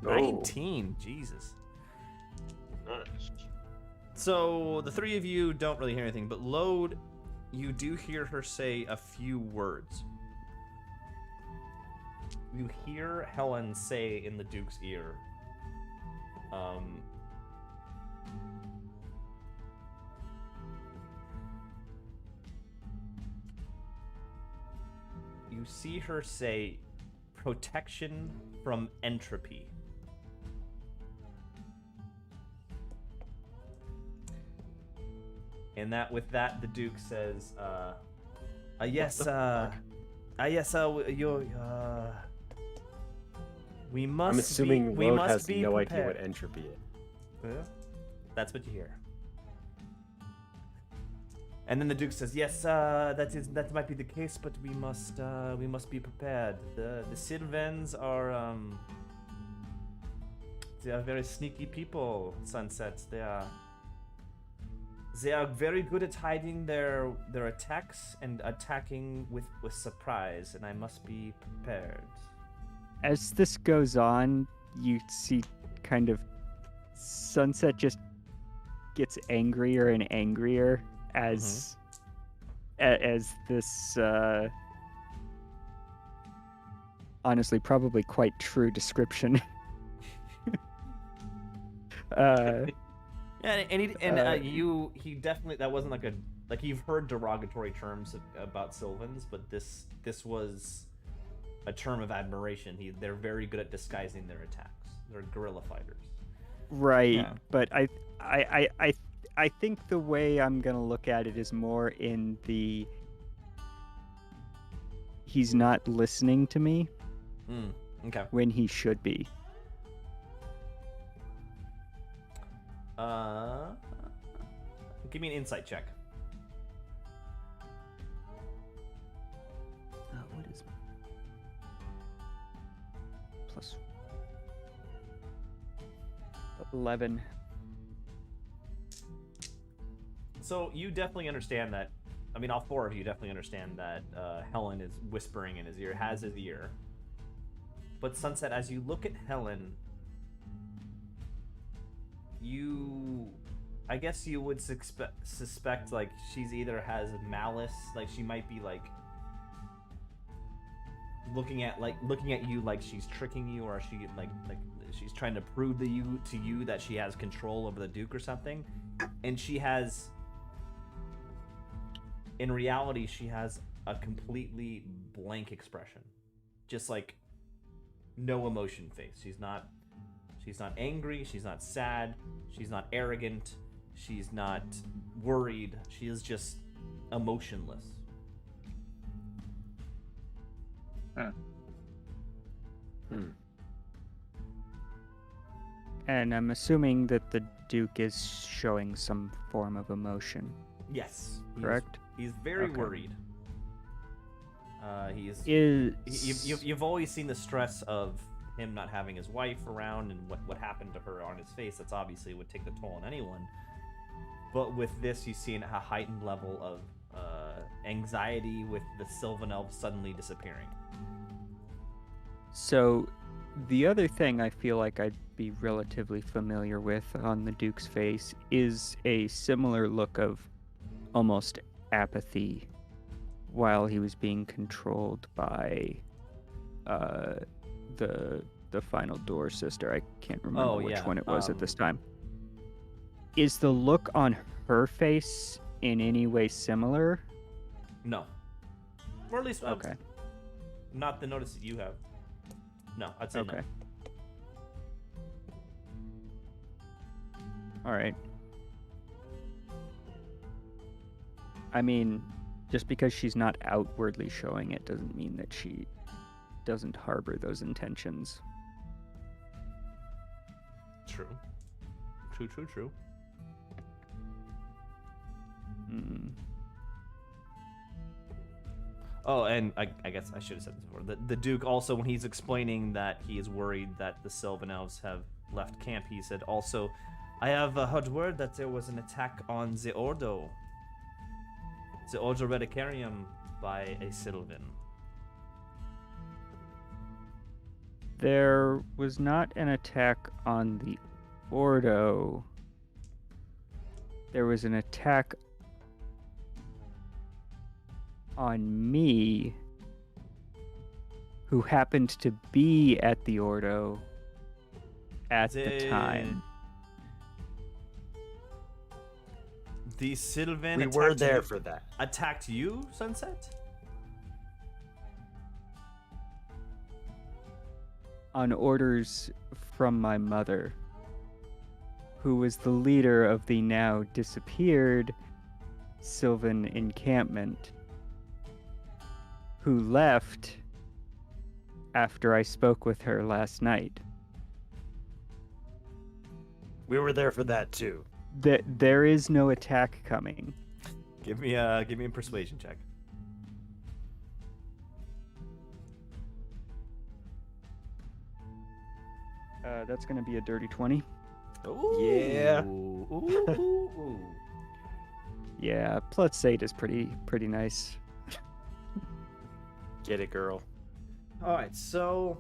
19, Jesus. Nice. So the three of you don't really hear anything, but Lode, you do hear her say a few words. You hear Helen say in the Duke's ear, you see her say, protection from entropy. And with that, the Duke says, we must I'm assuming we Lode must has be no prepared. idea what entropy is. That's what you hear. And then the Duke says, "Yes, that might be the case, but we must be prepared. The Sylvans are they are very sneaky people. Sunset. They are very good at hiding their attacks and attacking with surprise, and I must be prepared." As this goes on, you see kind of Sunset just gets angrier and angrier as this honestly probably quite true description. Yeah, he definitely, that wasn't like you've heard derogatory terms about Sylvans, but this was a term of admiration. They're very good at disguising their attacks. They're guerrilla fighters. Right, Yeah. but I think the way I'm gonna look at it is more in the he's not listening to me Okay. when he should be. Give me an insight check. What is plus 11? So you definitely understand that. I mean, all four of you definitely understand that Helen is whispering in his ear, has his ear. But Sunset, as you look at Helen, I guess you would suspect like she's either has malice, like she might be like looking at you like she's tricking you, or she like she's trying to prove to you that she has control over the Duke or something, and she has. In reality, she has a completely blank expression, just like no emotion face. She's not angry. She's not sad. She's not arrogant. She's not worried. She is just emotionless. And I'm assuming that the Duke is showing some form of emotion. Yes, Correct? He's very Okay. worried. You've Is always seen the stress of him not having his wife around and what happened to her on his face. That's obviously would take the toll on anyone. But with this, you see a heightened level of anxiety with the Sylvan Elf suddenly disappearing. so the other thing I feel like I'd be relatively familiar with on the Duke's face is a similar look of almost apathy while he was being controlled by the final door sister. I can't remember which one it was at this time. Is the look on her face in any way similar? No, or at least Okay. not the notice that you have. No, I'd say Okay. All right. I mean, just because she's not outwardly showing it doesn't mean that she doesn't harbor those intentions. True. True. Oh, and I guess I should have said this before. The Duke also, when he's explaining that he is worried that the Sylvan Elves have left camp, he said also, I have heard word that there was an attack on the Ordo Redicarium by a Sylvan. There was not an attack on the Ordo. There was an attack on me, who happened to be at the Ordo at the time. The Sylvan We were attacked there you- for that. attacked you, Sunset? On orders from my mother, who was the leader of the now disappeared Sylvan encampment, who left after I spoke with her last night. We were there for that too. There is no attack coming. Give me a persuasion check. That's going to be a dirty 20. Ooh. Yeah. Ooh. Yeah, +8 is pretty nice. Get it, girl. All right, so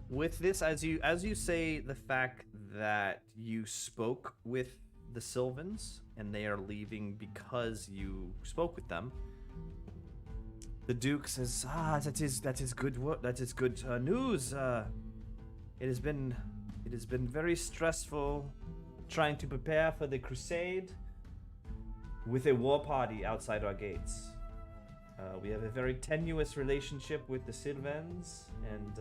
with this, as you say, the fact that you spoke with the Sylvans and they are leaving because you spoke with them, the Duke says, that is good work. That is good news. It has been very stressful trying to prepare for the crusade with a war party outside our gates. We have a very tenuous relationship with the Sylvans, and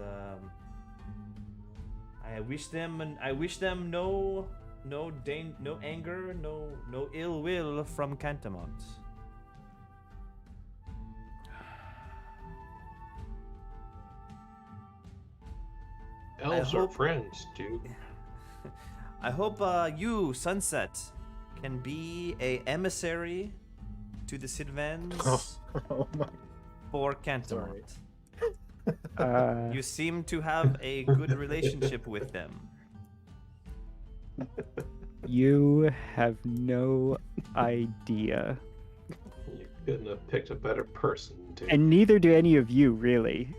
I wish them no anger, no ill will from Cantamont. Elves are hope- friends, dude. I hope you, Sunset, can be a emissary to the Sylvans Oh my. for Cantamont. Uh, You seem to have a good relationship with them. you have no idea. You couldn't have picked a better person, dude. And neither do any of you, really.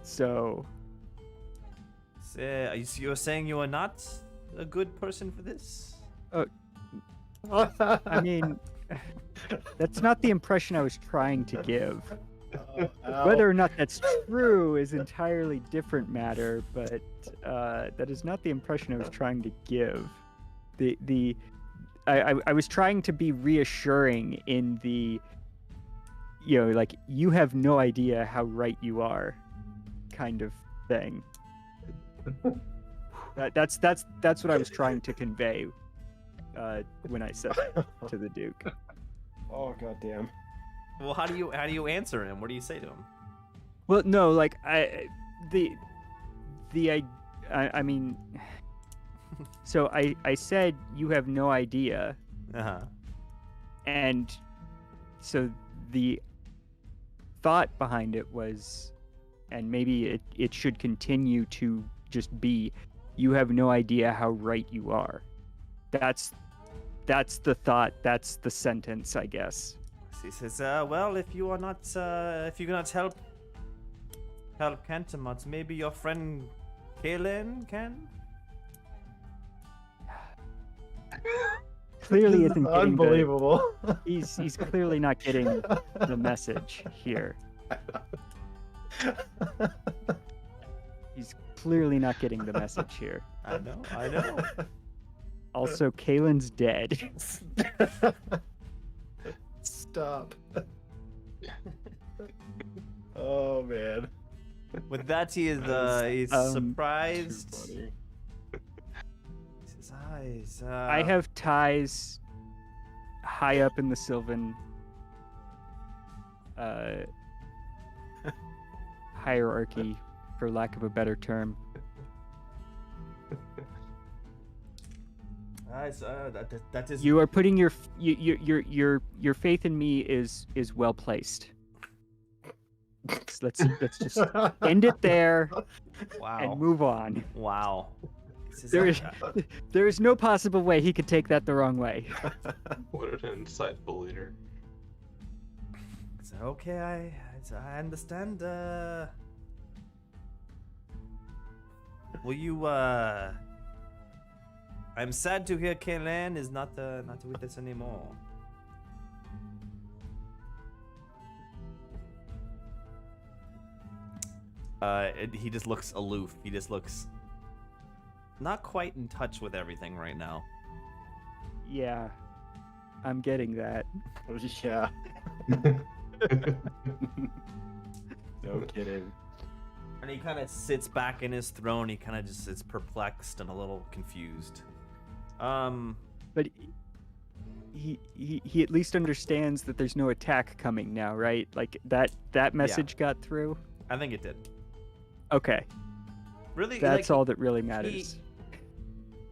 So, You're saying you are not a good person for this? I mean, that's not the impression I was trying to give. Whether or not that's true is entirely different matter, but that is not the impression I was trying to give. I was trying to be reassuring in the, like, you have no idea how right you are, kind of thing. That's what I was trying to convey when I said that to the Duke. Oh goddamn. Well, how do you answer him? What do you say to him? Well, no, like I mean, so I said you have no idea, Uh-huh. and so the thought behind it was, and maybe it should continue to just be, you have no idea how right you are. That's the thought. That's the sentence, I guess. He says, well, if you cannot help Cantamont, maybe your friend Kalen can? Clearly This is isn't getting unbelievable. he's clearly not getting the message here. He's clearly not getting the message here. I know. Also, Kalen's dead. Stop. Oh man. With that, he's surprised. Too funny. His eyes. I have ties high up in the Sylvan hierarchy, for lack of a better term. That is. You are putting your faith in me is well placed. Let's just end it there Wow. and move on. Wow. There is no possible way he could take that the wrong way. What an insightful leader. Okay, I understand. Will you? I'm sad to hear Kaylan is not with us anymore. He just looks aloof. He just looks not quite in touch with everything right now. Yeah, I'm getting that. Yeah. No kidding. And he kind of sits back in his throne. He kind of just is perplexed and a little confused. But he at least understands that there's no attack coming now, right? Like that message got through. I think it did. Okay, Really, that's like, all that really matters.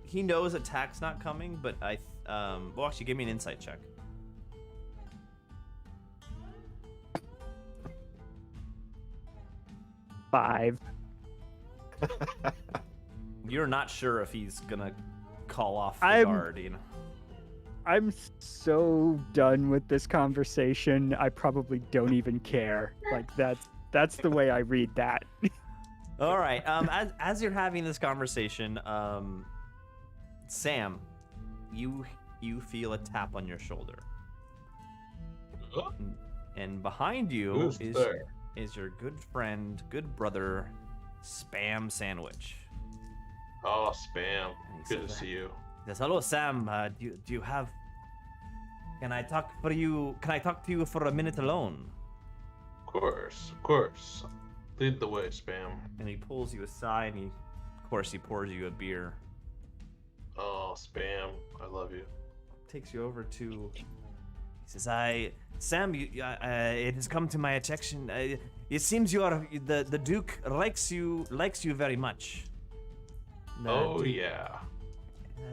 He knows attack's not coming, but well, actually, give me an insight check. Five. You're not sure if he's gonna call off the I'm- guard, you know. I'm so done with this conversation. I probably don't even care. Like that's the way I read that. All right. As you're having this conversation, Sam, you feel a tap on your shoulder, and behind you Who's there? is your good friend, good brother, Spam Sandwich. Oh, Spam. He Good to says, see you. He says, "Hello, Sam. Do you have? Can I talk to you for a minute alone?" Of course. Lead the way, Spam. And he pulls you aside, and of course, he pours you a beer. Oh, Spam. I love you. Takes you over to. He says, Sam, it has come to my attention. It seems the Duke likes you very much. The Oh, Duke- yeah.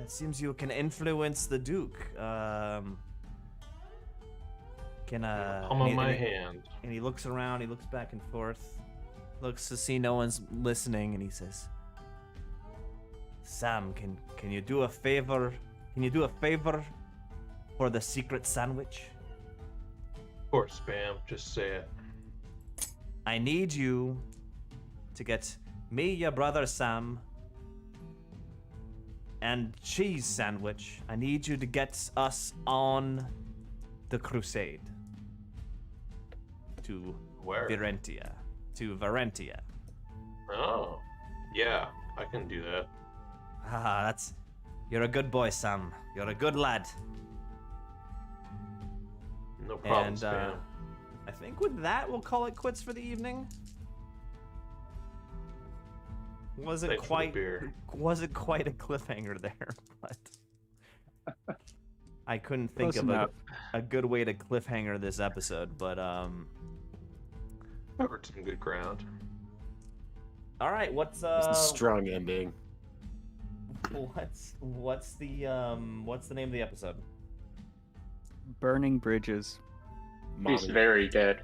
It seems you can influence the Duke. Palm Palm of my hand. And he looks around. He looks back and forth. Looks to see no one's listening, and he says, "Sam, can you do a favor? Can you do a favor for the secret sandwich? Of course, Spam. Just say it. I need you to get me, your brother Sam, and Cheese Sandwich. I need you to get us on the crusade to Where? Varentia. To Varentia. Oh. Yeah, I can do that. Haha, you're a good boy, Sam. You're a good lad. No problem, And Spam. I think with that, we'll call it quits for the evening. Wasn't Thanks for the quite beer. wasn't quite a cliffhanger there, but I couldn't think Close of enough. a good way to cliffhanger this episode. But Covered some good ground. all right, what's It's a strong ending. what's the name of the episode? Burning bridges. He's Mommy. very dead.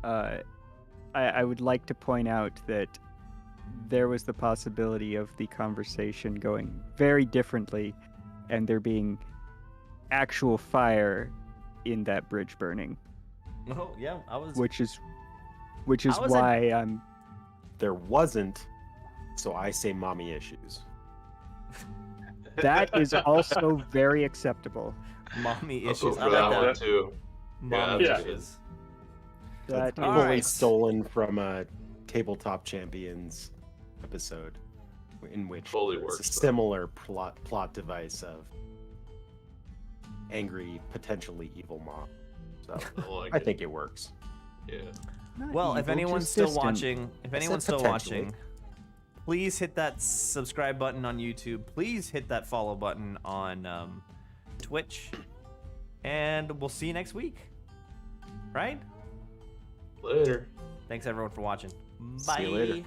I would like to point out that there was the possibility of the conversation going very differently and there being actual fire in that bridge burning, Oh yeah, I was. which is I was why I'm There wasn't, so I say mommy issues. that is also very acceptable. Mommy I'll issues. go I for like that that. one too. Mommy Yeah. issues. That That's All fully right. stolen from a Tabletop Champions episode, in which Fully there's works, a though. similar plot device of angry, potentially evil mom. So I like I it. think it works. Yeah. not Well, if evil, anyone's just still distant. watching, I said potentially. please hit that subscribe button on YouTube. Please hit that follow button on Twitch, and we'll see you next week. Right? Later. Thanks everyone for watching. See Bye. you later.